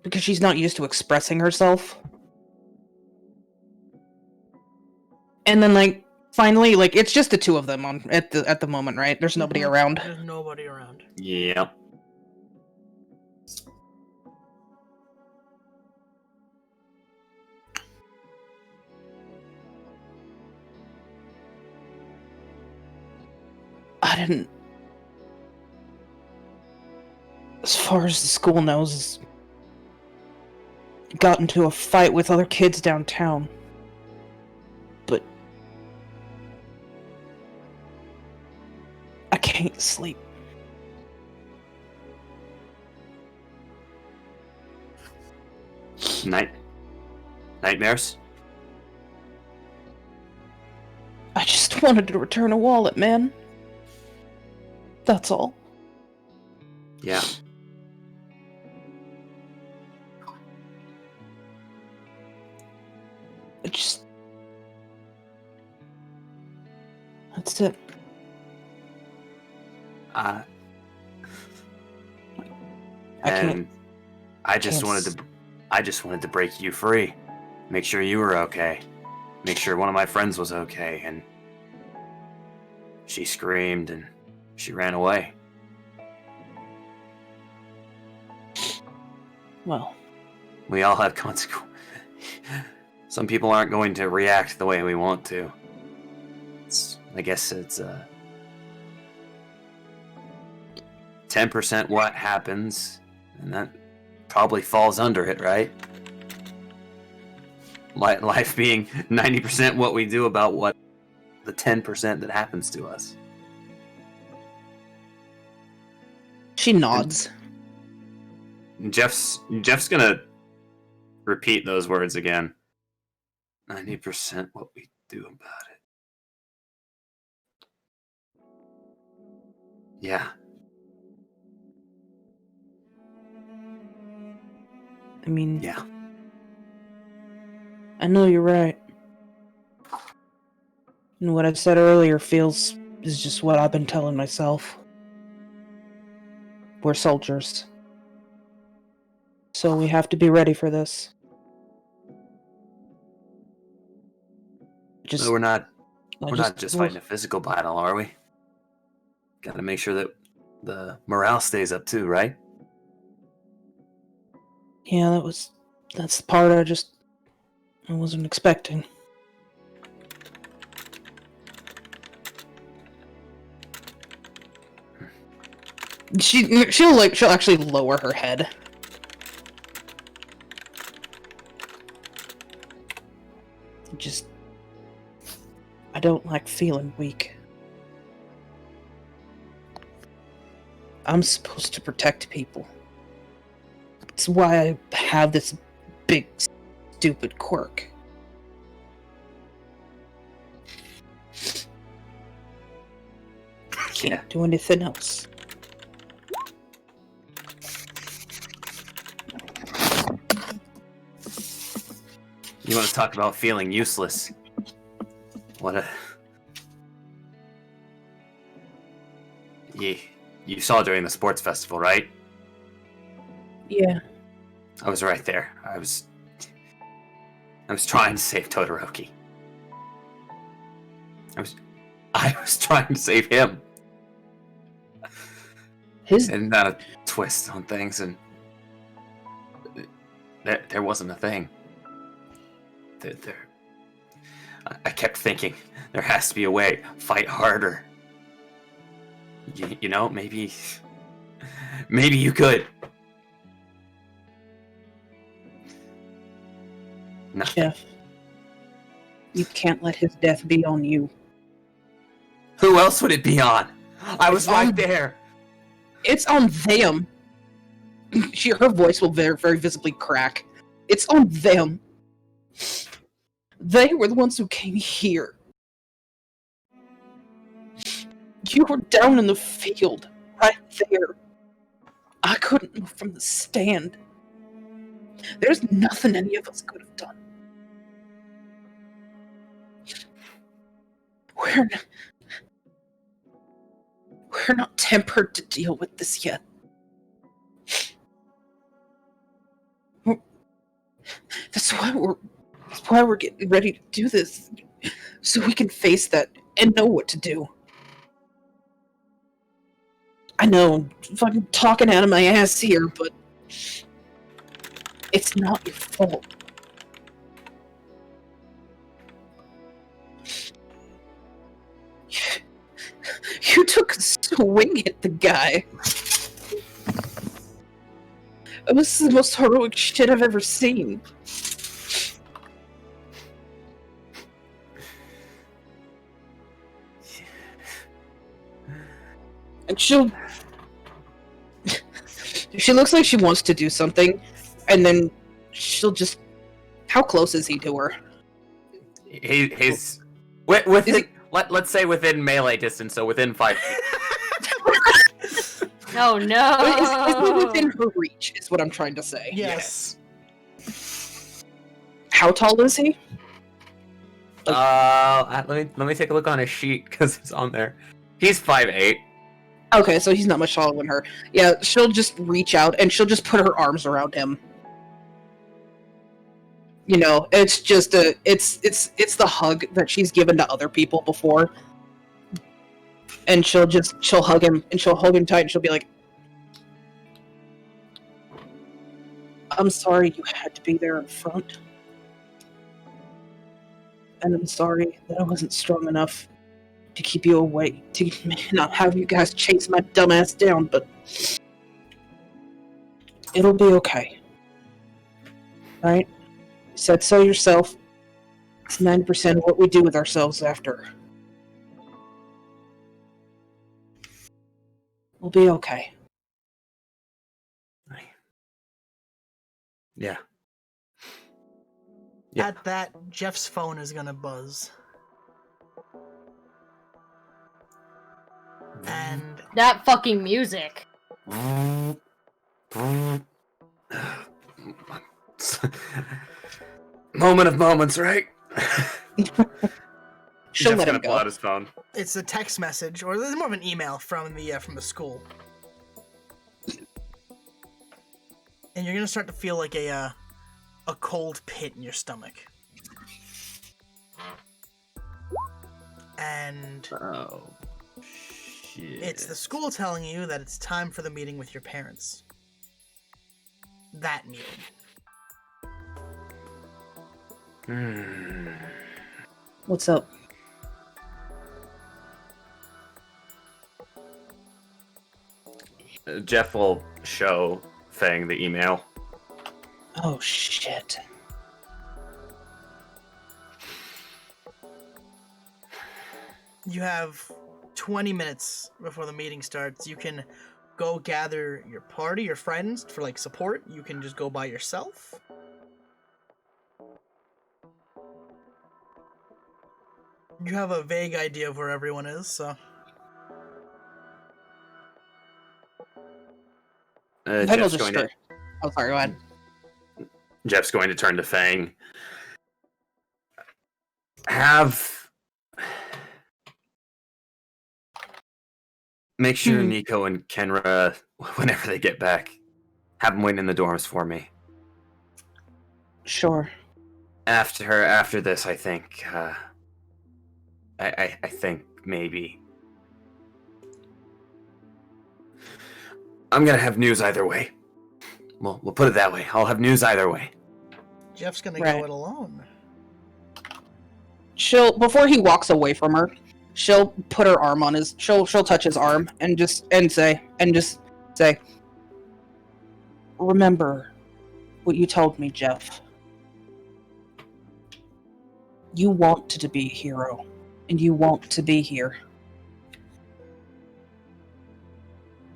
Because she's not used to expressing herself. And then, like, finally, like, it's just the two of them at the moment, right? There's nobody around. There's nobody around. Yep. I didn't as far as the school knows, is got into a fight with other kids downtown. But I can't sleep. Nightmares? I just wanted to return a wallet, man. That's all. Yeah. That's it. I can't. I just wanted to break you free. Make sure you were okay. Make sure one of my friends was okay, and she screamed and she ran away. Well, we all have consequences. Some people aren't going to react the way we want to. I guess it's 10% what happens, and that probably falls under it, right? Life being 90% what we do about what the 10% that happens to us. She nods. Jeff's gonna repeat those words again. 90% what we do about it. Yeah. I mean, yeah. I know you're right. And what I said earlier is just what I've been telling myself. We're soldiers. So we have to be ready for this. No, we're not just fighting a physical battle, are we? Gotta make sure that the morale stays up too, right? Yeah, that's the part I wasn't expecting. She'll actually lower her head. I don't like feeling weak. I'm supposed to protect people. It's why I have this big, stupid quirk. Can't do anything else. You want to talk about feeling useless? You saw during the sports festival, right? Yeah. I was right there. I was trying to save Todoroki. I was trying to save him. And not a twist on things, and there wasn't a thing. I kept thinking, there has to be a way. Fight harder. You know, maybe you could. Nothing. Jeff, you can't let his death be on you. Who else would it be on? I was right there. It's on them. Her voice will very, very visibly crack. It's on them. They were the ones who came here. You were down in the field, right there. I couldn't move from the stand. There's nothing any of us could have done. We're not tempered to deal with this yet. That's why we're getting ready to do this, so we can face that and know what to do. I know I'm fucking talking out of my ass here, but it's not your fault. You took a swing at the guy. This is the most heroic shit I've ever seen. And she looks like she wants to do something, and then she'll just... How close is he to her? He's within, let's say within melee distance, so within 5 feet. Oh no! Is he within her reach, is what I'm trying to say. Yes. How tall is he? Let me take a look on his sheet, because it's on there. He's 5'8". Okay, so he's not much taller than her. Yeah, she'll just reach out, and she'll just put her arms around him. You know, it's just it's the hug that she's given to other people before. And she'll hug him, and she'll hold him tight, and she'll be like, I'm sorry you had to be there in front. And I'm sorry that I wasn't strong enough to keep you away, to not have you guys chase my dumbass down, but it'll be okay. Right? You said so yourself. It's 90% of what we do with ourselves after. We'll be okay. Yeah. At that, Jeff's phone is gonna buzz. And that fucking music. Moment of moments, right? She'll Jeff's let him gonna go. pull out his phone. it's a text message, or there's more of an email from the school. And you're gonna start to feel like a cold pit in your stomach. And oh, shit. It's the school telling you that it's time for the meeting with your parents. That meeting. What's up? Jeff will show Fang the email. Oh, shit. You have 20 minutes before the meeting starts. You can go gather your party, your friends for like support. You can just go by yourself. You have a vague idea of where everyone is, so. Jeff's going to... Oh, sorry, go ahead. Jeff's going to turn to Fang. Make sure Nico and Kenra, whenever they get back, have them wait in the dorms for me. Sure. After this, I think, I think maybe I'm gonna have news either way. Well, we'll put it that way. I'll have news either way. Jeff's gonna Right. go it alone. Before he walks away from her, she'll put her arm on his, she'll touch his arm and just say, remember what you told me, Jeff. You want to be a hero, and you want to be here.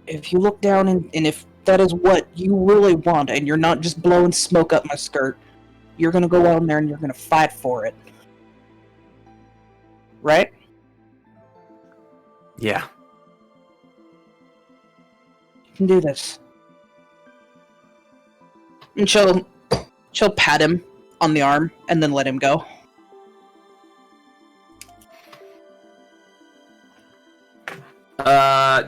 If you look down and if that is what you really want, and you're not just blowing smoke up my skirt, you're gonna go out there and you're gonna fight for it. Right? Yeah. You can do this. And she'll pat him on the arm and then let him go.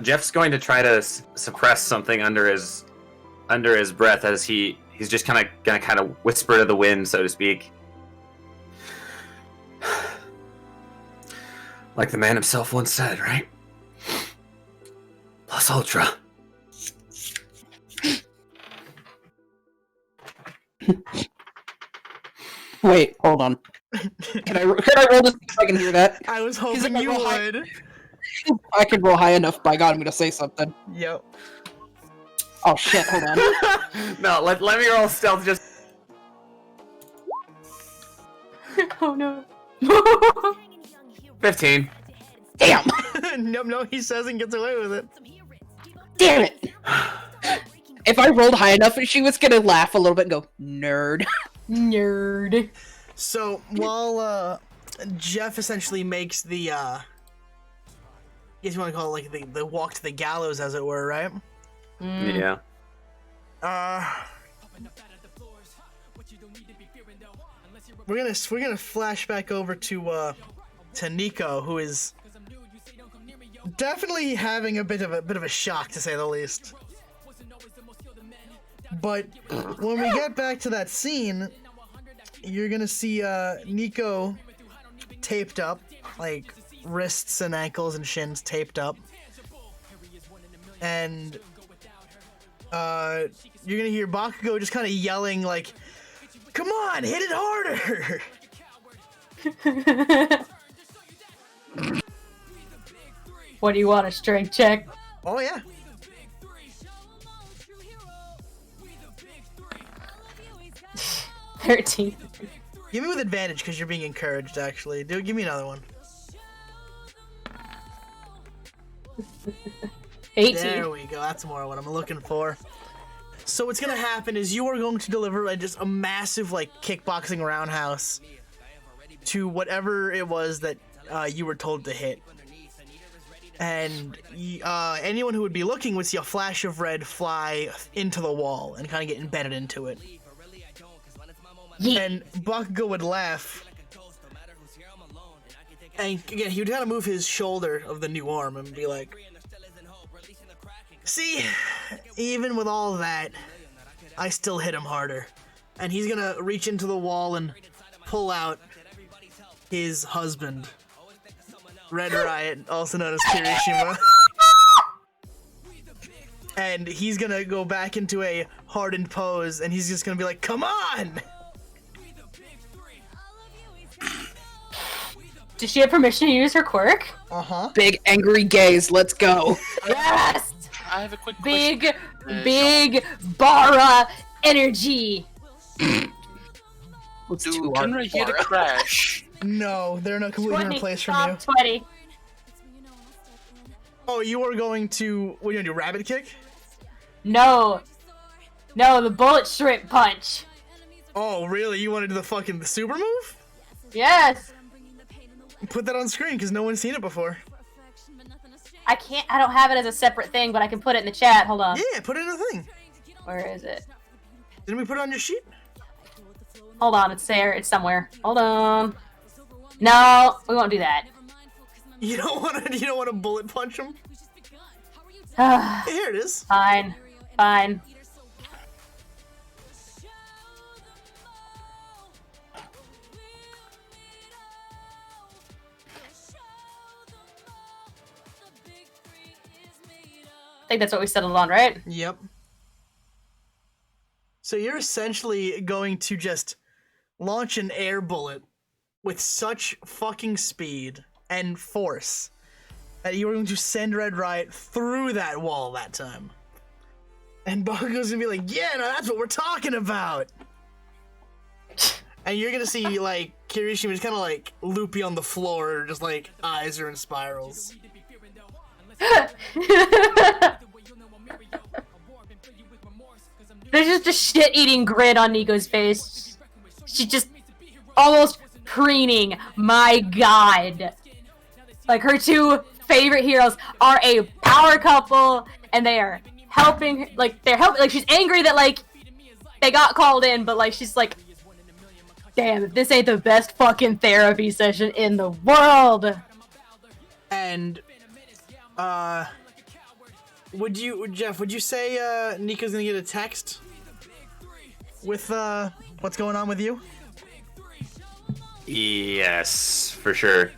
Jeff's going to try to suppress something under his breath as he's just gonna whisper to the wind, so to speak. Like the man himself once said, right? Plus ultra. Wait, hold on. Can I roll this if I can hear that? I was hoping you would. I can roll high enough, by God, I'm gonna say something. Yep. Oh shit, hold on. No, let me roll stealth just. Oh no. 15. Damn! No, he says and gets away with it. Damn it! If I rolled high enough, she was gonna laugh a little bit and go, nerd. Nerd. So, while, Jeff essentially makes the, I guess you want to call it, like, the walk to the gallows, as it were, right? Yeah. We're gonna flash back over to Nico, who is definitely having a bit of a shock, to say the least. But when we get back to that scene, you're gonna see Nico taped up, like wrists and ankles and shins taped up, and you're gonna hear Bakugo just kind of yelling like, "Come on, hit it harder!" What do you want, a strength check? Oh yeah. $13. Give me with advantage because you're being encouraged. Actually, give me another one. 18. There we go. That's more what I'm looking for. So what's gonna happen is you are going to deliver just a massive like kickboxing roundhouse to whatever it was that you were told to hit. And anyone who would be looking would see a flash of red fly into the wall and kind of get embedded into it. Yeah. And Bakugo would laugh. And again, he would kind of move his shoulder of the new arm and be like, "See, even with all that, I still hit him harder." And he's gonna reach into the wall and pull out his husband, Red Riot, also known as Kirishima. And he's gonna go back into a hardened pose, and he's just gonna be like, "Come on!" Does she have permission to use her quirk? Uh-huh. Big angry gaze, let's go. Yes! I have a quick Big, question. big Bara energy. Do Kenra hear the crash? No, they're not completely 20, replaced from top you. 20. Oh, you are going to... What are you gonna do, rabbit kick? No. No, the bullet shrimp punch. Oh, really? You want to do the super move? Yes. Put that on screen, because no one's seen it before. I don't have it as a separate thing, but I can put it in the chat. Hold on. Yeah, put it in the thing. Where is it? Didn't we put it on your sheet? Hold on, it's there. It's somewhere. Hold on. No, we won't do that. You don't want to bullet punch him? Here it is. Fine. Fine. I think that's what we settled on, right? Yep. So you're essentially going to just launch an air bullet with such fucking speed and force that you are going to send Red Riot through that wall that time. And Bakugo's gonna be like, "Yeah, no, that's what we're talking about." And you're gonna see like Kirishima just kind of like loopy on the floor, just like eyes are in spirals. There's just a shit-eating grin on Nico's face. She's just almost preening. My god. Like, her two favorite heroes are a power couple, and they are helping, like, she's angry that, like, they got called in, but, like, she's like, damn, if this ain't the best fucking therapy session in the world. And, Jeff, would you say, Nico's gonna get a text with, what's going on with you? Yes, for sure.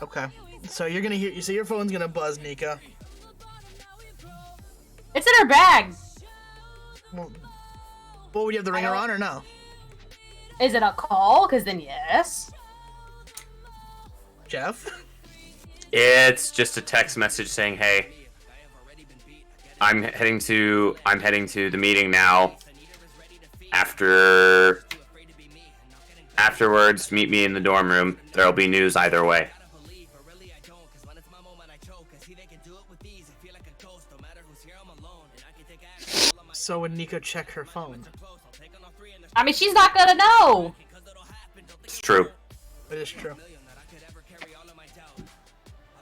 Okay. So you're gonna hear, so your phone's gonna buzz, Nico. It's in her bag. Well, would you have the ringer on or no? Is it a call? Because then yes. Jeff? It's just a text message saying, "Hey." I'm heading to the meeting now. Afterwards, meet me in the dorm room. There'll be news either way. So would Nico check her phone? I mean, she's not gonna know. It's true. It is true.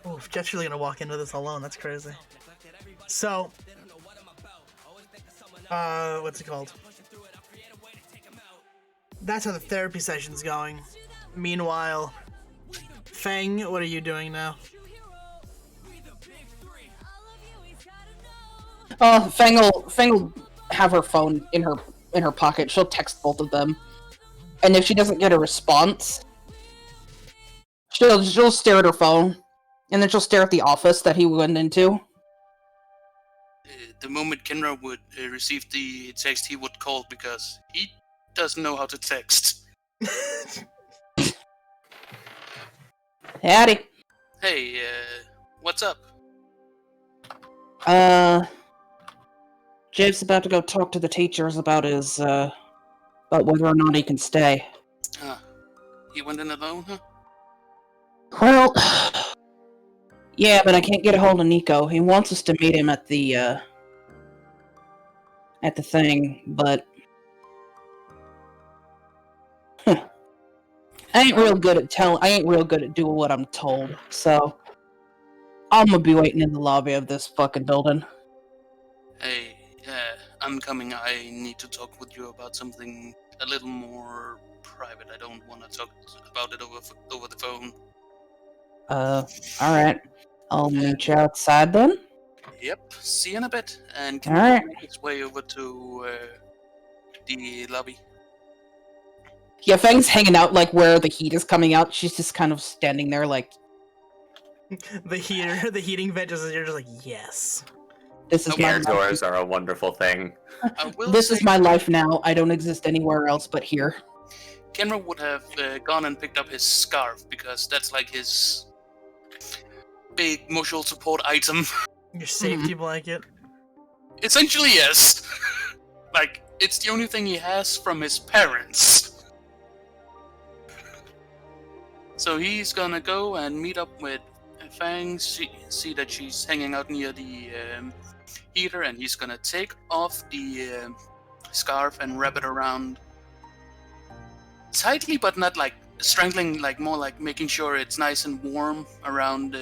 Oh, Jeff's really gonna walk into this alone. That's crazy. So, what's it called? That's how the therapy session's going. Meanwhile, Fang, what are you doing now? Fang will have her phone in her pocket. She'll text both of them, and if she doesn't get a response, she'll stare at her phone, and then she'll stare at the office that he went into. The moment Kenra would receive the text, he would call because he doesn't know how to text. Howdy. Hey, what's up? Jake's about to go talk to the teachers about about whether or not he can stay. He went in alone, huh? Well, yeah, but I can't get a hold of Nico. He wants us to meet him at the thing, but I ain't real good at doing what I'm told, so I'm gonna be waiting in the lobby of this fucking building. Hey, I'm coming. I need to talk with you about something a little more private. I don't want to talk about it over the phone. Alright. I'll meet you outside then? Yep, see you in a bit. And All right. make his way over to the lobby. Yeah, Fang's hanging out, like, where the heat is coming out. She's just kind of standing there, like... The heating vent, you're just like, yes. This is my Air doors are a wonderful thing. This is my life now. I don't exist anywhere else but here. Kenra would have gone and picked up his scarf, because that's like his big emotional support item. Your safety blanket? Essentially, yes. Like, it's the only thing he has from his parents. So he's gonna go and meet up with Fang, see that she's hanging out near the heater, and he's gonna take off the scarf and wrap it around tightly, but not like strangling, like more like making sure it's nice and warm around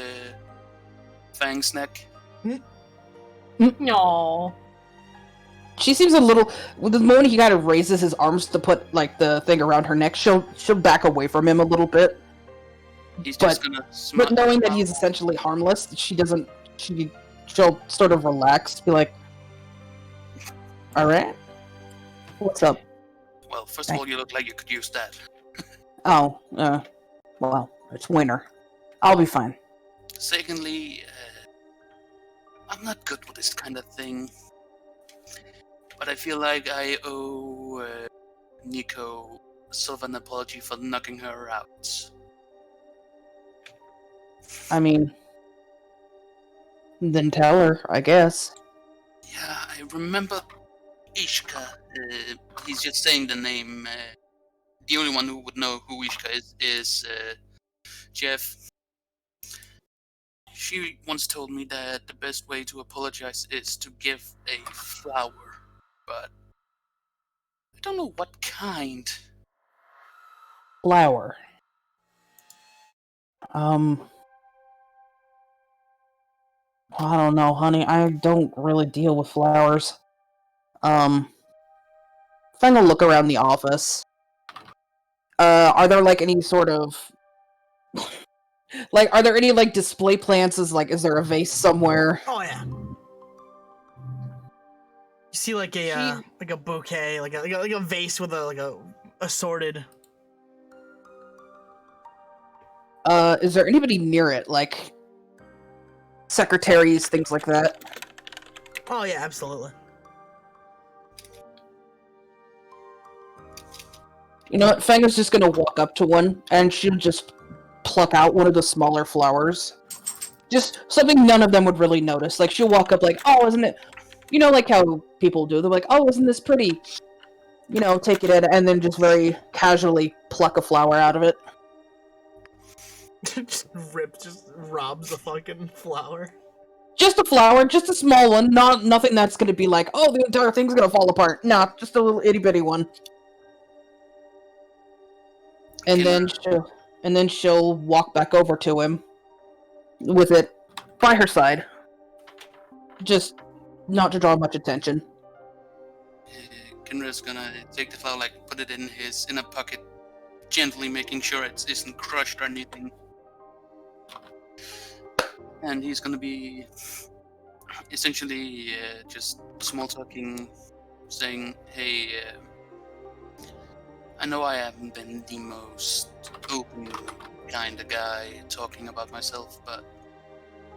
Fang's neck. No. She seems a little... The moment he kind of raises his arms to put, like, the thing around her neck, she'll back away from him a little bit. He's just gonna But knowing that he's essentially harmless, she'll sort of relax, be like, alright, what's up? Well, first of all, you look like you could use that. Oh, well, it's winter. I'll be fine. Secondly, I'm not good with this kind of thing, but I feel like I owe Nico sort of an apology for knocking her out. I mean, then tell her, I guess. Yeah, I remember Ishka. He's just saying the name. The only one who would know who Ishka is Jeff. She once told me that the best way to apologize is to give a flower, but I don't know what kind. Flower. I don't know, honey. I don't really deal with flowers. Trying to look around the office. Are there, like, any sort of... like, are there any, like, display plants? Is there a vase somewhere? Oh, yeah. You see, like a bouquet, like a vase with a assorted... Is there anybody near it? Like... secretaries, things like that? Oh, yeah, absolutely. You know what? Fanga's just gonna walk up to one, and she'll just pluck out one of the smaller flowers. Just something none of them would really notice. Like, she'll walk up like, oh, isn't it... You know, like how people do. They're like, "Oh, isn't this pretty?" You know, take it in, and then just very casually pluck a flower out of it. just robs a fucking flower. Just a flower, just a small one, nothing that's gonna be like, oh, the entire thing's gonna fall apart. Nah, just a little itty bitty one. And then she'll walk back over to him with it by her side, just not to draw much attention. Kenra's gonna take the flower, like put it in his inner pocket, gently making sure it isn't crushed or anything. And he's gonna be essentially just small talking, saying, "Hey, I know I haven't been the most open kind of guy talking about myself, but..."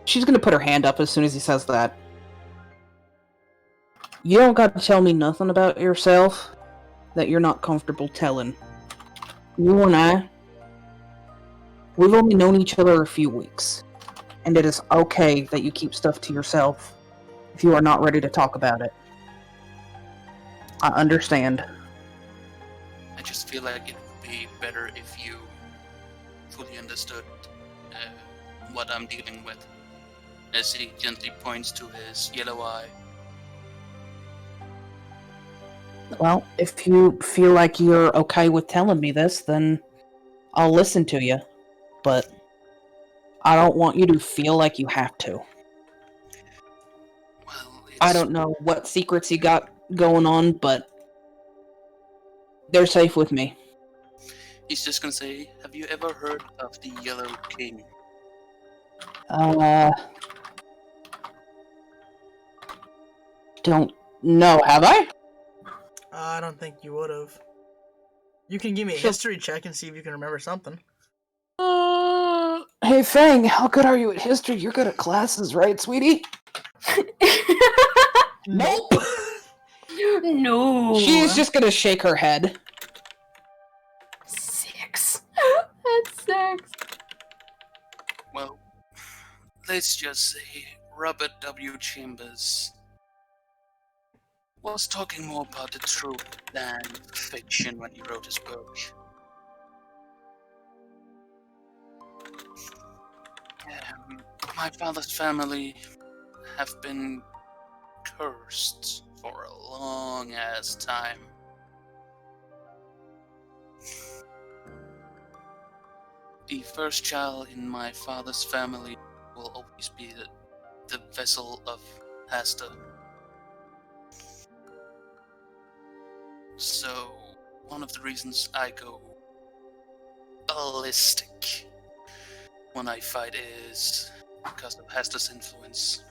She's gonna put her hand up as soon as he says that. You don't got to tell me nothing about yourself that you're not comfortable telling. You and I, we've only known each other a few weeks, and it is okay that you keep stuff to yourself if you are not ready to talk about it. I understand. I just feel like it would be better if you fully understood what I'm dealing with, as he gently points to his yellow eye. Well, if you feel like you're okay with telling me this, then I'll listen to you. But I don't want you to feel like you have to. Well, I don't know what secrets you got going on, but they're safe with me. He's just gonna say, "Have you ever heard of the Yellow King?" Don't know, have I? I don't think you would have. You can give me a history check and see if you can remember something. Hey Fang, how good are you at history? You're good at classes, right, sweetie? Nope! No! She's just gonna shake her head. 6. That's 6. Well, let's just say Robert W. Chambers was talking more about the truth than fiction when he wrote his book. My father's family have been cursed for a long ass time. The first child in my father's family will always be the vessel of Hasta. So, one of the reasons I go ballistic when I fight is because of Hasta's influence.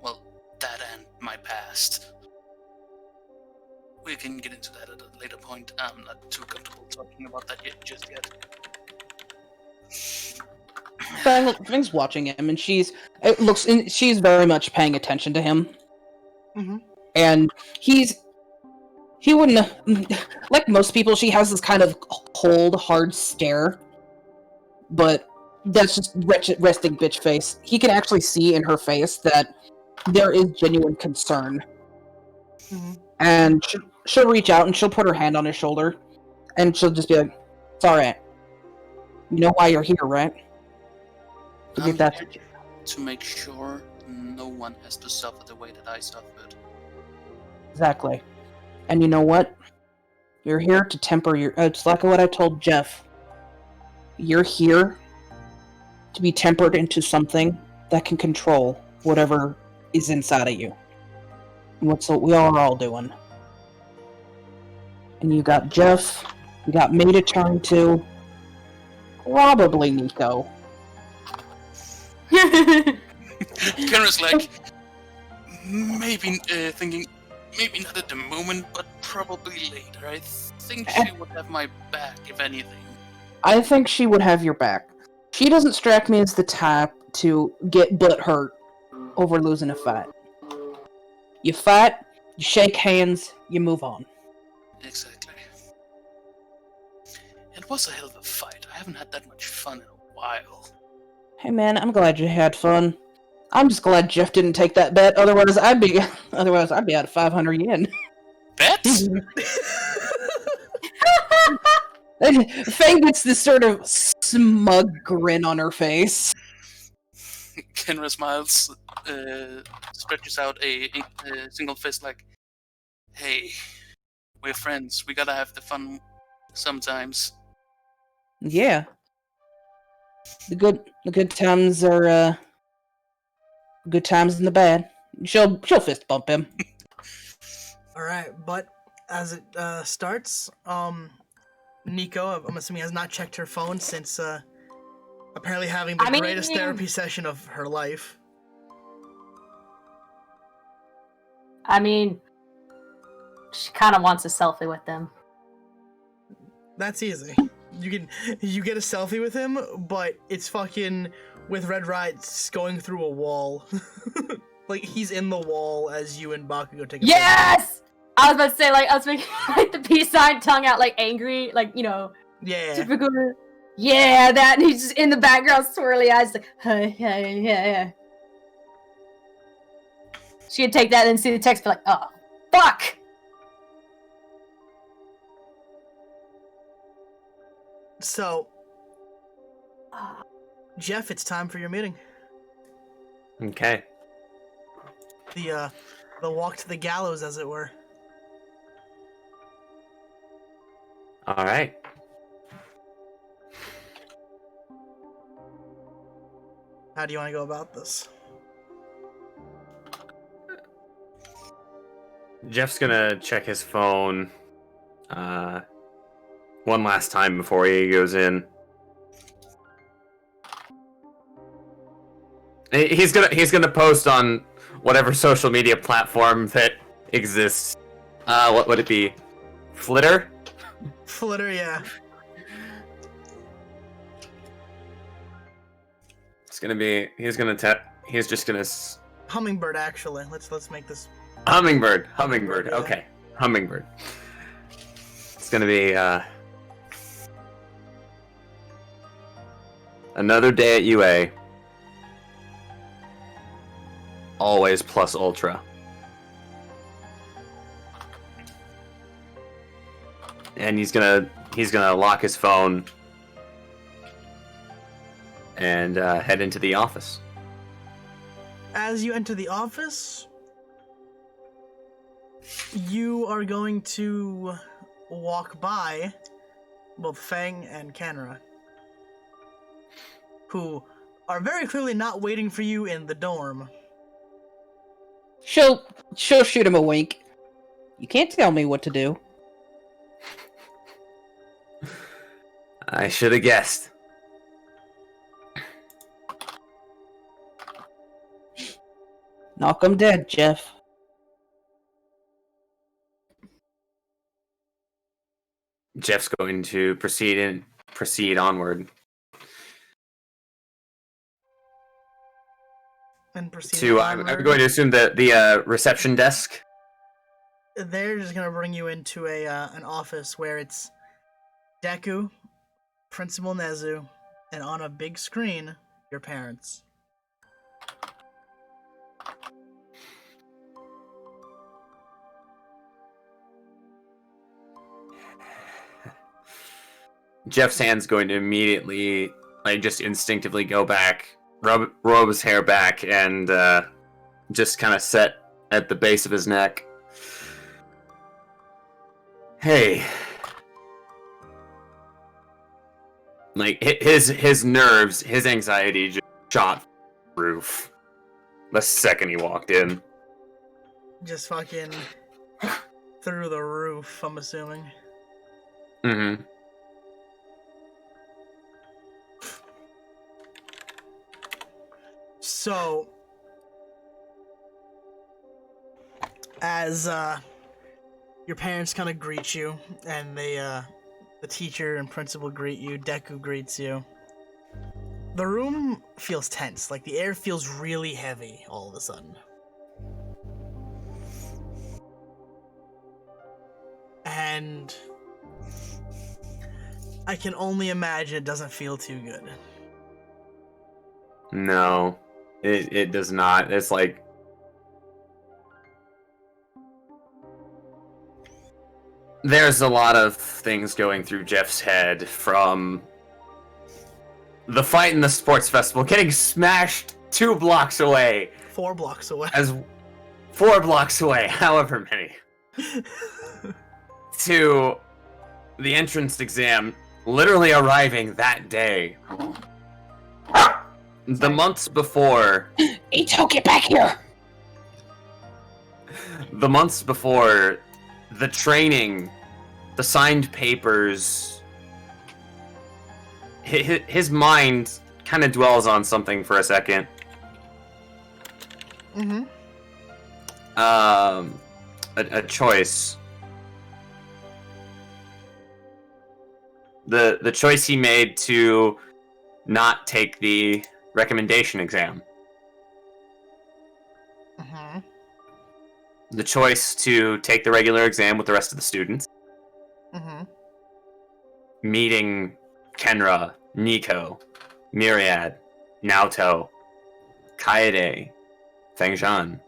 Well, that and my past. We can get into that at a later point. I'm not too comfortable talking about that just yet. Fang's watching him, and she's very much paying attention to him. Mm-hmm. And he wouldn't, like most people, she has this kind of cold, hard stare. But that's just resting bitch face. He can actually see in her face that there is genuine concern. Mm-hmm. And she'll reach out and she'll put her hand on his shoulder. And she'll just be like, "It's alright. You know why you're here, right? To get that to make sure no one has to suffer the way that I suffered." Exactly. And you know what? You're here to temper your... it's like what I told Jeff. You're here to be tempered into something that can control whatever is inside of you. And what's what we are all doing. And you got Jeff, you got me to turn to, probably Nico. Kenra's like, maybe thinking, maybe not at the moment, but probably later. I think she would have my back, if anything. I think she would have your back. She doesn't strike me as the type to get butthurt over losing a fight. You fight, you shake hands, you move on. Exactly. It was a hell of a fight. I haven't had that much fun in a while. Hey man, I'm glad you had fun. I'm just glad Jeff didn't take that bet. Otherwise, I'd be out of 500 yen. Bets? Fang gets this sort of smug grin on her face. Kenra smiles, stretches out a single fist like, hey, we're friends. We gotta have the fun sometimes. Yeah. The good times are good times and the bad. She'll fist bump him. All right, but as it starts, Nico, I'm assuming, has not checked her phone since apparently having the greatest therapy session of her life. I mean, she kind of wants a selfie with them. That's easy. You get a selfie with him, but it's fucking with Red Rides going through a wall. Like he's in the wall as you and Bakugo take a Yes! I was about to say, I was making the peace sign, tongue out, angry, yeah, typical. Yeah, that, and he's just in the background, swirly eyes, yeah. She could take that and see the text, be like, oh, fuck! So, Jeff, it's time for your meeting. Okay. The walk to the gallows, as it were. All right. How do you want to go about this? Jeff's gonna check his phone one last time before he goes in. He's gonna post on whatever social media platform that exists. What would it be? Flitter? Flitter, yeah. He's just gonna Hummingbird, actually. Let's make this Hummingbird. Okay. Hummingbird. It's gonna be another day at UA. Always plus ultra. And he's gonna lock his phone and head into the office. As you enter the office, you are going to walk by both Fang and Kanra, who are very clearly not waiting for you in the dorm. She'll shoot him a wink. You can't tell me what to do. I should have guessed. Knock 'em dead, Jeff. Jeff's going to proceed onward. And proceed To I'm going to assume that the reception desk. They're just gonna bring you into an office where it's Deku, Principal Nezu, and on a big screen, your parents. Jeff's hand's going to immediately, just instinctively go back, rub his hair back, and just kind of set at the base of his neck. Hey. His nerves, his anxiety just shot through the roof the second he walked in. Just fucking through the roof, I'm assuming. Mm-hmm. So, as your parents kind of greet you, and the teacher and principal greet you, Deku greets you, the room feels tense. Like, the air feels really heavy all of a sudden. And I can only imagine it doesn't feel too good. No. It does not. It's like there's a lot of things going through Jeff's head, from the fight in the sports festival, getting smashed 2 blocks away, 4 blocks away, as 4 blocks away, however many, to the entrance exam literally arriving that day. The months before... Ito, get back here! The months before, the training, the signed papers... His mind kind of dwells on something for a second. Mm-hmm. A choice. The choice he made to not take the recommendation exam. Mm-hmm. The choice to take the regular exam with the rest of the students. Mm-hmm. Meeting Kenra, Nico, Myraid, Naoto, Kaede, Fengzhan.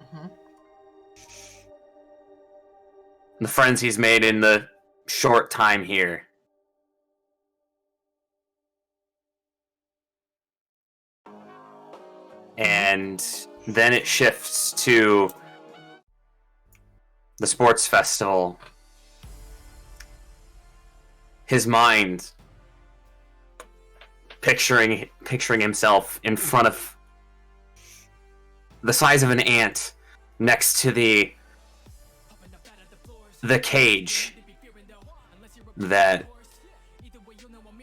Mm-hmm. The friends he's made in the short time here. And then it shifts to the sports festival. His mind picturing himself in front of the size of an ant next to the cage that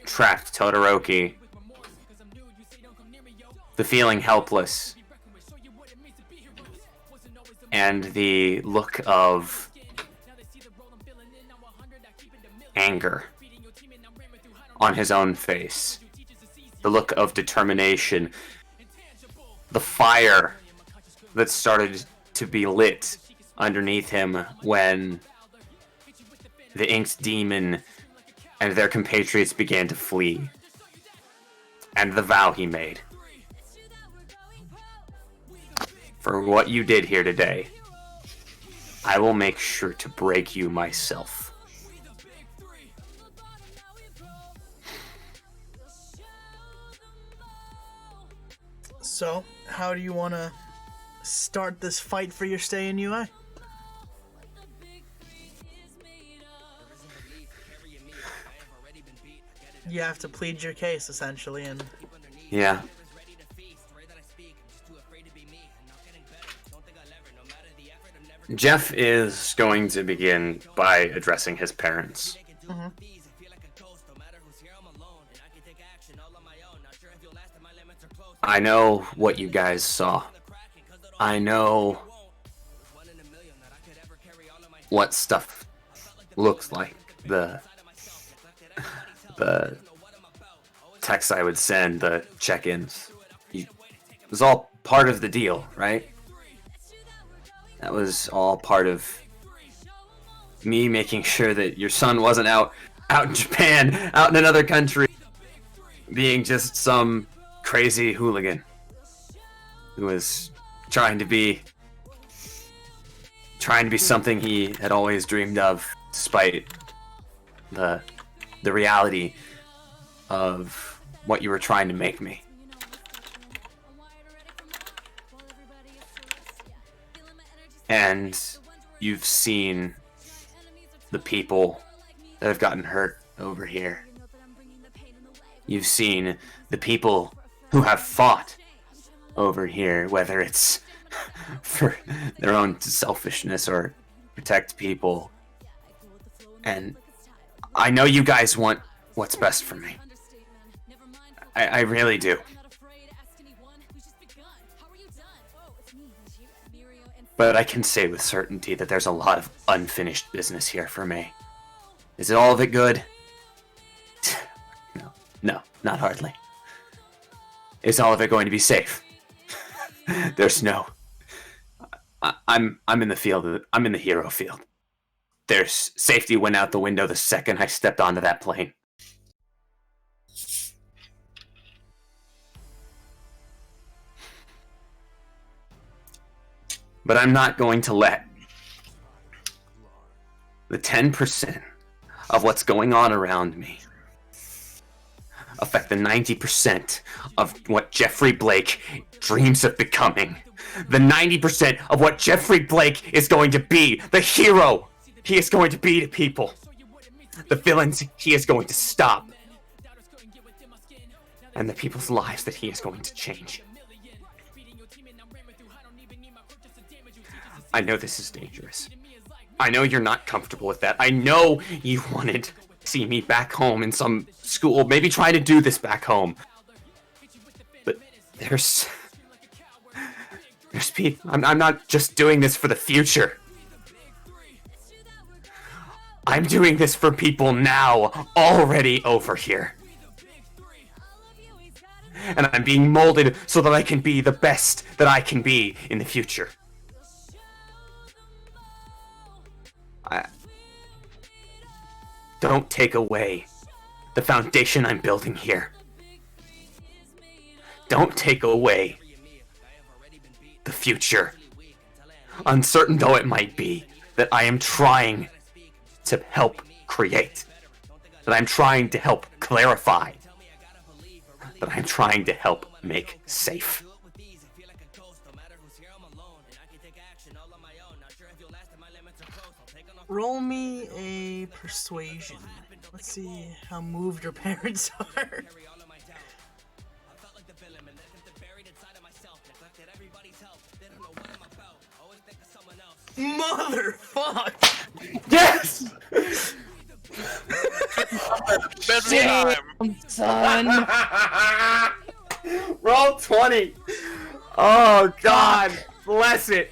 trapped Todoroki. The feeling helpless. And the look of anger on his own face. The look of determination. The fire that started to be lit underneath him when the Inked Demon and their compatriots began to flee. And the vow he made. For what you did here today, I will make sure to break you myself. So, how do you want to start this fight for your stay in UI? You have to plead your case, essentially, and... Yeah. Jeff is going to begin by addressing his parents. Mm-hmm. I know what you guys saw. I know what stuff looks like. The texts I would send, the check-ins. It was all part of the deal, right? That was all part of me making sure that your son wasn't out in Japan, out in another country, being just some crazy hooligan who was trying to be something he had always dreamed of, despite the reality of what you were trying to make me. And you've seen the people that have gotten hurt over here. You've seen the people who have fought over here, whether it's for their own selfishness or protect people. And I know you guys want what's best for me. I really do. But I can say with certainty that there's a lot of unfinished business here for me. Is it all of it good? No, not hardly. Is all of it going to be safe? There's no... I'm in the field. I'm in the hero field. There's safety went out the window the second I stepped onto that plane. But I'm not going to let the 10% of what's going on around me affect the 90% of what Jeffrey Blake dreams of becoming. The 90% of what Jeffrey Blake is going to be. The hero he is going to be to people. The villains he is going to stop. And the people's lives that he is going to change. I know this is dangerous. I know you're not comfortable with that. I know you wanted to see me back home in some school, maybe try to do this back home. But there's people. I'm not just doing this for the future. I'm doing this for people now, already over here. And I'm being molded so that I can be the best that I can be in the future. Don't take away the foundation I'm building here. Don't take away the future, uncertain though it might be, that I am trying to help create, that I'm trying to help clarify, that I'm trying to help make safe. Roll me a persuasion. Let's see how moved your parents are. Motherfuck! Yes! Damn, son. Roll 20. Oh, God. Bless it.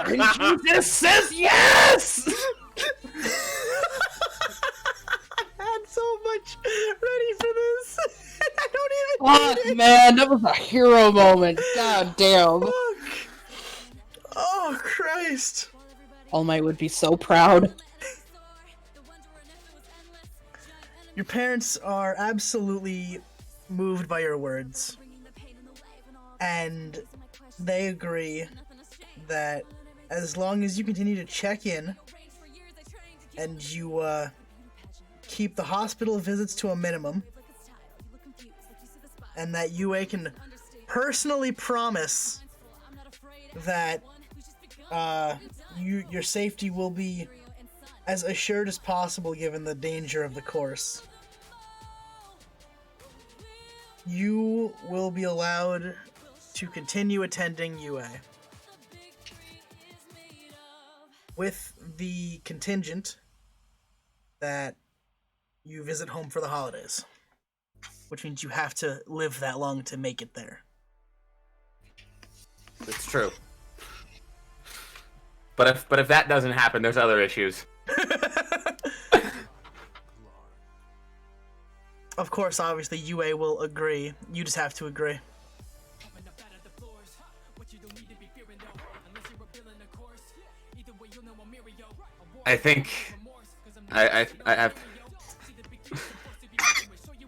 Jesus says yes! I had so much ready for this. I don't even need it. Man, that was a hero moment. God damn. Fuck. Oh, Christ. All Might would be so proud. Your parents are absolutely moved by your words. And they agree that as long as you continue to check in and you keep the hospital visits to a minimum, and that UA can personally promise that your safety will be as assured as possible given the danger of the course, you will be allowed to continue attending UA. With the contingent that you visit home for the holidays, which means you have to live that long to make it there. It's true. But if that doesn't happen, there's other issues. Of course, obviously, UA will agree. You just have to agree. I think I have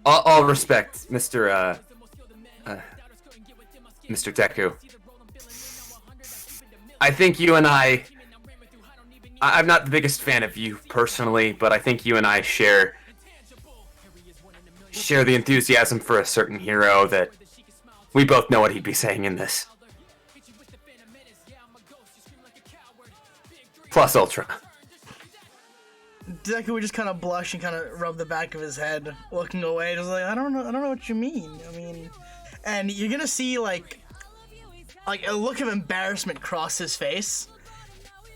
all respect, Mr. Deku. I think you and I'm not the biggest fan of you personally, but I think you and I share the enthusiasm for a certain hero that we both know what he'd be saying in this. Plus Ultra. Deku would just kind of blush and kind of rub the back of his head, looking away, just like, I don't know what you mean. I mean, and you're gonna see like a look of embarrassment cross his face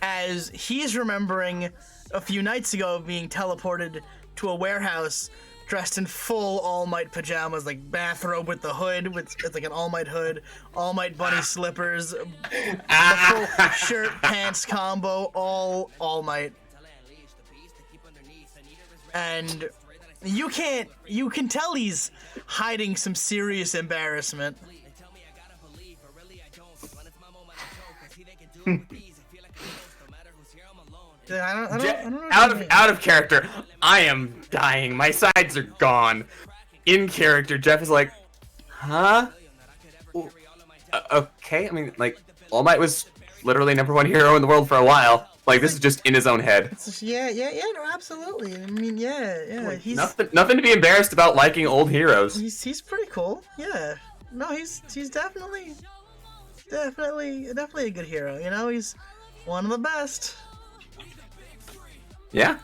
as he's remembering a few nights ago being teleported to a warehouse dressed in full All Might pajamas, like bathrobe with the hood, it's like an All Might hood, All Might bunny slippers, the full shirt pants combo, All Might. And you can tell he's hiding some serious embarrassment. Out of character, I am dying. My sides are gone. In character, Jeff is like, huh? Okay, I mean, like, All Might was literally #1 hero in the world for a while. Like, this is just in his own head. Yeah, no, absolutely. I mean, yeah. Like, He's nothing to be embarrassed about liking old heroes. he's pretty cool. Yeah. No, he's definitely a good hero. You know, he's one of the best. Yeah.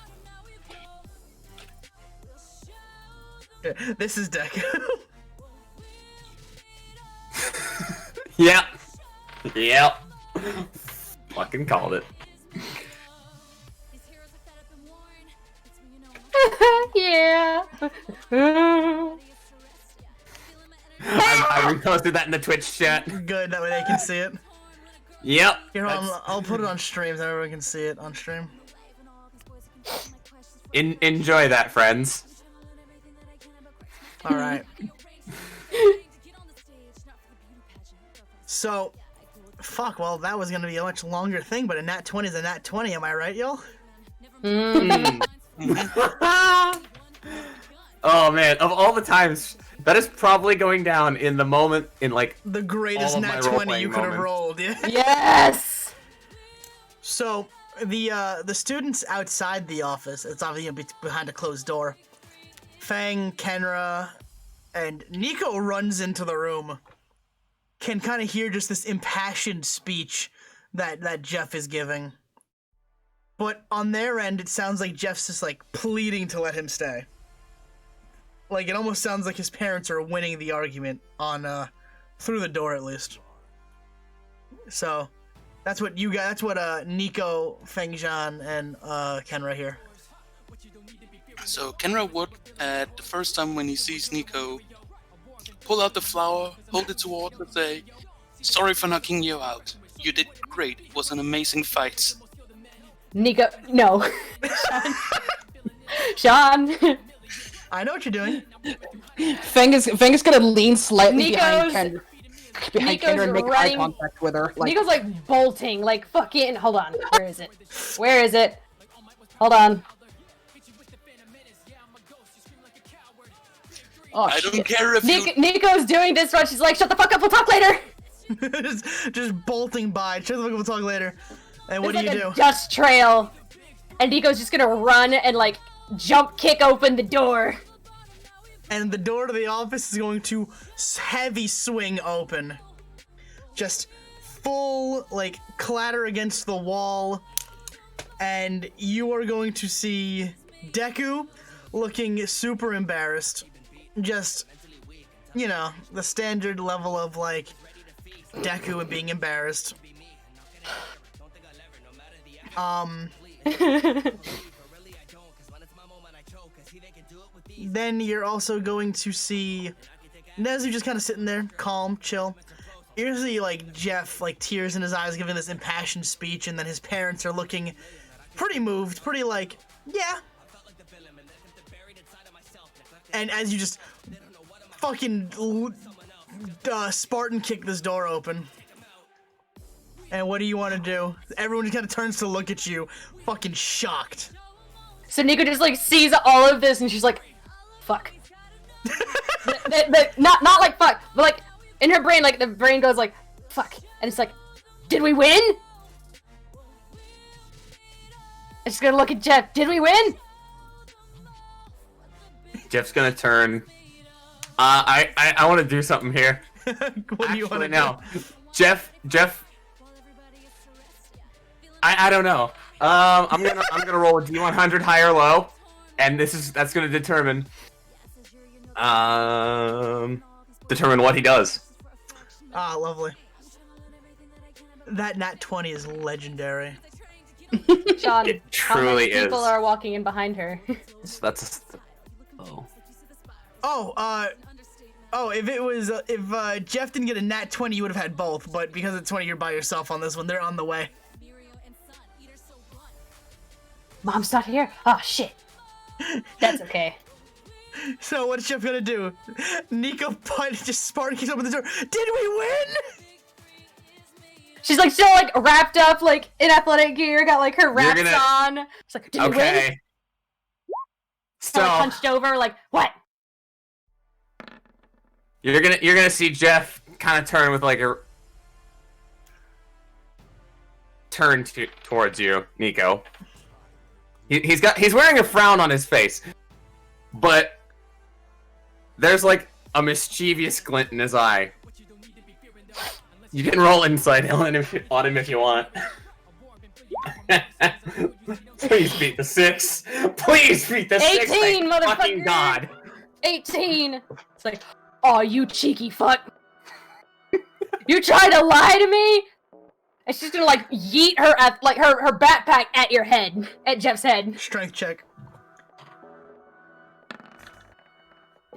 This is Deku. Yep. Yep. Fucking called it. Yeah. I reposted that in the Twitch chat. Good, that way they can see it. Yep. Here, I'll put it on stream so everyone can see it on stream. Enjoy that, friends. All right. So, fuck. Well, that was gonna be a much longer thing, but a nat 20 is a nat 20. Am I right, y'all? Oh man, of all the times, that is probably going down in the moment in like the greatest nat 20 you could have rolled. Yeah. Yes. So the students outside the office, it's obviously behind a closed door. Fang, Kenra, and Nico runs into the room. Can kind of hear just this impassioned speech that Jeff is giving. But on their end, it sounds like Jeff's just like pleading to let him stay. Like it almost sounds like his parents are winning the argument on through the door at least. So that's what you guys. That's what Nico, Fengjan, and Kenra hear. So Kenra would, at the first time when he sees Nico, pull out the flower, hold it towards and say, "Sorry for knocking you out. You did great. It was an amazing fight." Nico, no. Sean. I know what you're doing. Fang is gonna lean slightly behind Nico's Kendra and make eye running- contact with her. Like, Nico's like bolting, like fucking. Hold on. Where is it? Where is it? Hold on. oh, I don't care if Nico's doing this one. She's like, "Shut the fuck up. We'll talk later." just bolting by. Shut the fuck up, we'll talk later. And what There's do like you do? a dust trail, and Nico's just gonna run and like jump kick open the door. And the door to the office is going to heavy swing open. Just full, like, clatter against the wall. And you are going to see Deku looking super embarrassed. Just, you know, the standard level of, like, Deku and being embarrassed. Then you're also going to see Nezu just kind of sitting there, calm, chill. You're gonna see, like, Jeff, like, tears in his eyes, giving this impassioned speech, and then his parents are looking pretty moved, pretty like, yeah. And as you just fucking Spartan kick this door open. And what do you want to do? Everyone just kind of turns to look at you, fucking shocked. So Nico just like sees all of this, and she's like, "Fuck." Not like fuck, but like in her brain, like the brain goes like, "Fuck," and it's like, "Did we win?" I'm just gonna look at Jeff. Did we win? Jeff's gonna turn. I want to do something here. What do you want to do? Jeff. I don't know. I'm gonna roll a D100 high or low, and that's gonna determine what he does. Ah, lovely. That nat 20 is legendary. Sean, It how many truly people is. are walking in behind her? So that's If Jeff didn't get a nat 20, you would have had both, but because it's 20, you're by yourself on this one. They're on the way. Mom's not here. Oh shit. That's okay. So what's Jeff gonna do? Nico just Spartan kicks open the door. Did we win? She's like still like wrapped up like in athletic gear, got like her wraps gonna- on. She's like, "Did we win?" okay. So like, hunched over, like, "What?" You're gonna see Jeff kind of turn with like turn towards you, Nico. He's wearing a frown on his face, but there's like a mischievous glint in his eye. You can roll insight on him if you want. Please beat the 6. Please beat the 6. 18, thank motherfucker! fucking God. 18. It's like, oh, you cheeky fuck. You tried to lie to me? And she's gonna like yeet her at like her backpack at your head, at Jeff's head. Strength check.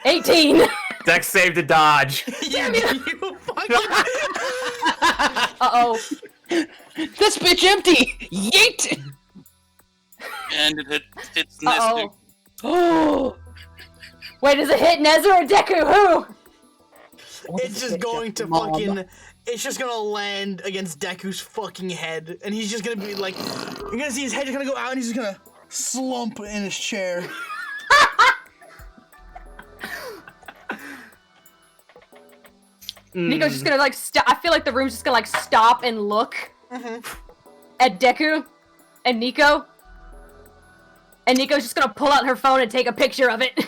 18. Dex save to dodge. Yeah, you fucking. Uh-oh. This bitch empty! Yeet! And it hits Uh-oh. Nestor. Oh! Wait, does it hit Nezzer or Deku? Who? It's just going to fucking. It's just gonna land against Deku's fucking head, and he's just gonna be like, you're gonna see his head just gonna go out, and he's just gonna slump in his chair. Nico's just gonna like I feel like the room's just gonna like stop and look at Deku and Nico. And Nico's just gonna pull out her phone and take a picture of it.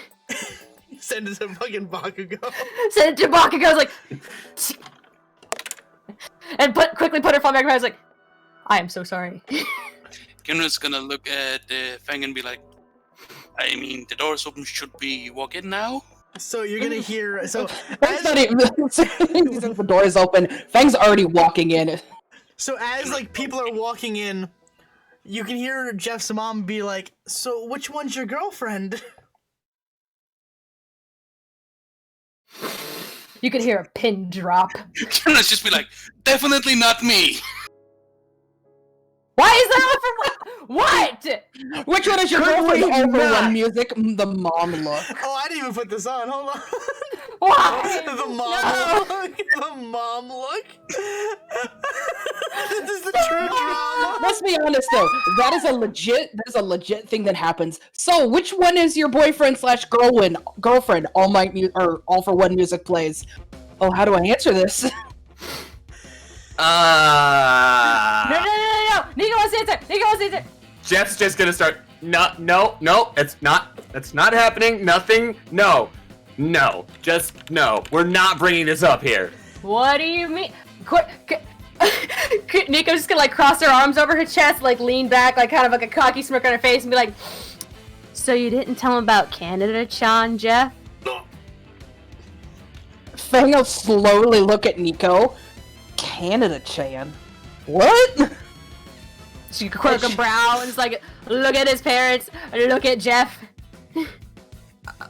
Send it to fucking Bakugo. Send it to Bakugo, like, and quickly put her phone back in her hands, like, I am so sorry. Kenra's gonna look at Fang and be like, I mean, the door's open, should we walk in now? So you're gonna hear. So Fang's not even. The door is open. Fang's already walking in. So as like people are walking in, you can hear Jeff's mom be like, "So which one's your girlfriend?" You could hear a pin drop. Kenra's just be like, definitely not me. Why is that all for what? Which one is your girlfriend? Overrun music. The mom look. Oh, I didn't even put this on. Hold on. Why? The mom look. The mom look. This is the true drama. Let's be honest though. That is a legit thing that happens. So, which one is your boyfriend / girlfriend? All for one music plays. Oh, how do I answer this? No. Nico wants to answer. Jeff's just gonna start. No, it's not. That's not happening. Nothing. No. Just no. We're not bringing this up here. What do you mean? Nico's just gonna like cross her arms over her chest, like lean back, like kind of like a cocky smirk on her face, and be like, "So you didn't tell him about Canada-chan, Jeff?" Fang will slowly look at Nico. Canada-chan? What? She quirk a brow and just like, look at his parents, look at Jeff.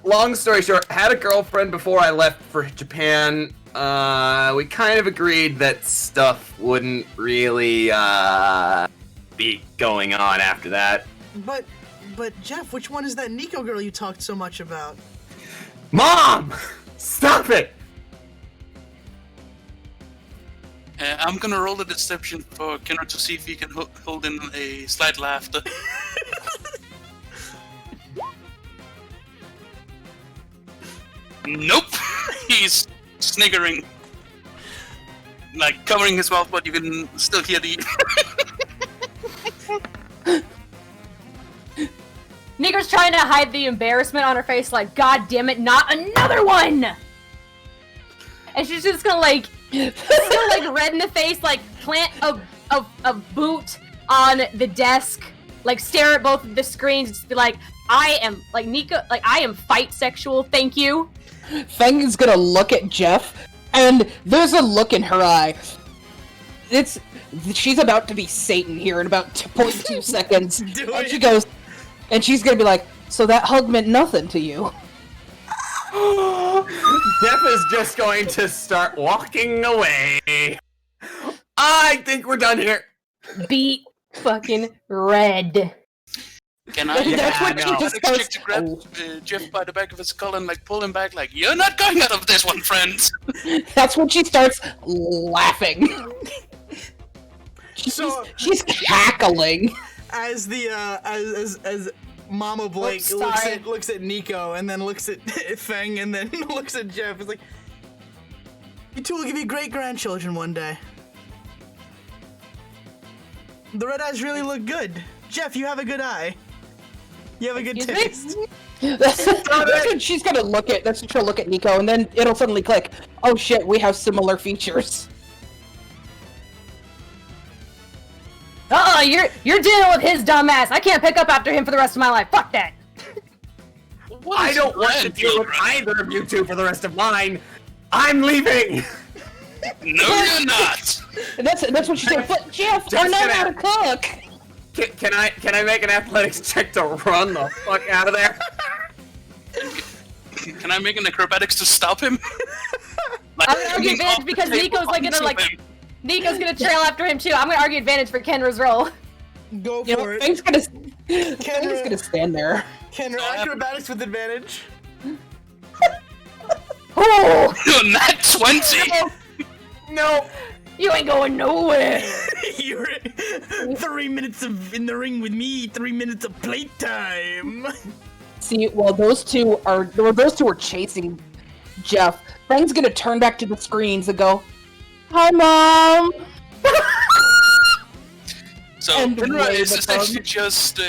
Long story short, had a girlfriend before I left for Japan. We kind of agreed that stuff wouldn't really be going on after that. But Jeff, which one is that Nico girl you talked so much about? Mom! Stop it! I'm gonna roll a deception for Kenra to see if he can hold in a slight laughter. Nope! He's sniggering. Like, covering his mouth, but you can still hear the... Nico's trying to hide the embarrassment on her face, like, God damn it, not another one! And she's just gonna like, red in the face, like, plant a boot on the desk, like, stare at both of the screens, and just be like, I am, like, Nico, like, I am fight sexual, thank you. Fang is gonna look at Jeff, and there's a look in her eye. She's about to be Satan here in about 0.2 seconds. And she goes, and she's gonna be like, so that hug meant nothing to you. Jeff is just going to start walking away. I think we're done here. Beat fucking red. Can I? That's what she just goes, to grab Jeff by the back of his skull and like pull him back, like you're not going out of this one, friends. That's when she starts laughing. She's cackling. As the as Mama Blake looks at Nico and then looks at Fang and then looks at Jeff. It's like, you two will give me great grandchildren one day. The red eyes really look good. Jeff, you have a good eye. You have a good taste. That's what she's gonna look at. That's what she'll look at Nico, and then it'll suddenly click. Oh shit, we have similar features. You're dealing with his dumb ass. I can't pick up after him for the rest of my life. Fuck that. I don't want to deal with either of you two for the rest of mine. I'm leaving. No, you're not. And that's what she said. But Jeff, I know how to cook. Can I make an athletics check to run the fuck out of there? Can I make an acrobatics to stop him? I'm gonna argue advantage because Nico's Nico's gonna trail after him too. I'm gonna argue advantage for Kenra's roll. Go for it. Fang's gonna stand there. Kenra, acrobatics with advantage. Oh! Not 20! No! You ain't going nowhere! You're 3 minutes in the ring with me, 3 minutes of playtime! See, while those two are chasing Jeff, Fang's gonna turn back to the screens and go, "Hi, Mom!" So Kenra is essentially just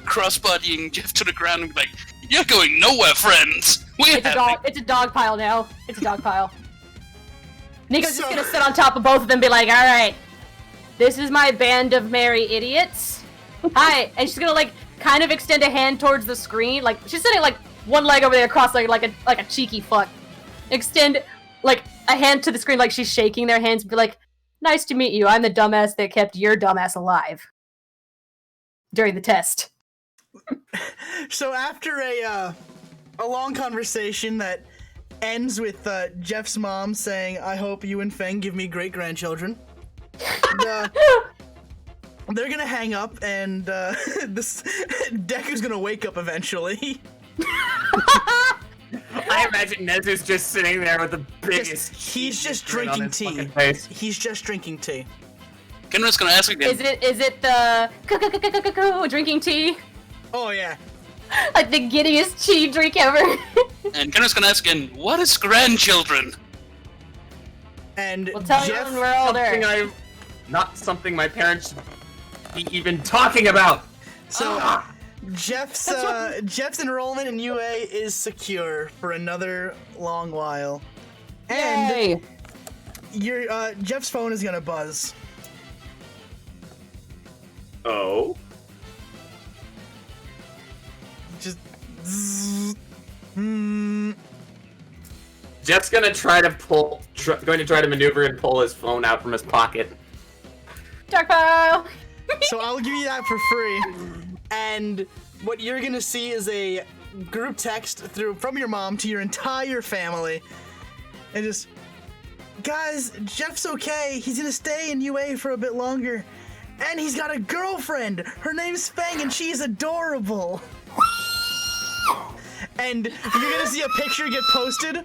crossbodying Jeff to the ground and be like, "You're going nowhere, friends! It's a dog pile now. It's a dog pile. Nico's just gonna sit on top of both of them and be like, alright, this is my band of merry idiots. Hi. And she's gonna kind of extend a hand towards the screen. Like, she's sitting one leg over there crossed like a cheeky fuck. Extend a hand to the screen like she's shaking their hands and be like, nice to meet you. I'm the dumbass that kept your dumbass alive during the test. So after a long conversation that ends with Jeff's mom saying, I hope you and Fang give me great grandchildren, they're gonna hang up and this Deku's gonna wake up eventually. I imagine Nezu's just sitting there with the biggest. He's just drinking tea. He's just drinking tea. Kenra's gonna ask again. Is it the drinking tea? Oh yeah. Like the giddiest tea drink ever. And Kenra's gonna ask again, what is grandchildren? And we'll tell you when we're older. Not something my parents should be even talking about. So Jeff's enrollment in UA is secure for another long while. And your Jeff's phone is gonna buzz. Oh. Just Jeff's gonna try to maneuver and pull his phone out from his pocket. Dark pile. So I'll give you that for free. And what you're gonna see is a group text from your mom to your entire family. And just, guys, Jeff's okay. He's gonna stay in UA for a bit longer. And he's got a girlfriend. Her name's Fang and she's adorable. And you're gonna see a picture get posted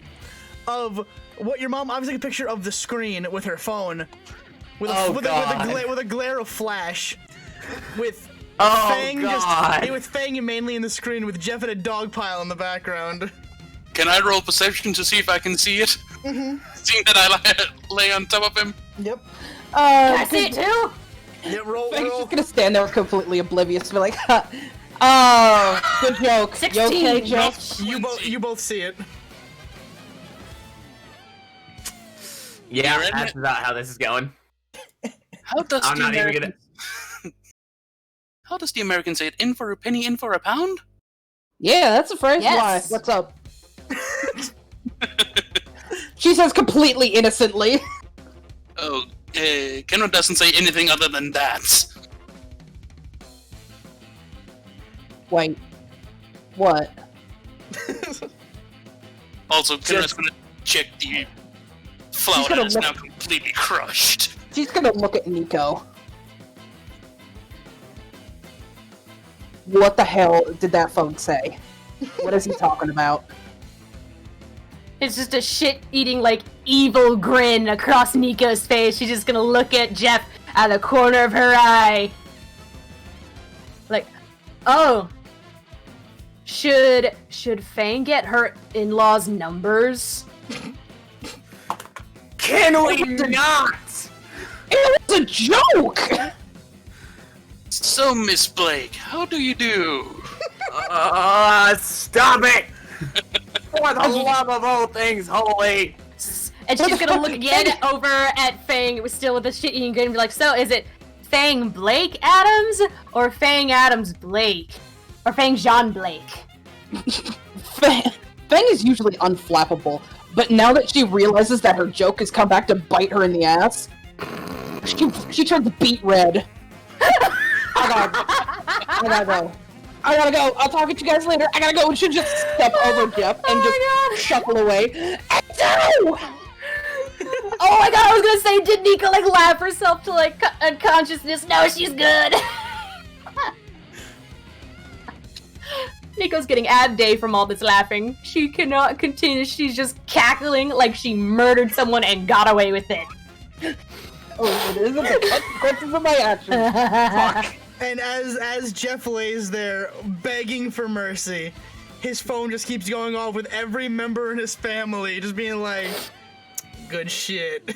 of what your mom, obviously a picture of the screen with her phone. With a glare of flash. With Fang with Fang mainly in the screen with Jeff in a dog pile in the background. Can I roll perception to see if I can see it? Mm-hmm. Seeing that I lay on top of him? Yep. Can I see it too? Yeah, roll. Just gonna stand there completely oblivious to be like, oh, good joke. 16, you okay, Jeff? bitch. You both see it. Yeah, that's about how this is going. How does How does the American say it? In for a penny, in for a pound? Yeah, that's a phrase. Yes. Why? What's up? She says completely innocently. Oh, Kenra doesn't say anything other than that. Wait. What? Also, Kenra's gonna check the flower that is now completely crushed. She's gonna look at Nico. What the hell did that phone say? What is he talking about? It's just a shit-eating, evil grin across Nico's face. She's just gonna look at Jeff out of the corner of her eye. Like, oh. Should Fang get her in-laws' numbers? Can we not? It was a joke! So, Miss Blake, how do you do? Stop it! For the love of all things holy! And she's gonna look again over at Fang. It was still with the shit eating grin and be like, so is it Fang Blake Adams or Fang Adams Blake? Or Fang Jean Blake? Fang is usually unflappable, but now that she realizes that her joke has come back to bite her in the ass, she turns beet red. I gotta go. I'll talk to you guys later. I gotta go. And she'll just step over Jeff and just shuffle away. No! Oh my god, I was gonna say, did Nika like laugh herself to like unconsciousness? No, she's good. Nico's getting ad day from all this laughing. She cannot continue. She's just cackling like she murdered someone and got away with it. Oh, it is the consequences of my actions. Fuck. And as Jeff lays there begging for mercy, his phone just keeps going off with every member in his family just being like, good shit.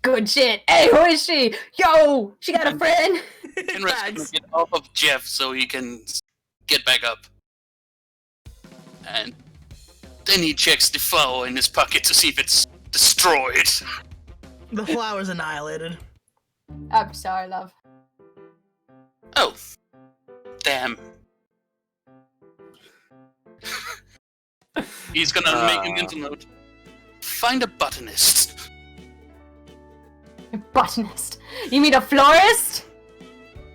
Good shit. Hey, who is she? Yo, she got a friend. Kenra's gonna get off of Jeff so he can get back up. And then he checks the flower in his pocket to see if it's destroyed. The flower's annihilated. I'm sorry, love. Oh. Damn. He's gonna make a mental note. Find a botanist. A botanist? You mean a florist?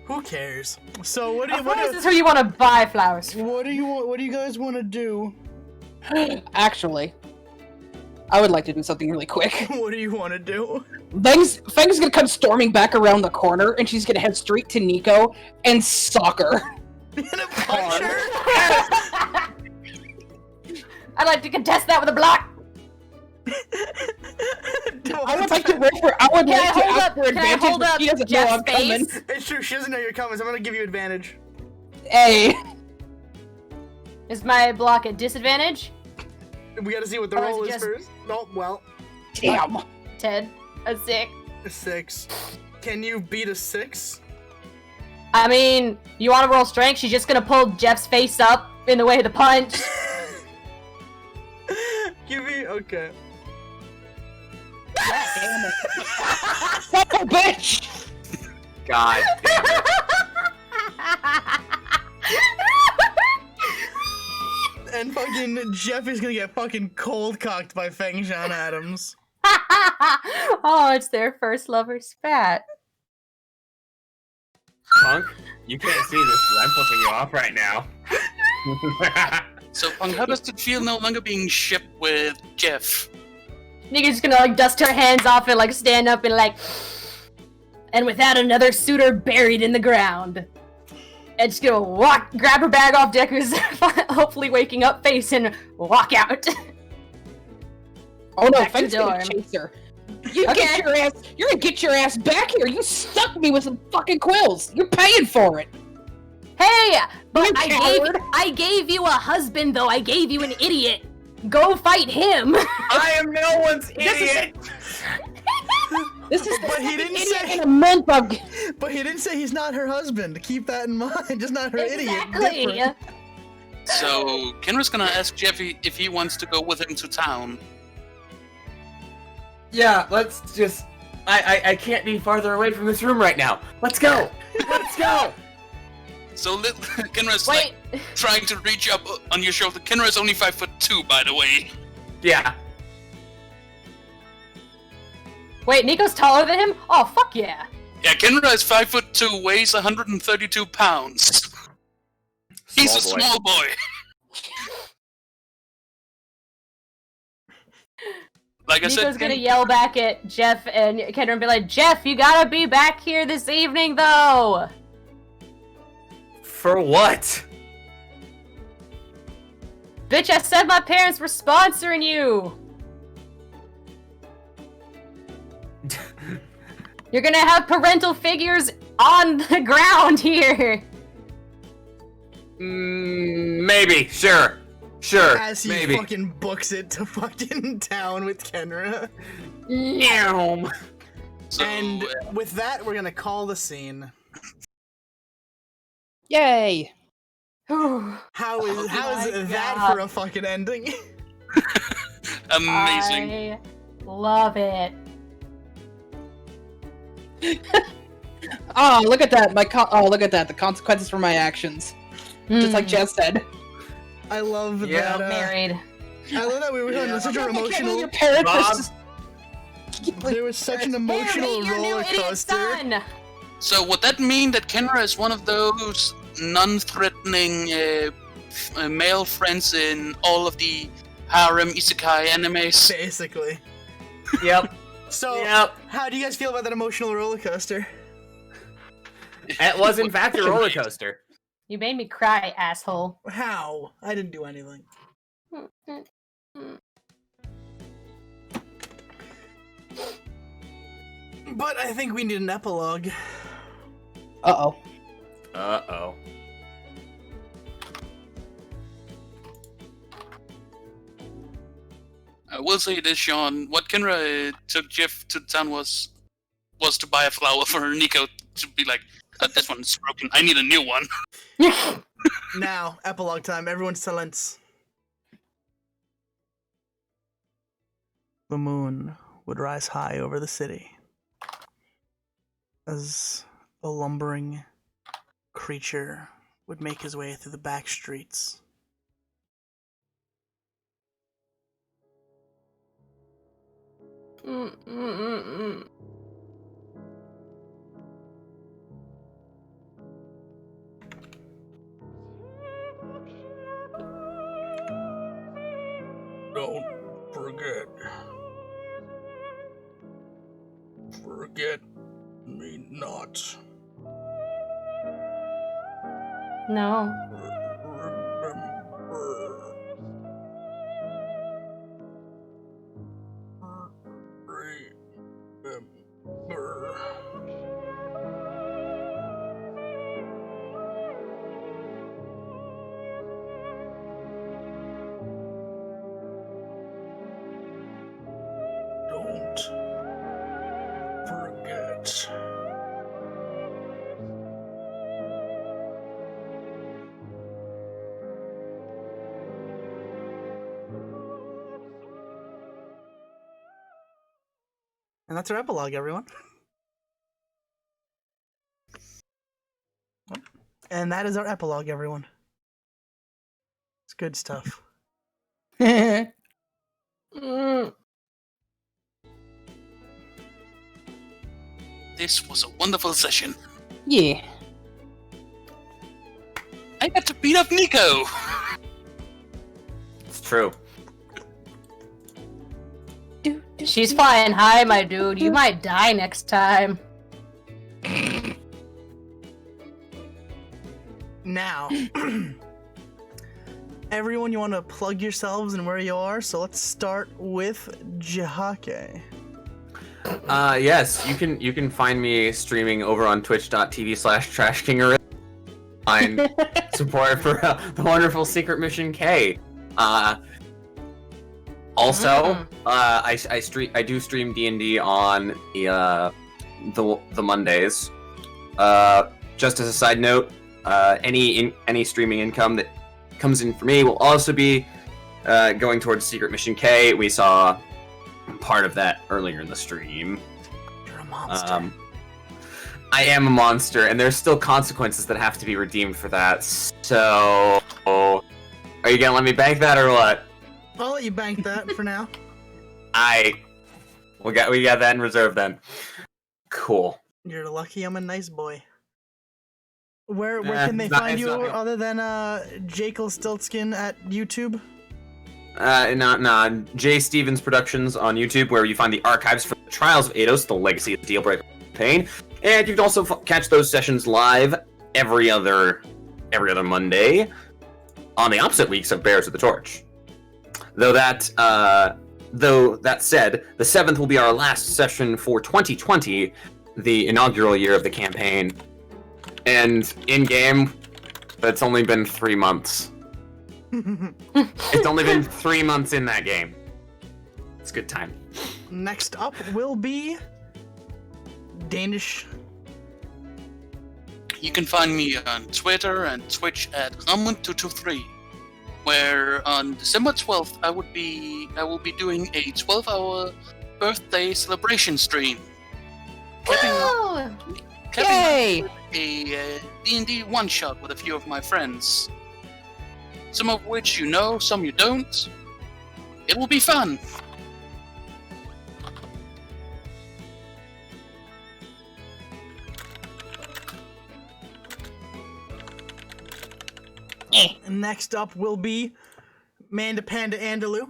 Who cares? So what do A you? florist is who you want to buy flowers from. What do you want? What do you guys want to do? Actually, I would like to do something really quick. What do you want to do? Fang's gonna come storming back around the corner, and she's gonna head straight to Nico and sock her. Punch her? I'd like to contest that with a block. I would like to roll for. I would like to ask for advantage, hold but up she doesn't know I'm coming. It's true. She doesn't know you're coming. So I'm gonna give you advantage. Hey. Is my block at disadvantage? We gotta see what the roll is first. No, well. Damn. 10. A 6. A 6. Can you beat a 6? I mean, you want to roll strength? She's just gonna pull Jeff's face up in the way of the punch. Give me. Okay. Damn it. Son of a bitch! God damn it. And fucking Jeff is gonna get fucking cold cocked by Fang Jean Adams. Oh, it's their first lover spat. Punk, you can't see this, but I'm flipping you off right now. So, Punk, how does it feel no longer being shipped with Jeff? Nigga's just gonna like dust her hands off and like stand up and like, and without another suitor buried in the ground, and just gonna grab her bag off Deku's hopefully waking up face and walk out. Oh no, Back to Fang's gonna dorm. chase her. You're gonna get your ass back here. You stuck me with some fucking quills. You're paying for it. Hey, but You coward. I gave you a husband though. I gave you an idiot. Go fight him. I am no one's idiot. This is But he didn't say in a month. But he didn't say he's not her husband. Keep that in mind. Just not her Exactly. idiot. So, Kenra's gonna ask Jeff if he wants to go with him to town. Yeah, let's just. I can't be farther away from this room right now. Let's go. Let's go. So Kenra's like trying to reach up on your shoulder. Kenra's only 5'2", by the way. Yeah. Wait, Nico's taller than him? Oh, fuck yeah. Yeah, Kenra is 5'2", weighs 132 pounds. He's a small boy. Like I said, Nico's gonna yell back at Jeff and Kendra and be like, Jeff, you gotta be back here this evening, though! For what? Bitch, I said my parents were sponsoring you! You're gonna have parental figures on the ground here! Maybe, sure. Sure, As he maybe. fucking books it to fucking town with Kenra. Meow. And with that, we're gonna call the scene. Yay! How is that God. for a fucking ending? Amazing. I love it. Oh, look at that! Look at that! The consequences for my actions, just like Jess said. I love Yeah. that. Married. I love that we were on such an emotional. Your parents Bob? There was such an emotional Your new roller idiot coaster. son. So would that mean that Kenra is one of those non-threatening male friends in all of the harem isekai animes? Basically. Yep. So, Yep. how do you guys feel about that emotional roller coaster? It was in fact a roller coaster. You made me cry, asshole. How? I didn't do anything. But I think we need an epilogue. Uh-oh. Uh-oh. I will say this, Sean. What Kenra took Jeff to town was to buy a flower for Nico to be like, this one's broken. I need a new one. Now, epilogue time. Everyone silence. The moon would rise high over the city as a lumbering creature would make his way through the back streets. Don't forget. Forget me not. No. Don't forget. And that's our epilogue, everyone. And that is our epilogue, everyone. It's good stuff. This was a wonderful session. Yeah. I got to beat up Nico. It's true. She's flying high, my dude. You might die next time. Now, everyone, you want to plug yourselves and where you are? So let's start with Jihake. Yes, you can find me streaming over on twitch.tv/trashkingerism. Find support for the wonderful Secret Mission K. Also, I do stream D&D on the Mondays. Just as a side note, any streaming income that comes in for me will also be going towards Secret Mission K. We saw part of that earlier in the stream. You're a monster. I am a monster, and there's still consequences that have to be redeemed for that. So, are you gonna let me bank that or what? I'll let you bank that for now. We got that in reserve then. Cool. You're lucky I'm a nice boy. Where can they find you other than Jekyll Stiltskin at YouTube? Jay Stevens Productions on YouTube, where you find the archives for the Trials of Eidos, the Legacy of the Dealbreaker campaign, and you can also catch those sessions live every other Monday on the opposite weeks of Bears of the Torch. Though that said, the 7th will be our last session for 2020, the inaugural year of the campaign, and in game, it's only been 3 months. It's only been 3 months in that game. It's a good time. Next up will be Danish. You can find me on Twitter and Twitch at Ramon223, where on December 12th I will be doing a 12-hour birthday celebration stream. Yay! A D&D one-shot with a few of my friends. Some of which you know, some you don't. It will be fun. Next up will be Manda Panda Andalou.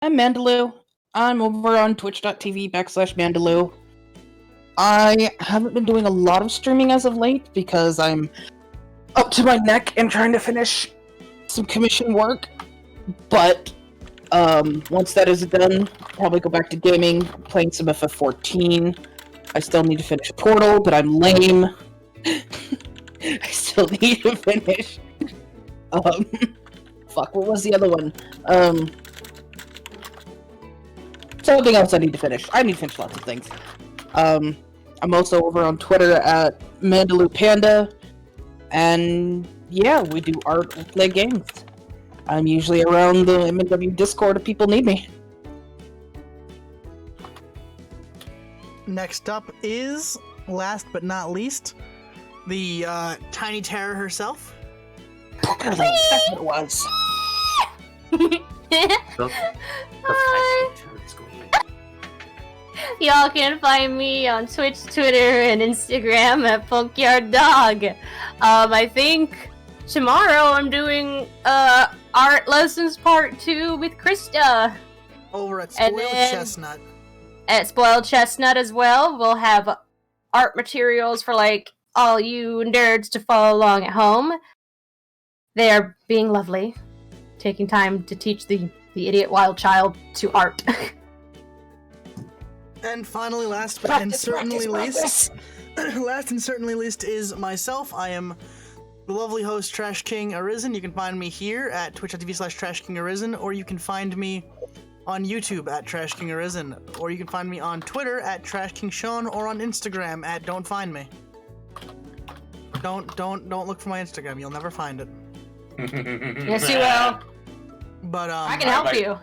I'm Mandaloo. I'm over on twitch.tv/Mandaloo. I haven't been doing a lot of streaming as of late because I'm up to my neck in trying to finish some commission work. But once that is done, I'll probably go back to gaming, playing some FF14. I still need to finish Portal, but I'm lame. I still need to finish. Fuck, what was the other one? Something else I need to finish. I need to finish lots of things. I'm also over on Twitter at Mandaloo Panda, and yeah, we do art and play games. I'm usually around the MNW Discord if people need me. Next up is, last but not least, the Tiny Terror herself. Poker Links, that's what it was. Y'all can find me on Twitch, Twitter, and Instagram at PunkyardDog. I think tomorrow I'm doing art lessons part 2 with Krista. Over at Spoiled Chestnut. At Spoiled Chestnut as well. We'll have art materials for like all you nerds to follow along at home. They are being lovely, taking time to teach the idiot wild child to art. And finally, last and certainly least is myself. I am the lovely host Trash King Arisen. You can find me here at twitch.tv/Trash King Arisen, or you can find me on YouTube at Trash King Arisen, or you can find me on Twitter at Trash King Sean, or on Instagram at Don't Find Me. Don't look for my Instagram. You'll never find it. Yes, you will. But I can help you.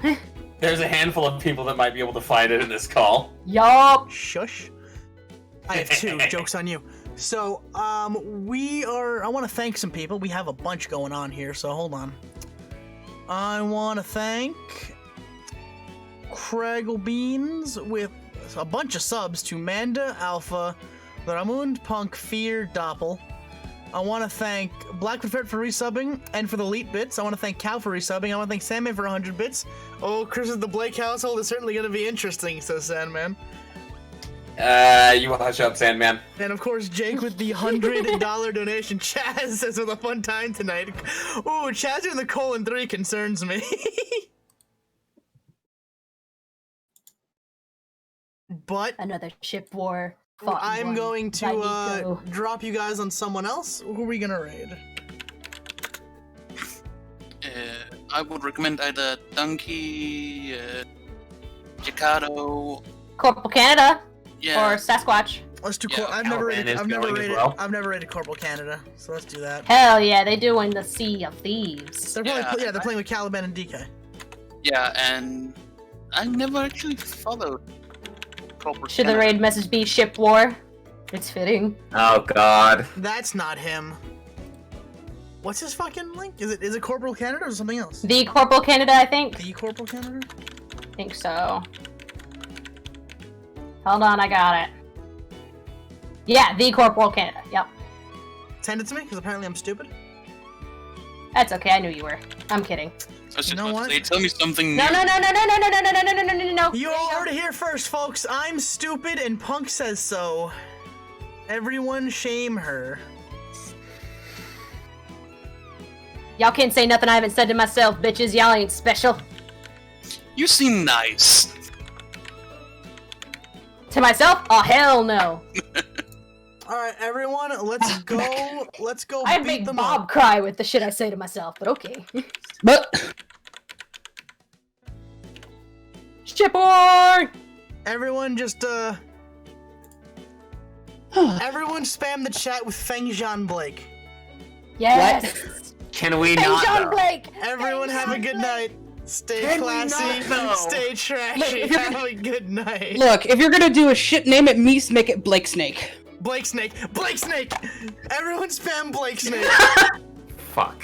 There's a handful of people that might be able to find it in this call. Yup. Shush. I have 2. Joke's on you. So, I want to thank some people. We have a bunch going on here, so hold on. I want to thank Craggle Beans with a bunch of subs to Manda, Alpha, Ramund, Punk, Fear, Doppel. I want to thank Blackwood for resubbing, and for the elite bits. I want to thank Cal for resubbing. I want to thank Sandman for 100 bits. Oh, Chris of the Blake household is certainly going to be interesting, says Sandman. You hush up, Sandman. And of course, Jake with the $100 donation. Chaz says with a fun time tonight. Ooh, Chaz in the :3 concerns me. But another ship war. I'm going to drop you guys on someone else. Who are we gonna raid? I would recommend either Donkey, Jakardo, Corporal Canada, yeah, or Sasquatch. Let's do. Yeah, I've never raided Corporal Canada, so let's do that. Hell yeah, they do in the Sea of Thieves. They're probably they're playing with Caliban and DK. Yeah, and I never actually followed Corporal Should the Canada. raid message be Ship War? It's fitting. Oh God. That's not him. What's his fucking link? Is it Corporal Canada or something else? The Corporal Canada, I think. The Corporal Canada? I think so. Hold on, I got it. Yeah, the Corporal Canada. Yep. Send it to me, because apparently I'm stupid. That's okay. I knew you were. I'm kidding. You know what? Tell me something new. No. You all heard it here first, folks. I'm stupid, and Punk says so. Everyone shame her. Y'all can't say nothing I haven't said to myself, bitches. Y'all ain't special. You seem nice. To myself? Oh, hell no. Alright, everyone, let's go. Let's go I'd beat make them Bob up. cry with the shit I say to myself, but okay. But Shipboard! Everyone just Everyone spam the chat with Feng Zhan Blake. Yes. Can we not? John Blake. Everyone have a good night. Stay Can we classy. not, though? Stay trashy. Have a good night. Look, if you're gonna do a shit name at Meese, make it Blake Snake. Blake Snake. Blake Snake. Everyone spam Blake Snake. Fuck.